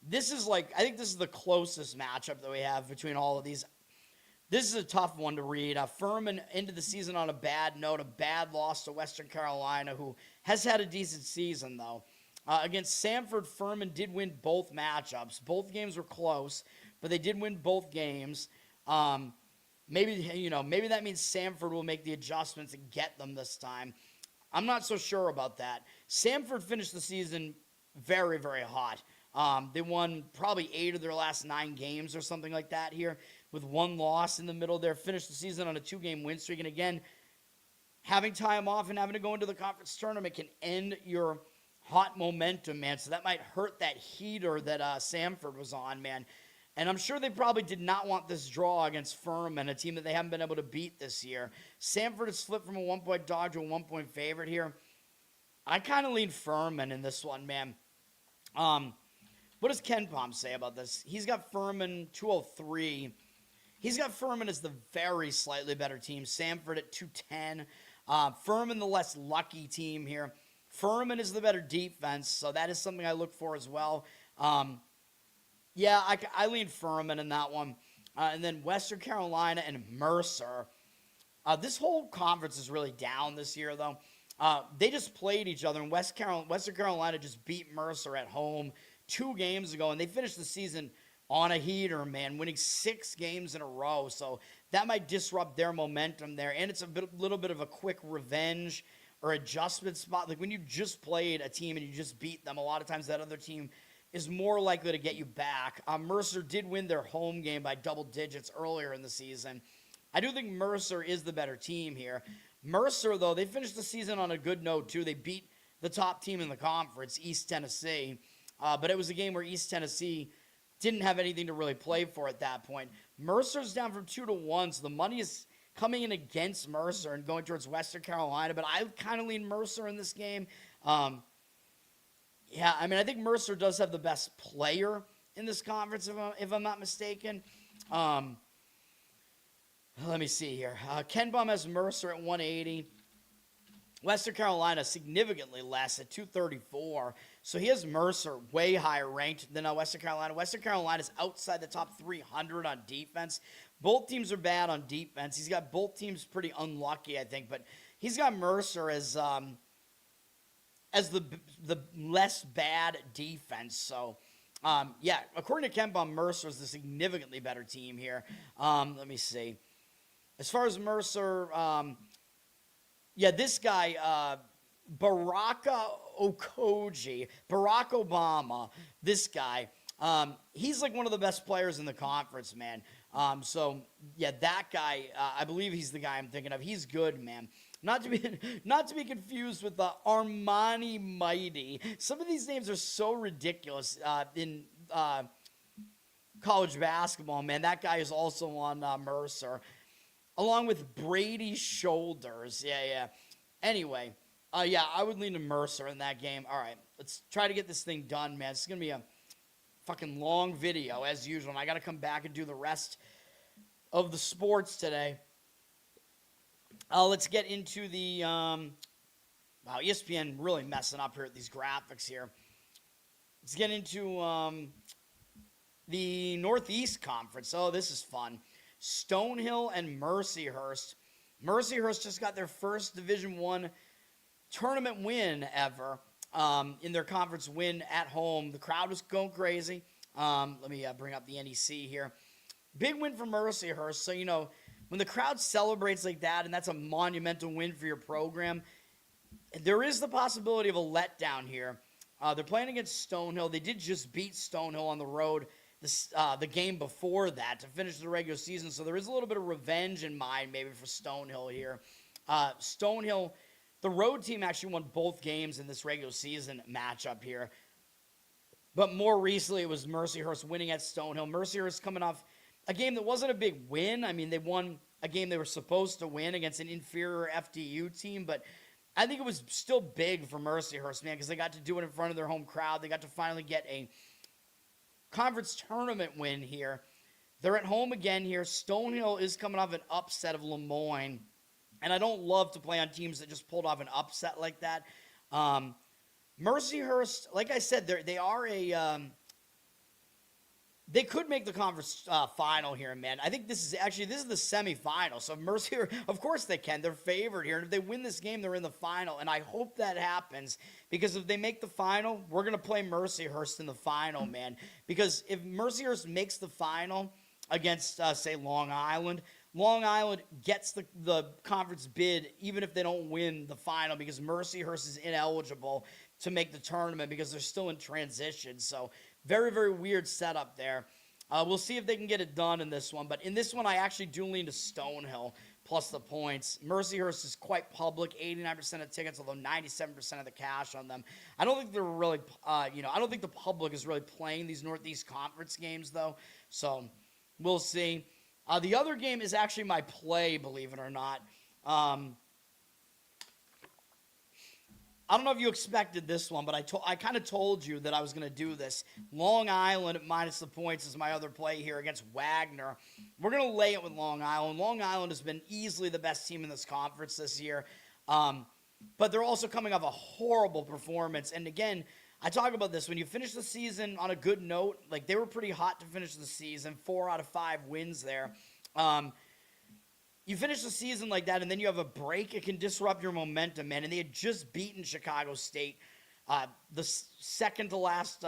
This is I think this is the closest matchup that we have between all of these. This is a tough one to read. Furman ended the season on a bad note, a bad loss to Western Carolina, who has had a decent season, though. Against Samford, Furman did win both matchups. Both games were close, but they did win both games. Maybe that means Samford will make the adjustments and get them this time. I'm not so sure about that. Samford finished the season very, very hot. They won probably 8 of their last 9 games or something like that here, with 1 loss in the middle there. Finished the season on a 2-game win streak. And again, having time off and having to go into the conference tournament can end your hot momentum, man. So that might hurt that heater that Samford was on, man. And I'm sure they probably did not want this draw against Furman, a team that they haven't been able to beat this year. Samford has flipped from a 1-point dog to a 1-point favorite here. I kind of lean Furman in this one, man. What does KenPom say about this? He's got Furman 203. He's got Furman as the very slightly better team. Samford at 210. Furman the less lucky team here. Furman is the better defense, so that is something I look for as well. I lean Furman in that one. And then Western Carolina and Mercer. This whole conference is really down this year, though. They just played each other, and Western Carolina just beat Mercer at home 2 games ago, and they finished the season on a heater, man, winning 6 games in a row. So that might disrupt their momentum there, and it's a little bit of a quick revenge or adjustment spot. Like when you just played a team and you just beat them, a lot of times that other team is more likely to get you back. Mercer did win their home game by double digits earlier in the season. I do think Mercer is the better team here. Mercer, though, they finished the season on a good note, too. They beat the top team in the conference, East Tennessee. But it was a game where East Tennessee didn't have anything to really play for at that point. Mercer's down from 2-1, so the money is coming in against Mercer and going towards Western Carolina. But I kind of lean Mercer in this game. I think Mercer does have the best player in this conference, if I'm not mistaken. Let me see here. KenPom has Mercer at 180. Western Carolina significantly less at 234. So he has Mercer way higher ranked than Western Carolina. Western Carolina is outside the top 300 on defense. Both teams are bad on defense. He's got both teams pretty unlucky, I think. But he's got Mercer as the less bad defense. So, according to KenPom, Mercer is the significantly better team here. Let me see. As far as Mercer, this guy, Baraka Okoji, Barack Obama, this guy, he's like one of the best players in the conference, man. That guy, I believe he's the guy I'm thinking of. He's good, man. Not to be confused with the Armani Mighty. Some of these names are so ridiculous in college basketball, man. That guy is also on Mercer, along with Brady Shoulders. Anyway, I would lean to Mercer in that game. All right, let's try to get this thing done, man. It's going to be a fucking long video, as usual, and I got to come back and do the rest of the sports today. Let's get into the, ESPN really messing up here with these graphics here. Let's get into, the Northeast Conference. Oh, this is fun. Stonehill and Mercyhurst. Mercyhurst just got their first Division I tournament win ever in their conference win at home. The crowd was going crazy. Let me bring up the NEC here. Big win for Mercyhurst. So, you know, when the crowd celebrates like that, and that's a monumental win for your program, there is the possibility of a letdown here. They're playing against Stonehill. They did just beat Stonehill on the road the game before that to finish the regular season, so there is a little bit of revenge in mind maybe for Stonehill here. Stonehill, the road team actually won both games in this regular season matchup here. But more recently, it was Mercyhurst winning at Stonehill. Mercyhurst coming off a game that wasn't a big win. I mean, they won a game they were supposed to win against an inferior FDU team, but I think it was still big for Mercyhurst, man, because they got to do it in front of their home crowd. They got to finally get a conference tournament win here. They're at home again here. Stonehill is coming off an upset of Lemoyne, and I don't love to play on teams that just pulled off an upset like that. Mercyhurst, like I said, they are they could make the conference final here, man. I think this is the semifinal. So Mercyhurst, of course they can. They're favored here. And if they win this game, they're in the final. And I hope that happens, because if they make the final, we're going to play Mercyhurst in the final, man. Because if Mercyhurst makes the final against, say, Long Island gets the conference bid even if they don't win the final, because Mercyhurst is ineligible to make the tournament because they're still in transition. So very, very weird setup there. We'll see if they can get it done in this one. But in this one, I actually do lean to Stonehill plus the points. Mercyhurst is quite public, 89% of tickets, although 97% of the cash on them. I don't think they're really, I don't think the public is really playing these Northeast Conference games, though. So we'll see. The other game is actually my play, believe it or not. I don't know if you expected this one, but I kind of told you that I was going to do this. Long Island at minus the points is my other play here against Wagner. We're going to lay it with Long Island. Long Island has been easily the best team in this conference this year. But they're also coming off a horrible performance. And again, I talk about this. When you finish the season on a good note, like they were pretty hot to finish the season, 4 out of 5 wins there. You finish the season like that, and then you have a break, it can disrupt your momentum, man. And they had just beaten Chicago State, the second to last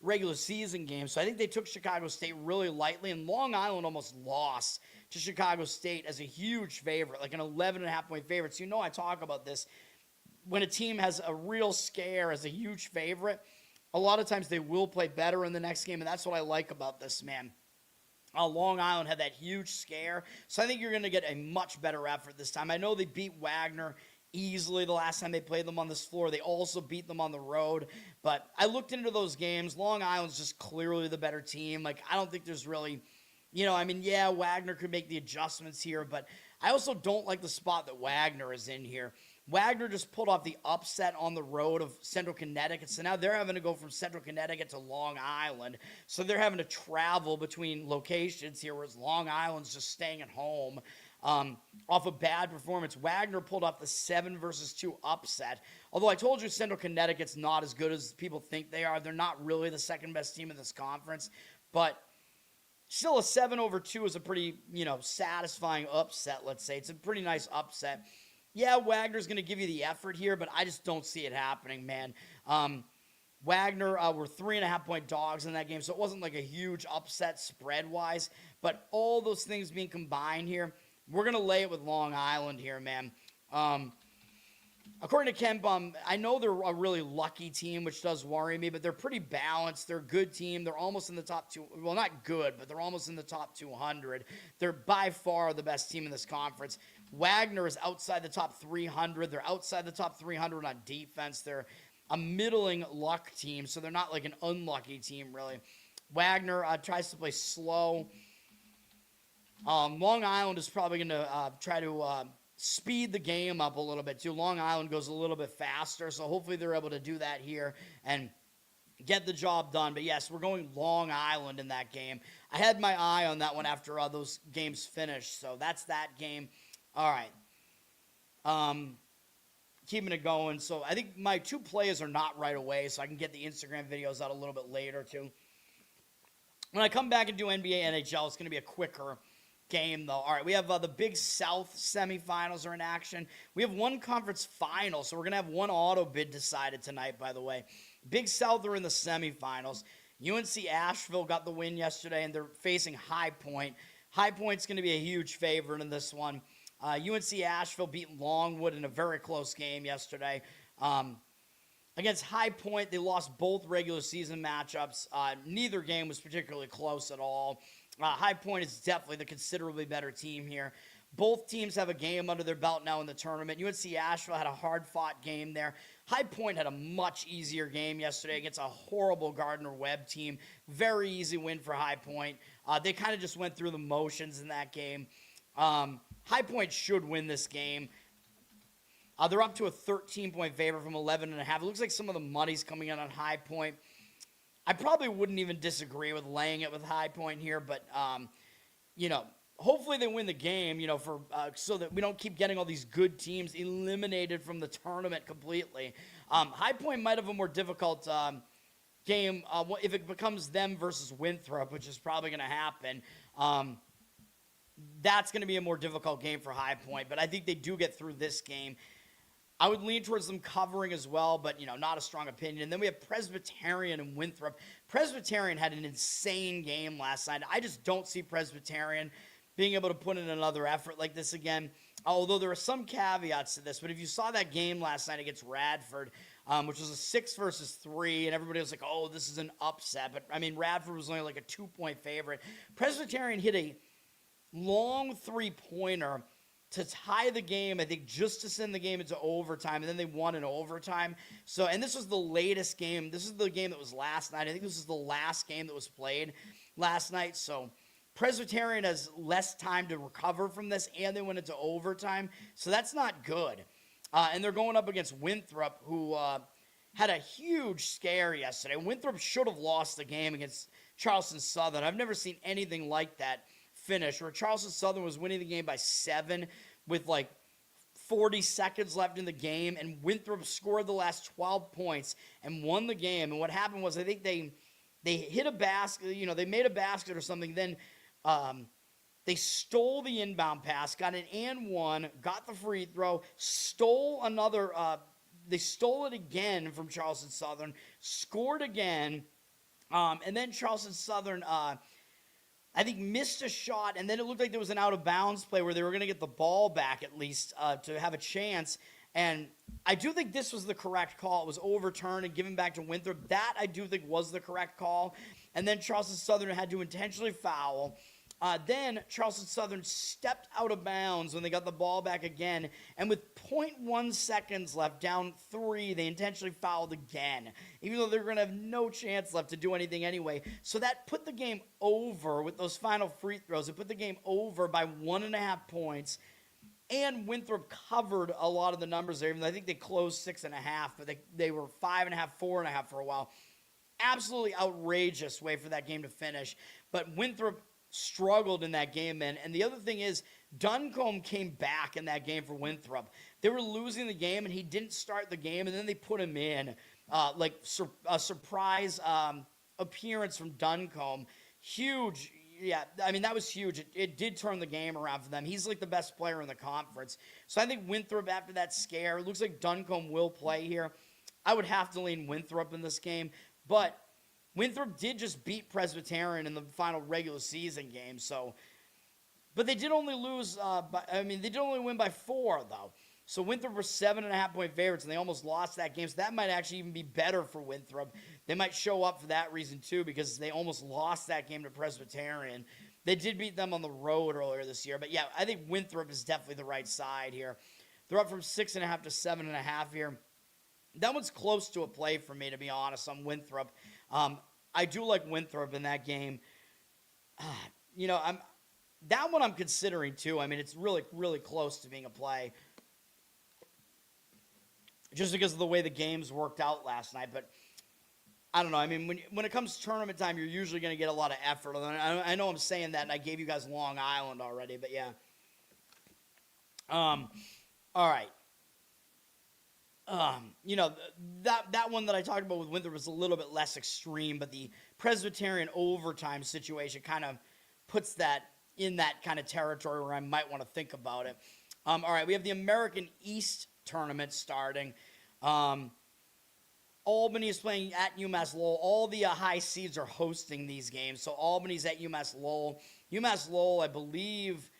regular season game. So I think they took Chicago State really lightly, and Long Island almost lost to Chicago State as a huge favorite, like an 11.5-point favorite. So you know I talk about this. When a team has a real scare as a huge favorite, a lot of times they will play better in the next game, and that's what I like about this, man. Long Island had that huge scare, so I think you're going to get a much better effort this time. I know they beat Wagner easily the last time they played them on this floor. They also beat them on the road, but I looked into those games. Long Island's just clearly the better team. Like, I don't think there's really, yeah, Wagner could make the adjustments here, but I also don't like the spot that Wagner is in here. Wagner just pulled off the upset on the road of Central Connecticut, so now they're having to go from Central Connecticut to Long Island, so they're having to travel between locations here, whereas Long Island's just staying at home off a bad performance. Wagner pulled off the 7-2 upset, although I told you Central Connecticut's not as good as people think they are. They're not really the second-best team in this conference, but still a 7-2 is a pretty, satisfying upset, let's say. It's a pretty nice upset. Yeah, Wagner's going to give you the effort here, but I just don't see it happening, man. Wagner were 3.5-point dogs in that game, so it wasn't like a huge upset spread-wise. But all those things being combined here, we're going to lay it with Long Island here, man. According to KenPom, I know they're a really lucky team, which does worry me, but they're pretty balanced. They're a good team. They're almost in the top two. Well, not good, but they're almost in the top 200. They're by far the best team in this conference. Wagner is outside the top 300. They're outside the top 300 on defense. They're a middling luck team, so they're not like an unlucky team, really. Wagner tries to play slow. Long Island is probably going to try to speed the game up a little bit, too. Long Island goes a little bit faster, so hopefully they're able to do that here and get the job done. But, yes, we're going Long Island in that game. I had my eye on that one after those games finished, so that's that game. All right. Keeping it going. So I think my 2 plays are not right away, so I can get the Instagram videos out a little bit later, too. When I come back and do NBA, NHL, it's going to be a quicker game, though. All right, we have the Big South semifinals are in action. We have one conference final, so we're going to have one auto bid decided tonight, by the way. Big South are in the semifinals. UNC Asheville got the win yesterday, and they're facing High Point. High Point's going to be a huge favorite in this one. UNC Asheville beat Longwood in a very close game yesterday. Against High Point, they lost both regular season matchups. Neither game was particularly close at all. High Point is definitely the considerably better team here. Both teams have a game under their belt now in the tournament. UNC Asheville had a hard-fought game there. High Point had a much easier game yesterday against a horrible Gardner-Webb team. Very easy win for High Point. They kind of just went through the motions in that game. High Point should win this game. They're up to a 13-point favorite from 11.5. It looks like some of the money's coming in on High Point. I probably wouldn't even disagree with laying it with High Point here, but, hopefully they win the game, so that we don't keep getting all these good teams eliminated from the tournament completely. High Point might have a more difficult game if it becomes them versus Winthrop, which is probably going to happen. That's going to be a more difficult game for High Point, but I think they do get through this game. I would lean towards them covering as well, but, not a strong opinion. And then we have Presbyterian and Winthrop. Presbyterian had an insane game last night. I just don't see Presbyterian being able to put in another effort like this again, although there are some caveats to this. But if you saw that game last night against Radford, which was a 6-3, and everybody was like, oh, this is an upset. But, Radford was only like a 2-point favorite. Presbyterian hit a long three-pointer to tie the game, I think, just to send the game into overtime, and then they won in overtime. So, and this was the latest game. This is the game that was last night. I think this is the last game that was played last night. So, Presbyterian has less time to recover from this, and they went into overtime. So, that's not good. And they're going up against Winthrop, who had a huge scare yesterday. Winthrop should have lost the game against Charleston Southern. I've never seen anything like that finish, where Charleston Southern was winning the game by 7 with like 40 seconds left in the game, and Winthrop scored the last 12 points and won the game. And what happened was, I think they hit a basket, they made a basket or something, then they stole the inbound pass, got an and one, got the free throw, stole another, they stole it again from Charleston Southern, scored again, and then Charleston Southern I think missed a shot, and then it looked like there was an out-of-bounds play where they were going to get the ball back at least to have a chance. And I do think this was the correct call. It was overturned and given back to Winthrop. That I do think was the correct call. And then Charleston Southern had to intentionally foul. Then Charleston Southern stepped out of bounds when they got the ball back again. And with 0.1 seconds left, down 3, they intentionally fouled again, even though they're going to have no chance left to do anything anyway. So that put the game over with those final free throws. It put the game over by 1.5 points. And Winthrop covered a lot of the numbers there. Even though I think they closed 6.5, but they were 5.5, 4.5 for a while. Absolutely outrageous way for that game to finish. But Winthrop struggled in that game, man. And the other thing is, Duncombe came back in that game for Winthrop. They were losing the game, and he didn't start the game, and then they put him in. A surprise appearance from Duncombe. Huge. Yeah, that was huge. It did turn the game around for them. He's like the best player in the conference. So I think Winthrop, after that scare, it looks like Duncombe will play here. I would have to lean Winthrop in this game, but Winthrop did just beat Presbyterian in the final regular season game. But they did only lose. They did only win by 4 though. So Winthrop were 7.5-point favorites, and they almost lost that game. So that might actually even be better for Winthrop. They might show up for that reason too, because they almost lost that game to Presbyterian. They did beat them on the road earlier this year. But yeah, I think Winthrop is definitely the right side here. They're up from 6.5 to 7.5 here. That one's close to a play for me, to be honest, on Winthrop. I do like Winthrop in that game. That one I'm considering too. It's really, really close to being a play, just because of the way the games worked out last night. But I don't know. When it comes to tournament time, you're usually going to get a lot of effort. I know I'm saying that, and I gave you guys Long Island already, but yeah. All right. That one that I talked about with Winthrop was a little bit less extreme, but the Presbyterian overtime situation kind of puts that in that kind of territory where I might want to think about it. All right, we have the American East tournament starting. Albany is playing at UMass Lowell. All the high seeds are hosting these games. So Albany's at UMass Lowell. UMass Lowell, I believe,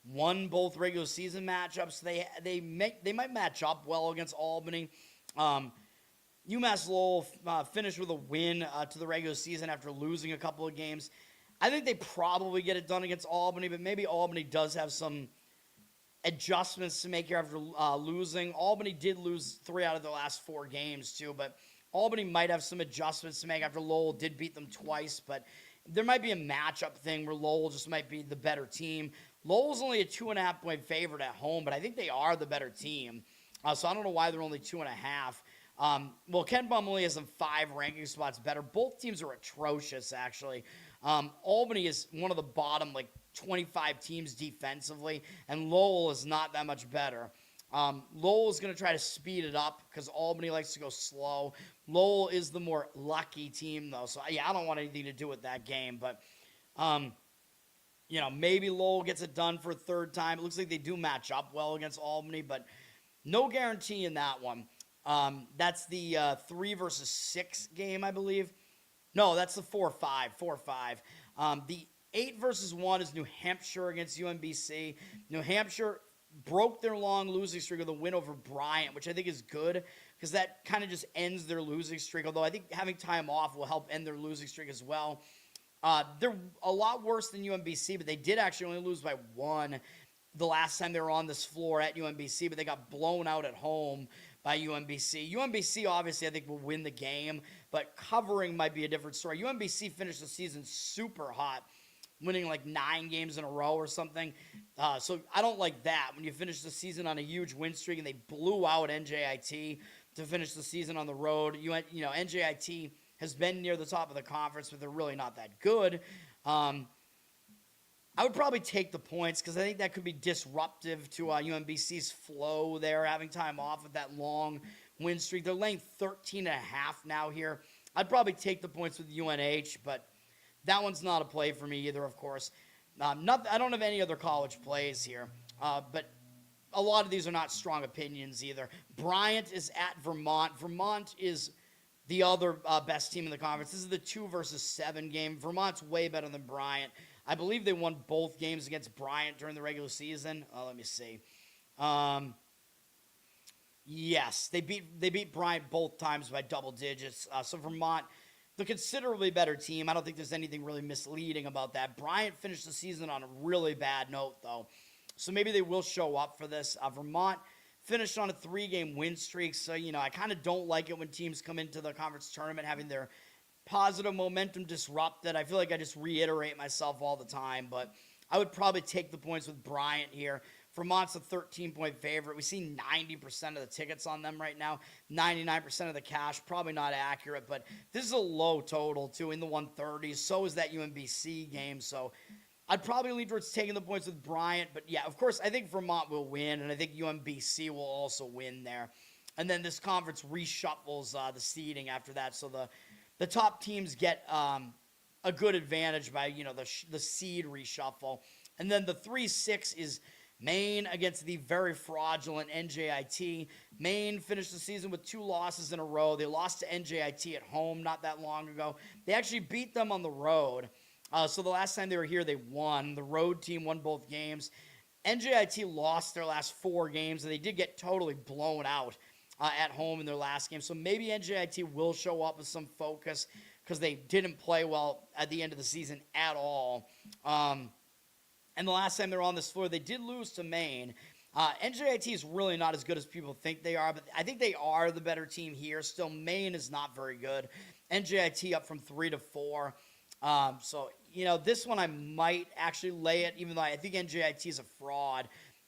won both regular season matchups. They might match up well against Albany. UMass Lowell finished with a win to the regular season after losing a couple of games. I think they probably get it done against Albany, but maybe Albany does have some adjustments to make here after losing. Albany did lose 3 out of the last 4 games too, but Albany might have some adjustments to make after Lowell did beat them twice, but there might be a matchup thing where Lowell just might be the better team. Lowell's only a 2.5-point favorite at home, but I think they are the better team. So I don't know why they're only 2.5. Well, KenPom only has them 5 ranking spots better. Both teams are atrocious, actually. Albany is one of the bottom, 25 teams defensively, and Lowell is not that much better. Lowell is going to try to speed it up because Albany likes to go slow. Lowell is the more lucky team, though. So, yeah, I don't want anything to do with that game. But, maybe Lowell gets it done for a third time. It looks like they do match up well against Albany, but no guarantee in that one. That's the 3 versus 6 game, I believe. No, that's the 4-5. The 8 versus 1 is New Hampshire against UMBC. New Hampshire broke their long losing streak with a win over Bryant, which I think is good because that kind of just ends their losing streak, although I think having time off will help end their losing streak as well. They're a lot worse than UMBC, but they did actually only lose by 1 the last time they were on this floor at UMBC, but they got blown out at home by UMBC. UMBC, obviously, I think will win the game, but covering might be a different story. UMBC finished the season super hot, winning 9 games in a row or something. So I don't like that when you finish the season on a huge win streak and they blew out NJIT to finish the season on the road. NJIT has been near the top of the conference, but they're really not that good. I would probably take the points because I think that could be disruptive to UMBC's flow there, having time off with that long win streak. They're laying 13.5 now here. I'd probably take the points with UNH, but that one's not a play for me either, of course. I don't have any other college plays here, but a lot of these are not strong opinions either. Bryant is at Vermont. Vermont is the other best team in the conference. This is the 2 versus 7 game. Vermont's way better than Bryant. I believe they won both games against Bryant during the regular season. Let me see. Yes, they beat Bryant both times by double digits. So Vermont, the considerably better team. I don't think there's anything really misleading about that. Bryant finished the season on a really bad note, though. So maybe they will show up for this. Vermont finished on a 3-game win streak. So, I kind of don't like it when teams come into the conference tournament having their positive momentum disrupted. I feel like I just reiterate myself all the time, but I would probably take the points with Bryant here. Vermont's a 13-point favorite. We see 90% of the tickets on them right now, 99% of the cash. Probably not accurate, but this is a low total, too, in the 130s. So is that UMBC game, so I'd probably lean towards taking the points with Bryant. But, yeah, of course, I think Vermont will win, and I think UMBC will also win there. And then this conference reshuffles the seeding after that, so the top teams get a good advantage by, the seed reshuffle. And then the 3-6 is Maine against the very fraudulent NJIT. Maine finished the season with 2 losses in a row. They lost to NJIT at home not that long ago. They actually beat them on the road. So the last time they were here, they won. The road team won both games. NJIT lost their last 4 games, and they did get totally blown out at home in their last game. So maybe NJIT will show up with some focus because they didn't play well at the end of the season at all. And the last time they were on this floor, they did lose to Maine. NJIT is really not as good as people think they are, but I think they are the better team here. Still, Maine is not very good. NJIT up from 3 to 4. So, this one I might actually lay it, even though I think NJIT is a fraud.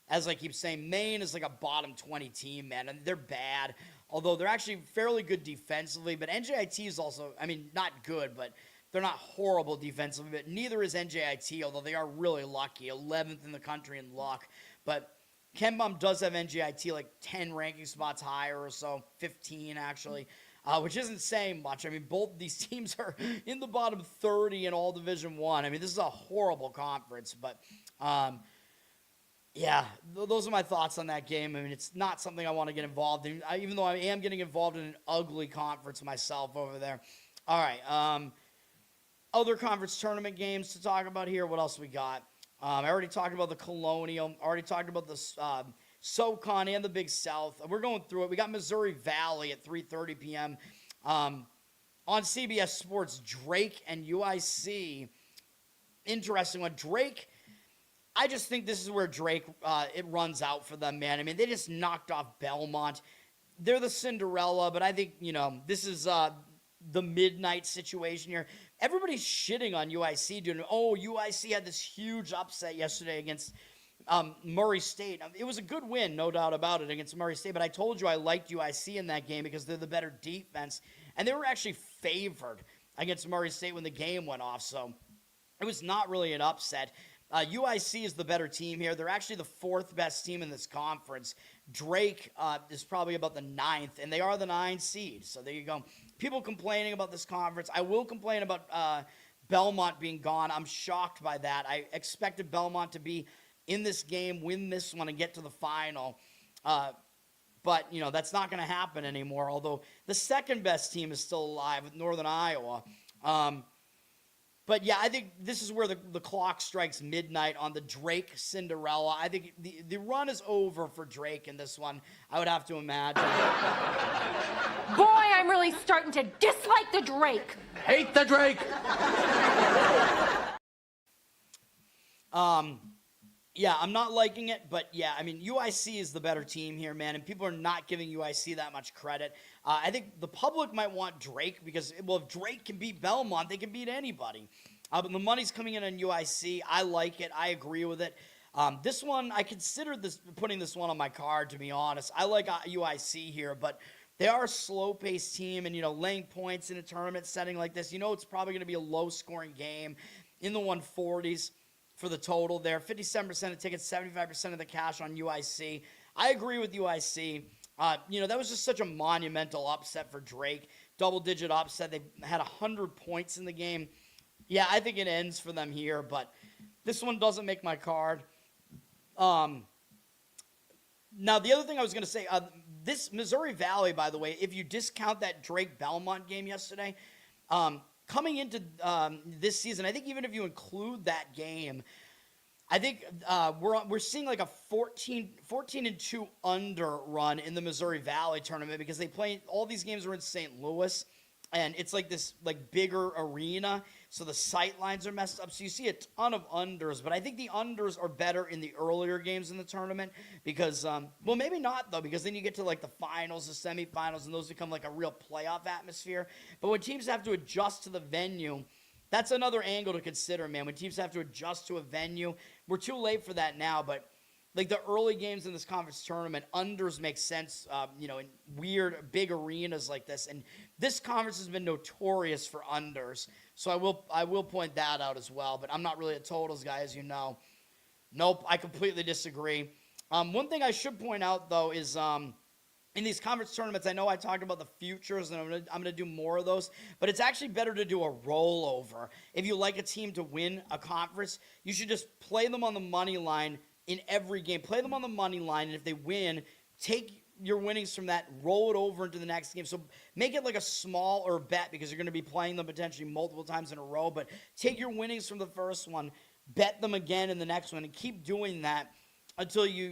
As I keep saying, Maine is like a bottom 20 team, man, and they're bad. Although they're actually fairly good defensively, but NJIT is also, not good, but they're not horrible defensively, but neither is NJIT, although they are really lucky, 11th in the country in luck. But KenPom does have NJIT 10 ranking spots higher or so, 15 actually. which isn't saying much. I mean, both these teams are in the bottom 30 in all Division I. I mean, this is a horrible conference, but yeah, those are my thoughts on that game. I mean, it's not something I want to get involved in, even though I am getting involved in an ugly conference myself over there. All right, other conference tournament games to talk about here. What else we got? I already talked about the Colonial. I already talked about the SoCon and the Big South. We're going through it. We got Missouri Valley at 3:30 p.m. On CBS Sports, Drake and UIC. Interesting one. Drake, I just think this is where Drake, it runs out for them, man. I mean, they just knocked off Belmont. They're the Cinderella, but I think, this is the midnight situation here. Everybody's shitting on UIC, dude. Oh, UIC had this huge upset yesterday against Murray State. It was a good win, no doubt about it, against Murray State, but I told you I liked UIC in that game because they're the better defense, and they were actually favored against Murray State when the game went off, so it was not really an upset. UIC is the better team here. They're actually the fourth best team in this conference. Drake is probably about the 9th, and they are the 9 seed. So there you go. People complaining about this conference. I will complain about Belmont being gone. I'm shocked by that. I expected Belmont to be in this game, win this one, and get to the final. But, that's not going to happen anymore, although the second best team is still alive with Northern Iowa. But, yeah, I think this is where the clock strikes midnight on the Drake Cinderella. I think the run is over for Drake in this one, I would have to imagine. Boy, I'm really starting to dislike the Drake. Hate the Drake! Yeah, I'm not liking it, but yeah, I mean, UIC is the better team here, man, and people are not giving UIC that much credit. I think the public might want Drake because, well, if Drake can beat Belmont, they can beat anybody. But the money's coming in on UIC. I like it. I agree with it. This one, I considered putting this one on my card, to be honest. I like UIC here, but they are a slow-paced team, and, laying points in a tournament setting like this, it's probably going to be a low-scoring game in the 140s. For the total there. 57% of tickets, 75% of the cash on UIC. I agree with UIC. That was just such a monumental upset for Drake. Double-digit upset. They had 100 points in the game. Yeah, I think it ends for them here, but this one doesn't make my card. Now, the other thing I was going to say, this Missouri Valley, by the way, if you discount that Drake-Belmont game yesterday, coming into this season, I think even if you include that game, I think we're seeing like a 14-2 under run in the Missouri Valley tournament because all these games are in St. Louis, and it's like this like bigger arena, so the sight lines are messed up. So you see a ton of unders, but I think the unders are better in the earlier games in the tournament because, well, maybe not though, because then you get to like the finals, the semifinals, and those become like a real playoff atmosphere. But when teams have to adjust to the venue, that's another angle to consider, man. When teams have to adjust to a venue, we're too late for that now, but like the early games in this conference tournament, unders make sense, in weird, big arenas like this. And this conference has been notorious for unders. So I will point that out as well. But I'm not really a totals guy, as you know. Nope, I completely disagree. One thing I should point out, though, is in these conference tournaments, I know I talked about the futures, and I'm gonna do more of those. But it's actually better to do a rollover. If you like a team to win a conference, you should just play them on the money line in every game. Play them on the money line, and if they win, take your winnings from that, roll it over into the next game. So make it like a smaller bet because you're going to be playing them potentially multiple times in a row, but take your winnings from the first one, bet them again in the next one, and keep doing that until you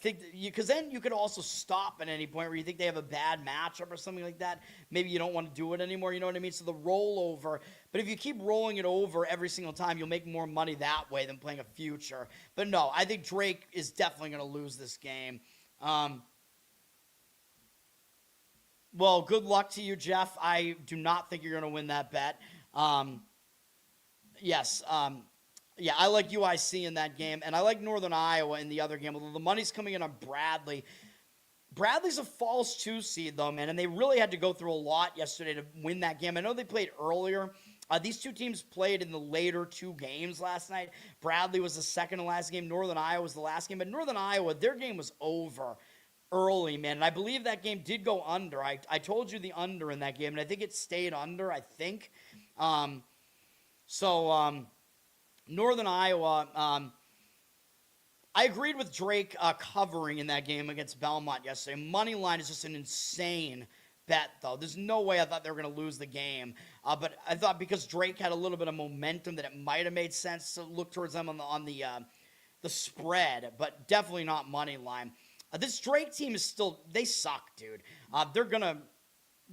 think because then you could also stop at any point where you think they have a bad matchup or something like that. Maybe you don't want to do it anymore, you know what I mean? So the rollover, but if you keep rolling it over every single time, you'll make more money that way than playing a future. But no, I think Drake is definitely going to lose this game. Well, good luck to you, Jeff. I do not think you're going to win that bet. Yes. Yeah, I like UIC in that game, and I like Northern Iowa in the other game, although the money's coming in on Bradley. Bradley's a false 2 seed, though, man, and they really had to go through a lot yesterday to win that game. I know they played earlier. These two teams played in the later 2 games last night. Bradley was the second to last game. Northern Iowa was the last game. But Northern Iowa, their game was over early, man. And I believe that game did go under. I told you the under in that game, and I think it stayed under, I think. Northern Iowa, I agreed with Drake covering in that game against Belmont yesterday. Money line is just an insane bet, though. There's no way I thought they were going to lose the game. But I thought because Drake had a little bit of momentum that it might have made sense to look towards them on the spread, but definitely not money line. This Drake team is still, they suck, dude.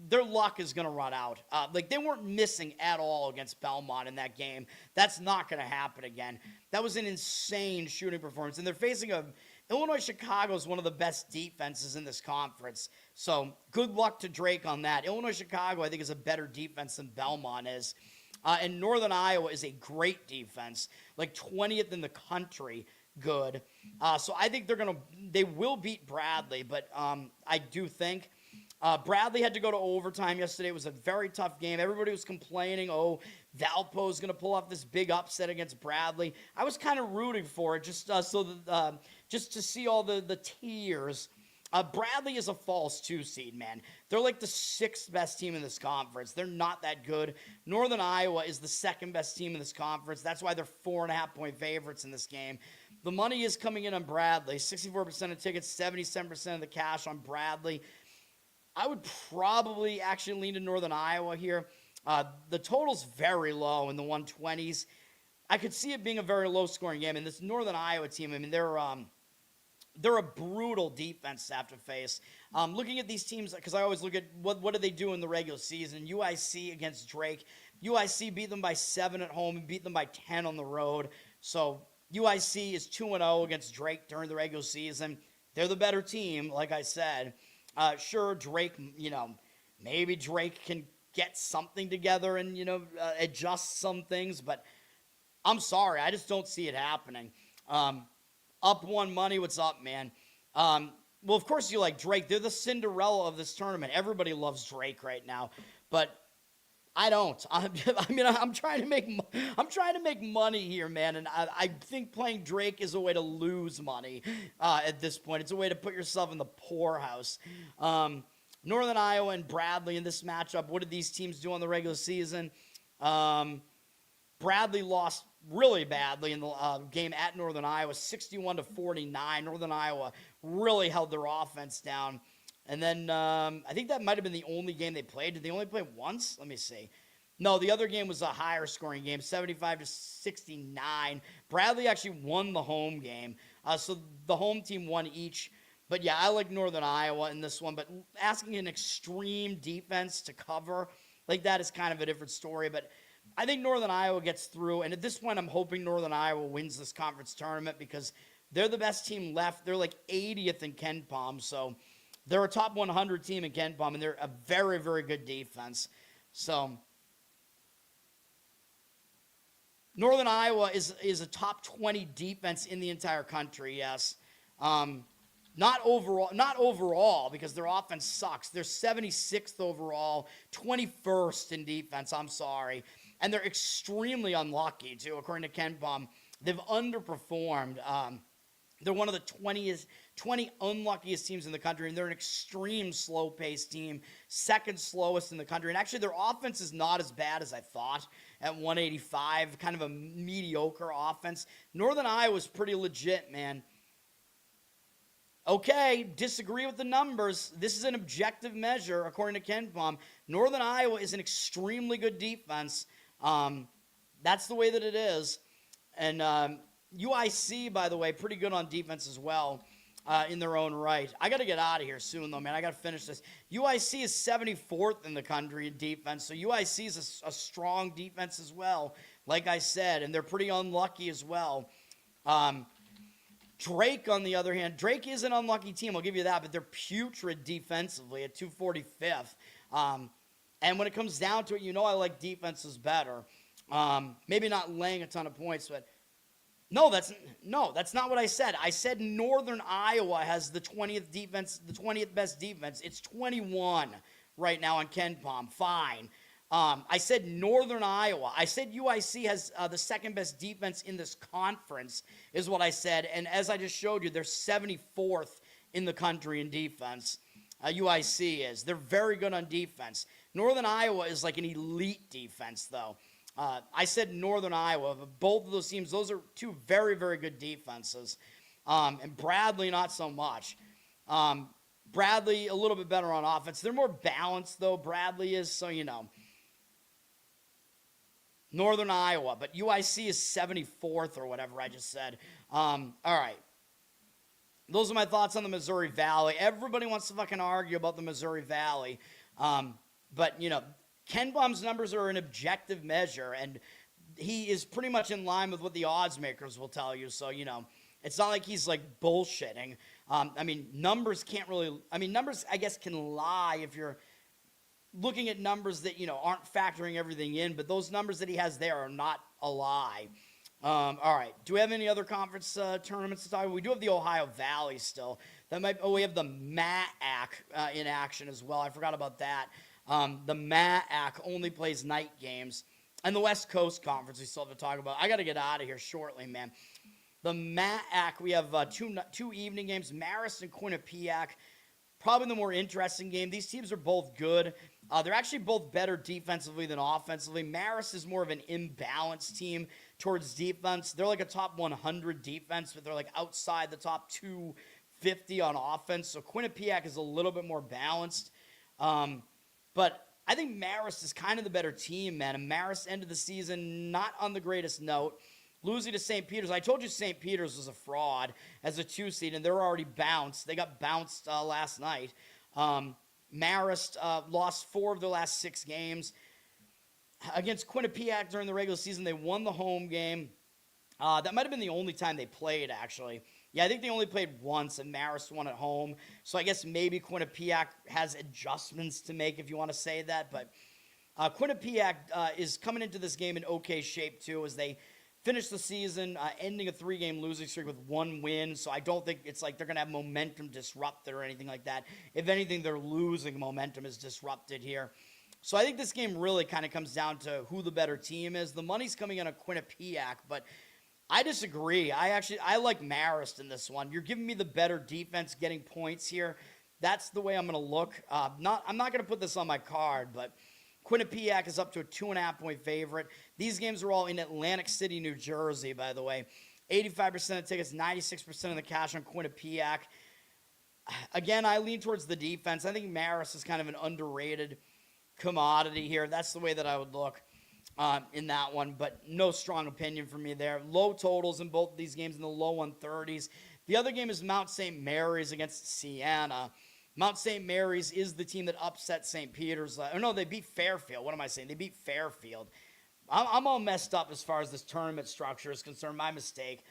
Their luck is going to run out. They weren't missing at all against Belmont in that game. That's not going to happen again. That was an insane shooting performance. And they're facing Illinois Chicago is one of the best defenses in this conference. So good luck to Drake on that. Illinois Chicago, I think, is a better defense than Belmont is. And Northern Iowa is a great defense, like 20th in the country. Good. So I think they will beat Bradley, but I do think Bradley had to go to overtime yesterday. It was a very tough game. Everybody was complaining, Valpo is going to pull off this big upset against Bradley. I was kind of rooting for it just to see all the tears. Bradley is a false 2 seed, man. They're like the 6th best team in this conference. They're not that good. Northern Iowa is the 2nd best team in this conference. That's why they're 4.5-point favorites in this game. The money is coming in on Bradley. 64% of tickets, 77% of the cash on Bradley. I would probably actually lean to Northern Iowa here. The total's very low in the 120s. I could see it being a very low-scoring game. And this Northern Iowa team, I mean, they're a brutal defense to have to face. Looking at these teams, because I always look at what do they do in the regular season. UIC against Drake. UIC beat them by 7 at home and beat them by 10 on the road. So UIC is 2-0 against Drake during the regular season. They're the better team, like I said. Sure, Drake, maybe Drake can get something together and, adjust some things, but I'm sorry, I just don't see it happening. Up 1 money, what's up, man? Well, of course you like Drake. They're the Cinderella of this tournament. Everybody loves Drake right now, but I don't. I'm trying to make money here, man, and I think playing Drake is a way to lose money at this point. It's a way to put yourself in the poorhouse. Northern Iowa and Bradley in this matchup. What did these teams do on the regular season? Bradley lost really badly in the game at Northern Iowa, 61-49. Northern Iowa really held their offense down. And then I think that might have been the only game they played. Did they only play once? Let me see. No, the other game was a higher scoring game, 75-69. Bradley actually won the home game. So the home team won each. But yeah, I like Northern Iowa in this one. But asking an extreme defense to cover like that is kind of a different story. But I think Northern Iowa gets through. And at this point, I'm hoping Northern Iowa wins this conference tournament because they're the best team left. They're like 80th in KenPom. So they're a top 100 team in KenPom, and they're a very, very good defense. So Northern Iowa is a top 20 defense in the entire country, yes. Not overall, because their offense sucks. They're 76th overall, 21st in defense, I'm sorry. And they're extremely unlucky, too, according to KenPom. They've underperformed. They're one of the 20 unluckiest teams in the country, and they're an extreme slow-paced team, 2nd slowest in the country. And actually, their offense is not as bad as I thought at 185, kind of a mediocre offense. Northern Iowa's pretty legit, man. Okay, disagree with the numbers. This is an objective measure, according to KenPom. Northern Iowa is an extremely good defense. That's the way that it is. And UIC, by the way, pretty good on defense as well in their own right. I got to get out of here soon, though, man. I got to finish this. UIC is 74th in the country in defense, so UIC is a strong defense as well, like I said, and they're pretty unlucky as well. Drake, on the other hand, Drake is an unlucky team, I'll give you that, but they're putrid defensively at 245th. And when it comes down to it, I like defenses better. Maybe not laying a ton of points, but no, that's not what I said. I said Northern Iowa has the 20th defense, the 20th best defense. It's 21 right now on KenPom. Fine. I said Northern Iowa. I said UIC has the 2nd best defense in this conference, is what I said. And as I just showed you, they're 74th in the country in defense. UIC is. They're very good on defense. Northern Iowa is like an elite defense, though. I said Northern Iowa, but both of those teams, those are two very, very good defenses. And Bradley, not so much. Bradley, a little bit better on offense. They're more balanced, though, Bradley is, so you know. Northern Iowa, but UIC is 74th or whatever I just said. All right. Those are my thoughts on the Missouri Valley. Everybody wants to fucking argue about the Missouri Valley. But, you know, KenPom's numbers are an objective measure, and he is pretty much in line with what the odds makers will tell you. So, you know, it's not like he's, like, bullshitting. I mean, numbers, I guess, can lie if you're looking at numbers that, you know, aren't factoring everything in. But those numbers that he has there are not a lie. All right. Do we have any other conference tournaments to talk about? We do have the Ohio Valley still. We have the MAAC in action as well. I forgot about that. The MAAC only plays night games. And the West Coast Conference we still have to talk about. I got to get out of here shortly, man. The MAAC, we have two evening games, Marist and Quinnipiac. Probably the more interesting game. These teams are both good. They're actually both better defensively than offensively. Marist is more of an imbalanced team towards defense. They're like a top 100 defense, but they're like outside the top 250 on offense. So Quinnipiac is a little bit more balanced. But I think Marist is kind of the better team, man. And Marist ended the season not on the greatest note, losing to St. Peter's. I told you St. Peter's was a fraud as a 2 seed, and they're already bounced. They got bounced last night. Marist lost 4 of their last 6 games. Against Quinnipiac during the regular season, they won the home game. That might have been the only time they played, actually. Yeah, I think they only played once, and Marist won at home. So I guess maybe Quinnipiac has adjustments to make, if you want to say that. But Quinnipiac is coming into this game in okay shape, too, as they finish the season, ending a 3-game losing streak with 1 win. So I don't think it's like they're going to have momentum disrupted or anything like that. If anything, their losing momentum is disrupted here. So I think this game really kind of comes down to who the better team is. The money's coming in on Quinnipiac, but I disagree. I like Marist in this one. You're giving me the better defense, getting points here. That's the way I'm going to look. I'm not going to put this on my card, but Quinnipiac is up to a 2.5-point favorite. These games are all in Atlantic City, New Jersey, by the way. 85% of tickets, 96% of the cash on Quinnipiac. Again, I lean towards the defense. I think Marist is kind of an underrated commodity here. That's the way that I would look in that one, but no strong opinion for me there. Low totals in both of these games in the low 130s. The other game is Mount St. Mary's against Siena. Mount St. Mary's is the team that upset St. Peter's. They beat Fairfield. What am I saying? They beat Fairfield. I'm all messed up as far as this tournament structure is concerned. My mistake.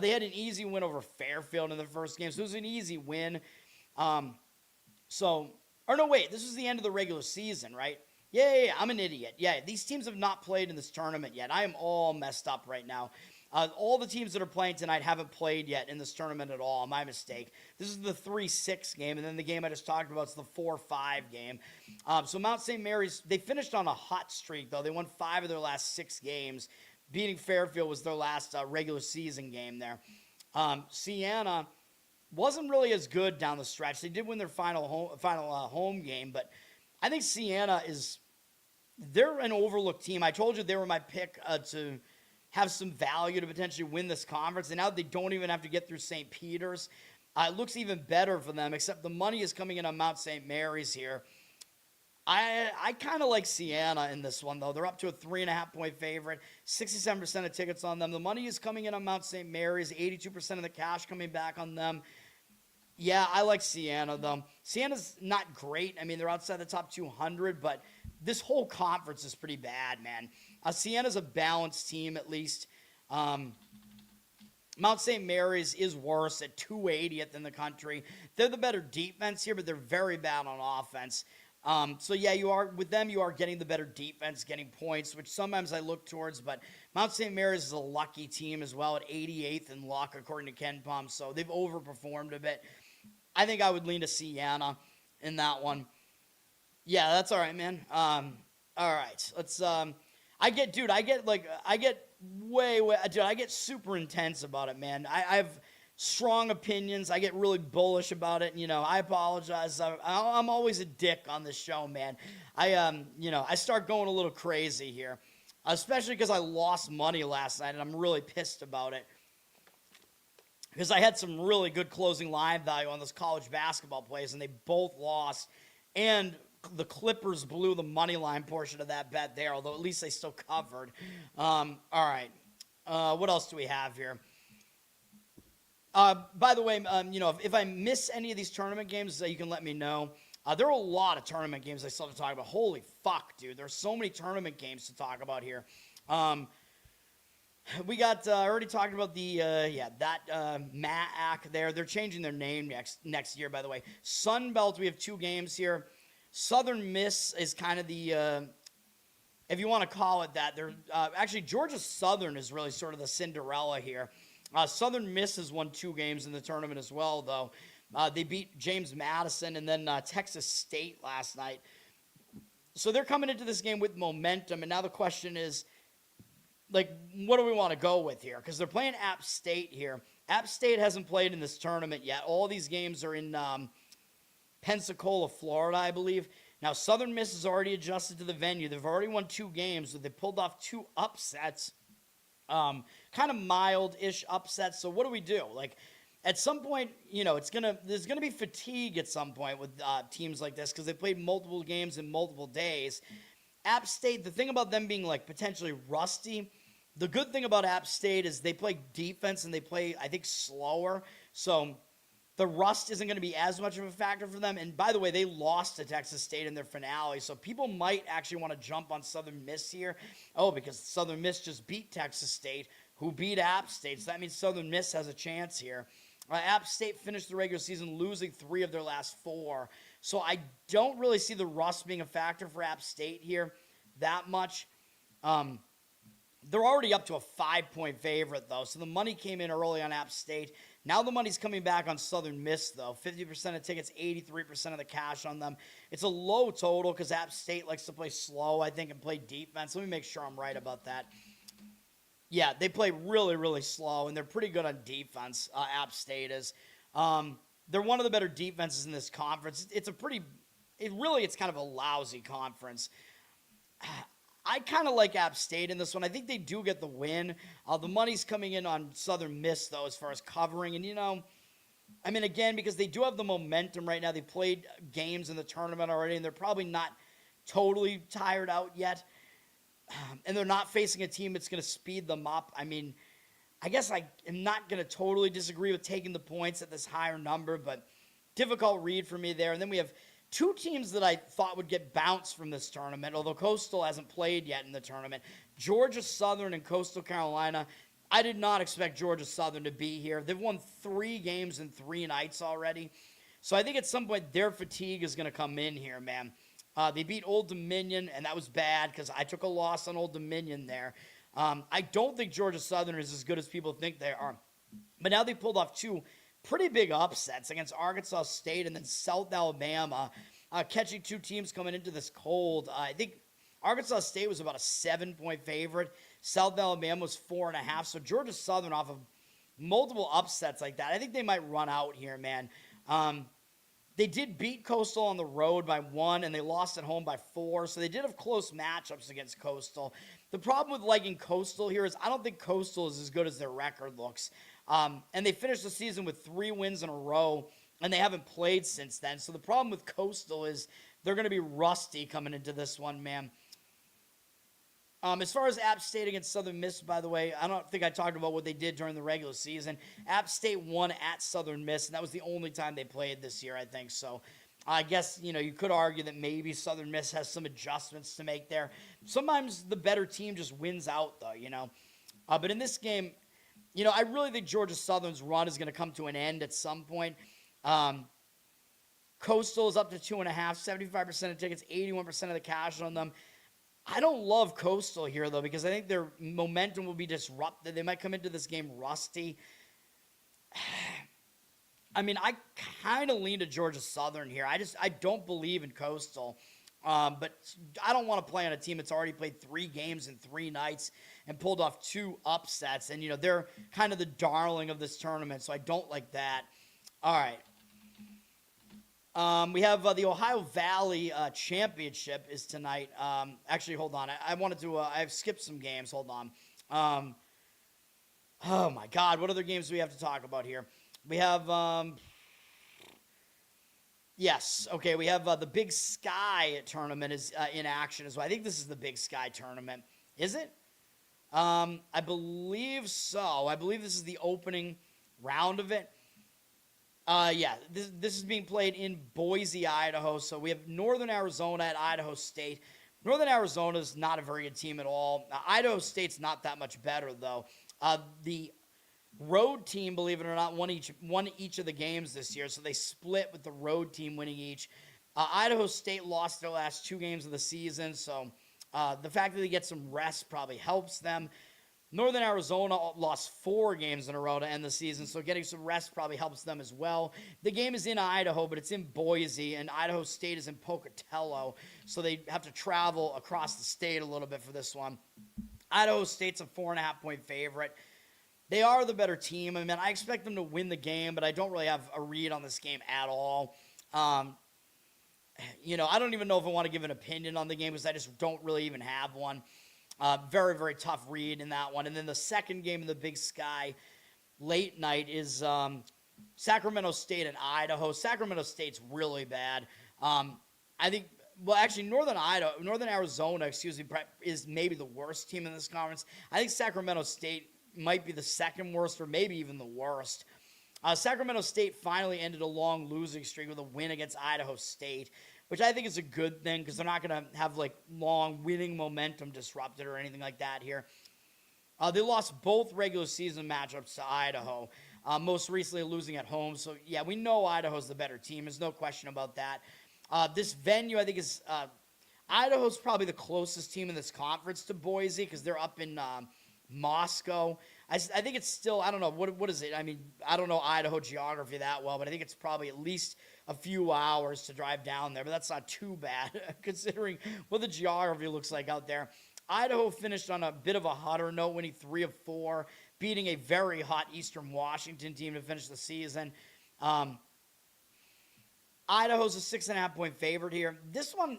They had an easy win over Fairfield in the first game, so it was an easy win. This was the end of the regular season, right? Yeah, I'm an idiot. Yeah, these teams have not played in this tournament yet. I am all messed up right now. All the teams that are playing tonight haven't played yet in this tournament at all. My mistake. This is the 3-6 game, and then the game I just talked about is the 4-5 game. So Mount St. Mary's, they finished on a hot streak, though. They won 5 of their last 6 games. Beating Fairfield was their last regular season game there. Siena wasn't really as good down the stretch. They did win their final home game, but I think Siena they're an overlooked team. I told you they were my pick to have some value to potentially win this conference, and now they don't even have to get through St. Peter's. It looks even better for them, except the money is coming in on Mount St. Mary's here. I kind of like Siena in this one, though. They're up to a 3.5-point favorite, 67% of tickets on them. The money is coming in on Mount St. Mary's, 82% of the cash coming back on them. Yeah, I like Siena, though. Siena's not great. I mean, they're outside the top 200, but this whole conference is pretty bad, man. Siena's a balanced team, at least. Mount St. Mary's is worse at 280th in the country. They're the better defense here, but they're very bad on offense. So, yeah, you are getting the better defense, getting points, which sometimes I look towards. But Mount St. Mary's is a lucky team as well at 88th in luck, according to KenPom. So they've overperformed a bit. I think I would lean to Siena in that one. Yeah, that's all right, man. All right, let's. I get super intense about it, man. I have strong opinions. I get really bullish about it. I apologize. I'm always a dick on this show, man. I start going a little crazy here, especially because I lost money last night, and I'm really pissed about it. Because I had some really good closing line value on those college basketball plays, and they both lost. And the Clippers blew the money line portion of that bet there, although at least they still covered. All right. What else do we have here? By the way, if I miss any of these tournament games, you can let me know. There are a lot of tournament games I still have to talk about. Holy fuck, dude. There's so many tournament games to talk about here. We got, I already talked about the, MAAC there. They're changing their name next year, by the way. Sun Belt, we have 2 games here. Southern Miss is kind of the, if you want to call it that. They're actually, Georgia Southern is really sort of the Cinderella here. Southern Miss has won 2 games in the tournament as well, though. They beat James Madison and then Texas State last night. So they're coming into this game with momentum, and now the question is, what do we want to go with here? Because they're playing App State here. App State hasn't played in this tournament yet. All these games are in Pensacola, Florida, I believe. Now, Southern Miss has already adjusted to the venue. They've already won 2 games. They pulled off 2 upsets. Kind of mild-ish upsets. So what do we do? At some point, there's gonna be fatigue at some point with teams like this because they played multiple games in multiple days. App State, the thing about them being potentially rusty, the good thing about App State is they play defense and they play, I think, slower. So the rust isn't going to be as much of a factor for them. And by the way, they lost to Texas State in their finale. So people might actually want to jump on Southern Miss here. Oh, because Southern Miss just beat Texas State, who beat App State. So that means Southern Miss has a chance here. App State finished the regular season losing 3 of their last 4. So I don't really see the rust being a factor for App State here that much. They're already up to a 5-point favorite, though. So the money came in early on App State. Now the money's coming back on Southern Miss, though. 50% of tickets, 83% of the cash on them. It's a low total because App State likes to play slow, I think, and play defense. Let me make sure I'm right about that. Yeah, they play really, really slow, and they're pretty good on defense, App State is. They're one of the better defenses in this conference. It's kind of a lousy conference. I kind of like App State in this one. I think they do get the win. The money's coming in on Southern Miss, though, as far as covering. And, again, because they do have the momentum right now. They played games in the tournament already, and they're probably not totally tired out yet. And they're not facing a team that's going to speed them up. I guess I am not going to totally disagree with taking the points at this higher number, but difficult read for me there. And then we have 2 teams that I thought would get bounced from this tournament, although Coastal hasn't played yet in the tournament. Georgia Southern and Coastal Carolina. I did not expect Georgia Southern to be here. They've won 3 games in 3 nights already. So I think at some point their fatigue is going to come in here, man. They beat Old Dominion, and that was bad because I took a loss on Old Dominion there. I don't think Georgia Southern is as good as people think they are. But now they pulled off 2 pretty big upsets against Arkansas State and then South Alabama, catching 2 teams coming into this cold. I think Arkansas State was about a 7-point favorite. South Alabama was 4.5. So Georgia Southern off of multiple upsets like that, I think they might run out here, man. They did beat Coastal on the road by 1, and they lost at home by 4. So they did have close matchups against Coastal. The problem with liking Coastal here is I don't think Coastal is as good as their record looks. And they finished the season with 3 wins in a row, and they haven't played since then. So the problem with Coastal is they're going to be rusty coming into this one, man. As far as App State against Southern Miss, by the way, I don't think I talked about what they did during the regular season. App State won at Southern Miss, and that was the only time they played this year, I think. So I guess, you could argue that maybe Southern Miss has some adjustments to make there. Sometimes the better team just wins out, though, But in this game, I really think Georgia Southern's run is going to come to an end at some point. Coastal is up to 2.5, 75% of tickets, 81% of the cash on them. I don't love Coastal here, though, because I think their momentum will be disrupted. They might come into this game rusty. I kind of lean to Georgia Southern here. I don't believe in Coastal. But I don't want to play on a team that's already played 3 games in 3 nights and pulled off 2 upsets. And, they're kind of the darling of this tournament, so I don't like that. All right. We have the Ohio Valley Championship is tonight. Actually, hold on. I wanted to, I've skipped some games. Hold on. Oh, my God. What other games do we have to talk about here? We have, yes. Okay, we have the Big Sky tournament is in action as well. I think this is the Big Sky tournament. Is it? I believe so. I believe this is the opening round of it. Yeah, this is being played in Boise, Idaho. So we have Northern Arizona at Idaho State. Northern Arizona is not a very good team at all. Idaho State's not that much better, though. The road team, believe it or not, won each of the games this year, so they split with the road team winning each. Idaho State lost their last 2 games of the season, so the fact that they get some rest probably helps them. Northern Arizona lost 4 games in a row to end the season, so getting some rest probably helps them as well. The game is in Idaho, but it's in Boise, and Idaho State is in Pocatello, so they have to travel across the state a little bit for this one. Idaho State's a 4.5-point favorite. They are the better team. I mean, I expect them to win the game, but I don't really have a read on this game at all. I don't even know if I want to give an opinion on the game because I just don't really even have one. Very, very tough read in that one. And then the second game in the Big Sky late night is Sacramento State and Idaho. Sacramento State's really bad. I think, well, actually, Northern Arizona, is maybe the worst team in this conference. I think Sacramento State might be the second worst or maybe even the worst. Sacramento State finally ended a long losing streak with a win against Idaho State, which I think is a good thing because they're not going to have long winning momentum disrupted or anything like that here. They lost both regular season matchups to Idaho, most recently losing at home. So, yeah, we know Idaho's the better team. There's no question about that. This venue, I think, is Idaho's probably the closest team in this conference to Boise because they're up in Moscow. I think it's still, I don't know, what is it? I mean, I don't know Idaho geography that well, but I think it's probably at least a few hours to drive down there, but that's not too bad considering what the geography looks like out there. Idaho finished on a bit of a hotter note, winning 3 of 4, beating a very hot Eastern Washington team to finish the season. Idaho's a 6.5-point favorite here. This one,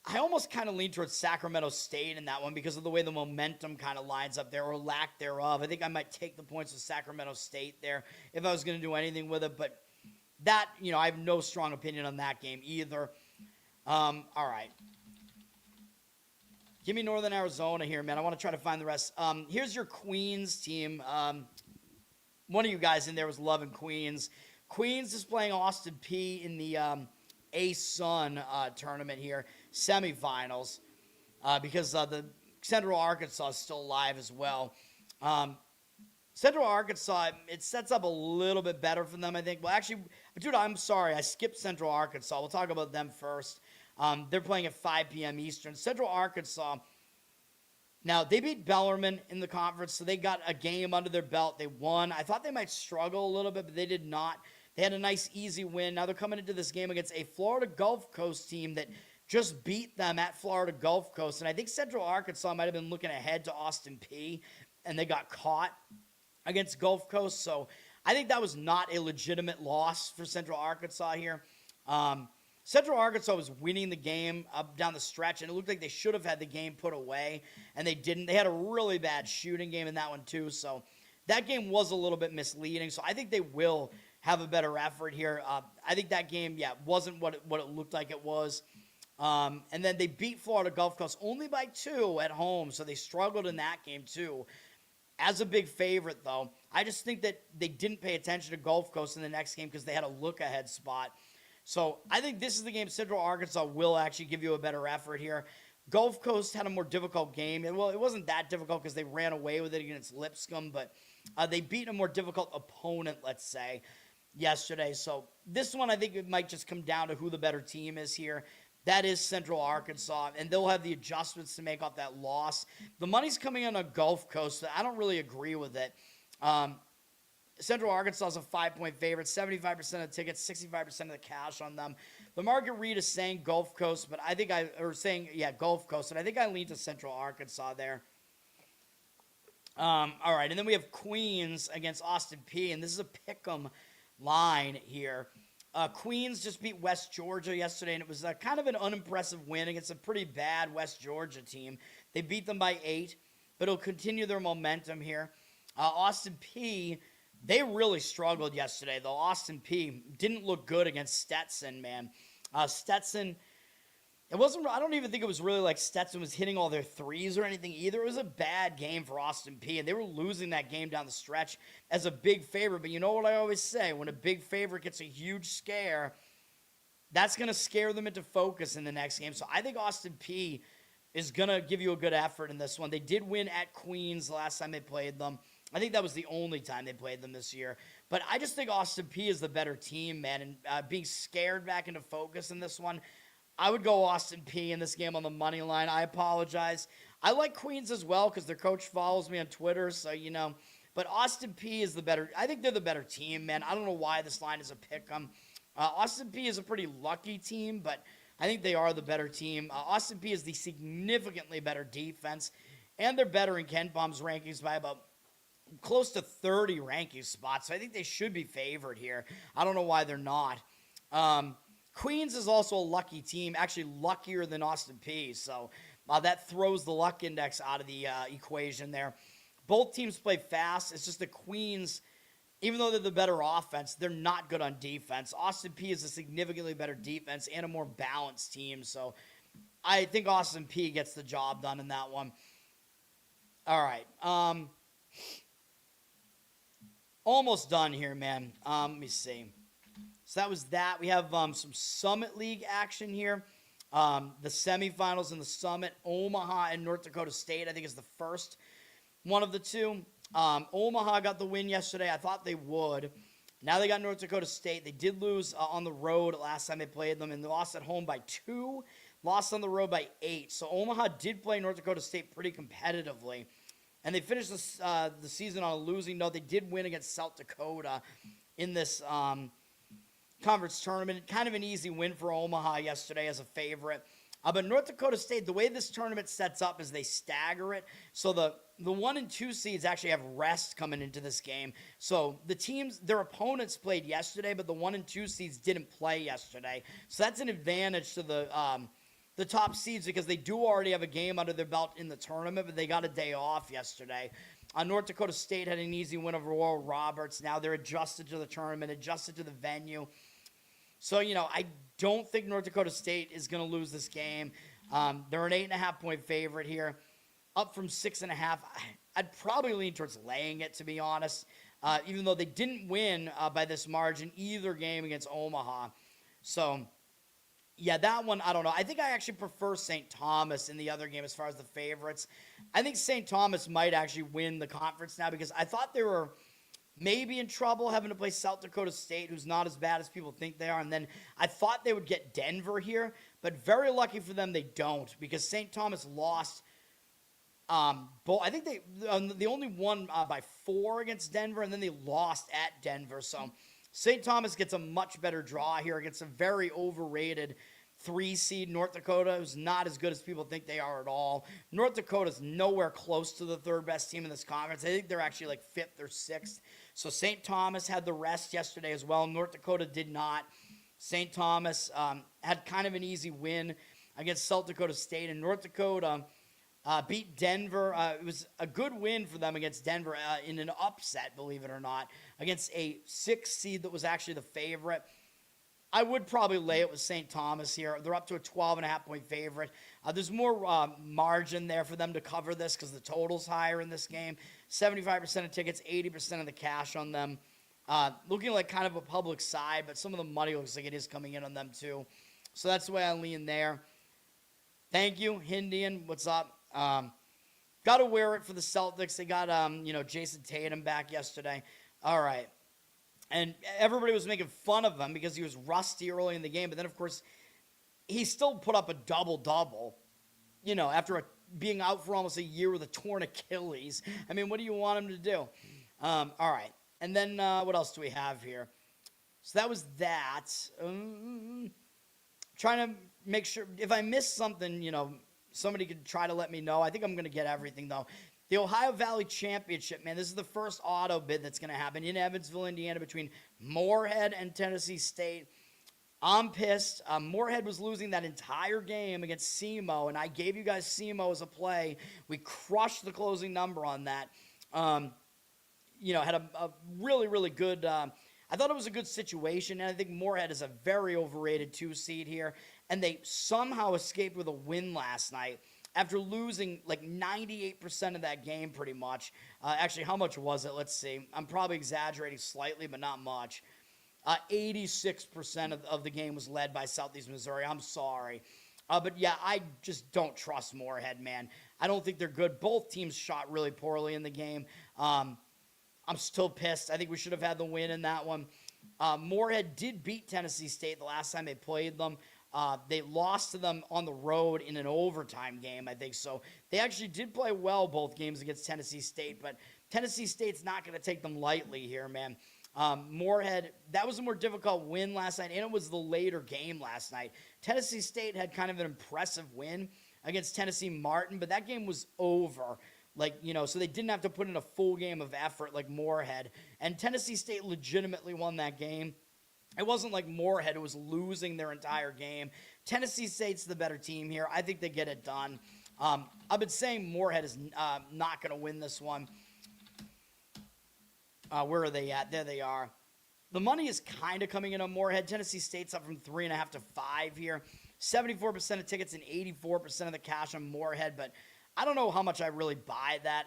I almost kind of lean towards Sacramento State in that one because of the way the momentum kind of lines up there or lack thereof. I think I might take the points with Sacramento State there if I was going to do anything with it. But that, I have no strong opinion on that game either. All right. Give me Northern Arizona here, man. I want to try to find the rest. Here's your Queens team. One of you guys in there was loving Queens. Queens is playing Austin Peay in the ASUN tournament here, semifinals, because the Central Arkansas is still alive as well. Central Arkansas, it sets up a little bit better for them, I think. Well, actually, dude, I'm sorry. I skipped Central Arkansas. We'll talk about them first. They're playing at 5 p.m. Eastern. Central Arkansas, now, they beat Bellarmine in the conference, so they got a game under their belt. They won. I thought they might struggle a little bit, but they did not. They had a nice, easy win. Now they're coming into this game against a Florida Gulf Coast team that just beat them at Florida Gulf Coast. And I think Central Arkansas might have been looking ahead to Austin Peay, and they got caught against Gulf Coast. So I think that was not a legitimate loss for Central Arkansas here. Central Arkansas was winning the game up down the stretch, and it looked like they should have had the game put away, and they didn't. They had a really bad shooting game in that one too. So that game was a little bit misleading. So I think they will have a better effort here. I think that game, wasn't what it looked like it was. And then they beat Florida Gulf Coast only by 2 at home, so they struggled in that game too. As a big favorite, though, I just think that they didn't pay attention to Gulf Coast in the next game because they had a look-ahead spot. So I think this is the game Central Arkansas will actually give you a better effort here. Gulf Coast had a more difficult game. Well, it wasn't that difficult because they ran away with it against Lipscomb, but they beat a more difficult opponent, let's say, yesterday. So this one, I think it might just come down to who the better team is here. That is Central Arkansas, and they'll have the adjustments to make off that loss. The money's coming in on Gulf Coast, so I don't really agree with it. Central Arkansas is a 5-point favorite, 75% of the tickets, 65% of the cash on them. The market read is saying Gulf Coast, but I think Gulf Coast, and I think I lean to Central Arkansas there. All right, and then we have Queens against Austin Peay, and this is a pick'em line here. Queens just beat West Georgia yesterday, and it was kind of an unimpressive win against a pretty bad West Georgia team. They beat them by 8, but it'll continue their momentum here. Austin Peay, they really struggled yesterday, though. Austin Peay didn't look good against Stetson, man. Stetson, I don't even think it was really like Stetson was hitting all their threes or anything either. It was a bad game for Austin Peay, and they were losing that game down the stretch as a big favorite. But you know what I always say? When a big favorite gets a huge scare, that's going to scare them into focus in the next game. So I think Austin Peay is going to give you a good effort in this one. They did win at Queens the last time they played them. I think that was the only time they played them this year. But I just think Austin Peay is the better team, man. And being scared back into focus in this one, I would go Austin Peay in this game on the money line. I apologize. I like Queens as well because their coach follows me on Twitter, so you know. But Austin Peay is the better. I think they're the better team, man. I don't know why this line is a pick 'em. Austin Peay is a pretty lucky team, but I think they are the better team. Austin Peay is the significantly better defense, and they're better in KenPom's rankings by about close to 30 ranking spots. So I think they should be favored here. I don't know why they're not. Queens is also a lucky team, actually luckier than Austin Peay. So that throws the luck index out of the equation there. Both teams play fast. It's just the Queens, even though they're the better offense, they're not good on defense. Austin Peay is a significantly better defense and a more balanced team. So I think Austin Peay gets the job done in that one. All right. Almost done here, man. Let me see. So that was that. We have some Summit League action here. The semifinals in the Summit, Omaha and North Dakota State, I think is the first one of the two. Omaha got the win yesterday. I thought they would. Now they got North Dakota State. They did lose on the road last time they played them, and they lost at home by 2, lost on the road by 8. So Omaha did play North Dakota State pretty competitively, and they finished the season on a losing note. They did win against South Dakota in this conference tournament. Kind of an easy win for Omaha yesterday as a favorite. But North Dakota State, the way this tournament sets up is they stagger it. So the 1 and 2 seeds actually have rest coming into this game. So the teams, their opponents played yesterday, but the 1 and 2 seeds didn't play yesterday. So that's an advantage to the top seeds because they do already have a game under their belt in the tournament, but they got a day off yesterday. North Dakota State had an easy win over Oral Roberts. Now they're adjusted to the tournament, adjusted to the venue. So, you know, I don't think North Dakota State is going to lose this game. They're an 8.5-point favorite here, up from 6.5. I'd probably lean towards laying it, to be honest, even though they didn't win by this margin either game against Omaha. So, yeah, that one, I don't know. I think I actually prefer St. Thomas in the other game as far as the favorites. I think St. Thomas might actually win the conference now because I thought they were maybe in trouble having to play South Dakota State, who's not as bad as people think they are. And then I thought they would get Denver here, but very lucky for them they don't because St. Thomas lost. I think they only won by 4 against Denver, and then they lost at Denver. So St. Thomas gets a much better draw here against a very overrated 3-seed North Dakota, who's not as good as people think they are at all. North Dakota's nowhere close to the third best team in this conference. I think they're actually like 5th or 6th. So St. Thomas had the rest yesterday as well. North Dakota did not. St. Thomas had kind of an easy win against South Dakota State, and North Dakota beat Denver. It was a good win for them against Denver in an upset, believe it or not, against a 6 seed that was actually the favorite. I would probably lay it with St. Thomas here. They're up to a 12.5-point favorite. There's more margin there for them to cover this because the total's higher in this game. 75% of tickets, 80% of the cash on them. Looking like kind of a public side, but some of the money looks like it is coming in on them too. So that's the way I lean there. Thank you, Hindian. What's up? Got to wear it for the Celtics. They got, Jason Tatum back yesterday. All right. And everybody was making fun of him because he was rusty early in the game. But then, of course, he still put up a double-double, after being out for almost a year with a torn Achilles. I mean, what do you want him to do? All right. And then what else do we have here? So that was that. Trying to make sure if I missed something, somebody could try to let me know. I think I'm going to get everything, though. The Ohio Valley Championship, man, this is the first auto bid that's going to happen in Evansville, Indiana, between Moorhead and Tennessee State. I'm pissed. Moorhead was losing that entire game against SEMO, and I gave you guys SEMO as a play. We crushed the closing number on that. Had a really, really good I thought it was a good situation, and I think Moorhead is a very overrated 2 seed here, and they somehow escaped with a win last night after losing like 98% of that game pretty much. Actually, how much was it? Let's see. I'm probably exaggerating slightly, but not much. 86% of the game was led by Southeast Missouri. I'm sorry. But yeah, I just don't trust Moorhead, man. I don't think they're good. Both teams shot really poorly in the game. I'm still pissed. I think we should have had the win in that one. Moorhead did beat Tennessee State the last time they played them. They lost to them on the road in an overtime game, I think. So they actually did play well both games against Tennessee State, but Tennessee State's not going to take them lightly here, man. Moorhead, that was a more difficult win last night, and it was the later game last night. Tennessee State had kind of an impressive win against Tennessee Martin, but that game was over. So they didn't have to put in a full game of effort like Moorhead. And Tennessee State legitimately won that game. It wasn't like Moorhead was losing their entire game. Tennessee State's the better team here. I think they get it done. I've been saying Moorhead is not going to win this one. Where are they at? There they are. The money is kind of coming in on Moorhead. Tennessee State's up from 3.5 to 5 here. 74% of tickets and 84% of the cash on Moorhead, but I don't know how much I really buy that.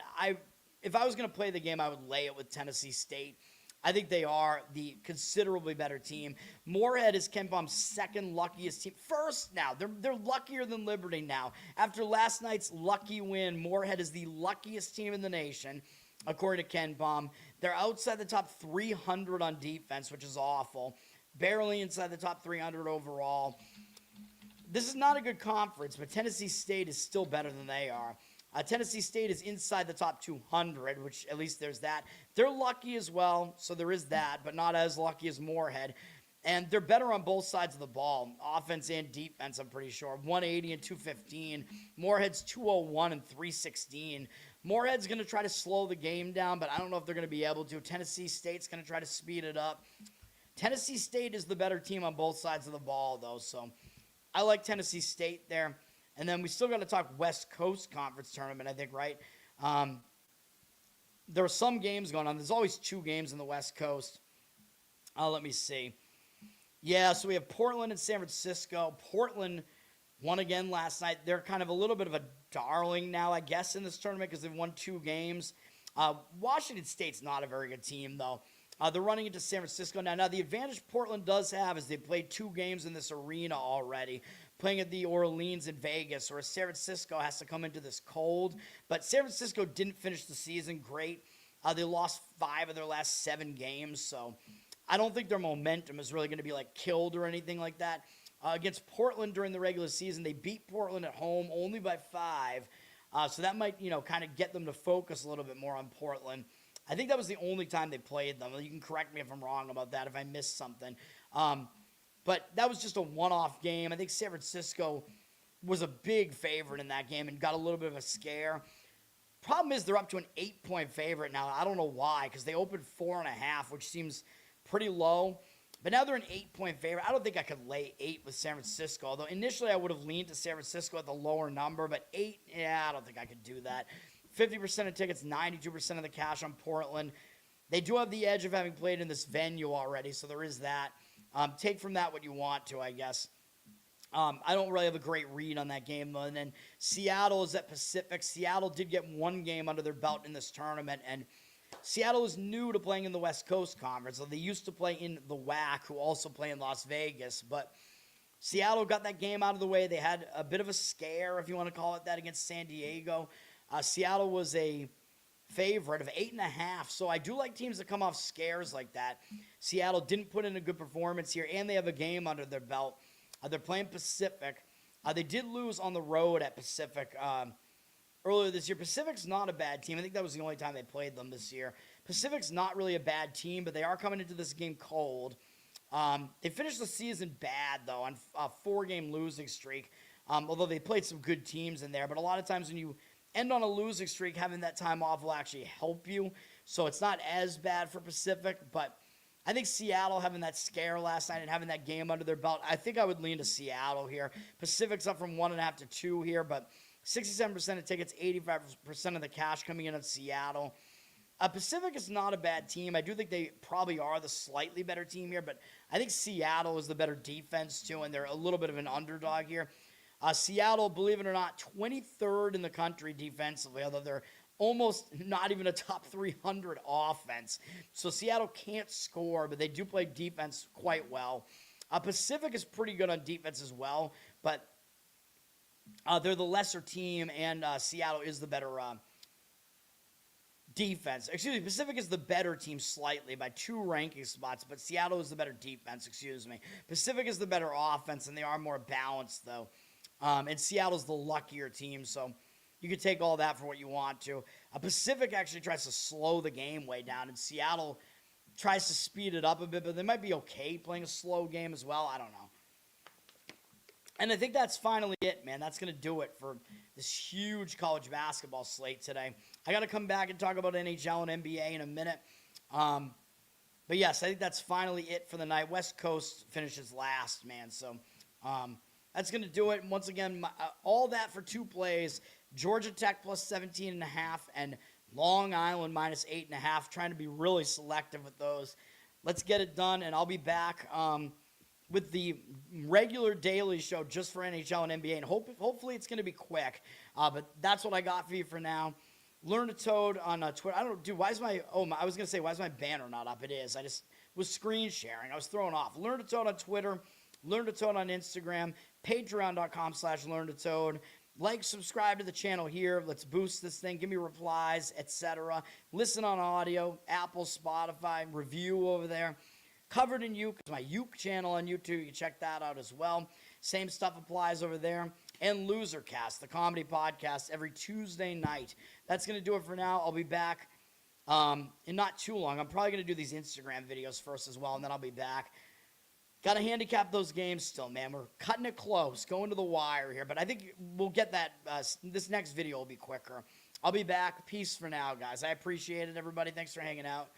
If I was going to play the game, I would lay it with Tennessee State. I think they are the considerably better team. Moorhead is KenPom's second luckiest team. First now. They're luckier than Liberty now. After last night's lucky win, Moorhead is the luckiest team in the nation, according to KenPom. They're outside the top 300 on defense, which is awful. Barely inside the top 300 overall. This is not a good conference, but Tennessee State is still better than they are. Tennessee State is inside the top 200, which at least there's that. They're lucky as well, so there is that, but not as lucky as Moorhead. And they're better on both sides of the ball, offense and defense, I'm pretty sure. 180 and 215. Moorhead's 201 and 316. Moorhead's going to try to slow the game down, but I don't know if they're going to be able to. Tennessee State's going to try to speed it up. Tennessee State is the better team on both sides of the ball, though, so I like Tennessee State there. And then we still got to talk West Coast Conference Tournament, I think, right? There are some games going on. There's always 2 games in the West Coast. Let me see. Yeah, so we have Portland and San Francisco. Portland won again last night. They're kind of a little bit of a darling now, I guess, in this tournament because they've won 2 games. Washington State's not a very good team, though. They're running into San Francisco now. Now, the advantage Portland does have is they played 2 games in this arena already, playing at the Orleans in Vegas, whereas San Francisco has to come into this cold. But San Francisco didn't finish the season great. They lost 5 of their last 7 games, so I don't think their momentum is really going to be, killed or anything like that. Against Portland during the regular season, they beat Portland at home only by 5. So that might, kind of get them to focus a little bit more on Portland. I think that was the only time they played them. You can correct me if I'm wrong about that, if I missed something. But that was just a one-off game. I think San Francisco was a big favorite in that game and got a little bit of a scare. Problem is they're up to an 8-point favorite now. I don't know why, because they opened 4.5, which seems pretty low. But now they're an 8-point favorite. I don't think I could lay 8 with San Francisco, although initially I would have leaned to San Francisco at the lower number. But 8, yeah, I don't think I could do that. 50% of tickets, 92% of the cash on Portland. They do have the edge of having played in this venue already, so there is that. Take from that what you want to, I guess. I don't really have a great read on that game, though. And then Seattle is at Pacific. Seattle did get 1 game under their belt in this tournament, and Seattle is new to playing in the West Coast Conference. So they used to play in the WAC, who also play in Las Vegas, but Seattle got that game out of the way. They had a bit of a scare, if you want to call it that, against San Diego. Seattle was a favorite of 8.5, so I do like teams that come off scares like that. Seattle didn't put in a good performance here, and they have a game under their belt. They're playing Pacific. They did lose on the road at Pacific earlier this year. Pacific's not a bad team. I think that was the only time they played them this year. Pacific's not really a bad team, but they are coming into this game cold. They finished the season bad, though, on a 4-game losing streak, although they played some good teams in there. But a lot of times when you end on a losing streak, having that time off will actually help you. So it's not as bad for Pacific, but I think Seattle having that scare last night and having that game under their belt, I think I would lean to Seattle here. Pacific's up from 1.5 to 2 here, but 67% of tickets, 85% of the cash coming in on Seattle. Pacific is not a bad team. I do think they probably are the slightly better team here, but I think Seattle is the better defense too, and they're a little bit of an underdog here. Seattle, believe it or not, 23rd in the country defensively, although they're almost not even a top 300 offense. So Seattle can't score, but they do play defense quite well. Pacific is pretty good on defense as well, but they're the lesser team, and Seattle is the better defense. Excuse me, Pacific is the better team slightly by 2 ranking spots, but Seattle is the better defense, excuse me. Pacific is the better offense, and they are more balanced, though. And Seattle's the luckier team, so you can take all that for what you want to. Pacific actually tries to slow the game way down, and Seattle tries to speed it up a bit, but they might be okay playing a slow game as well. I don't know. And I think that's finally it, man. That's going to do it for this huge college basketball slate today. I got to come back and talk about NHL and NBA in a minute. But yes, I think that's finally it for the night. West Coast finishes last, man. So that's going to do it. And once again, all that for 2 plays. Georgia Tech plus 17.5 and Long Island minus 8.5. Trying to be really selective with those. Let's get it done, and I'll be back with the regular daily show just for NHL and NBA, and hopefully it's going to be quick. But that's what I got for you for now. Learn to Toad on Twitter. I don't know, dude, why is my banner not up? It is. I just was screen sharing. I was thrown off. Learn to Toad on Twitter. Learn to Toad on Instagram. Patreon.com/LearnToToad. Like, subscribe to the channel here. Let's boost this thing. Give me replies, etc. Listen on audio, Apple, Spotify, review over there. Covered in Uke, my Uke channel on YouTube. You check that out as well. Same stuff applies over there. And Losercast, the comedy podcast, every Tuesday night. That's going to do it for now. I'll be back in not too long. I'm probably going to do these Instagram videos first as well, and then I'll be back. Got to handicap those games still, man. We're cutting it close, going to the wire here. But I think we'll get that. This next video will be quicker. I'll be back. Peace for now, guys. I appreciate it, everybody. Thanks for hanging out.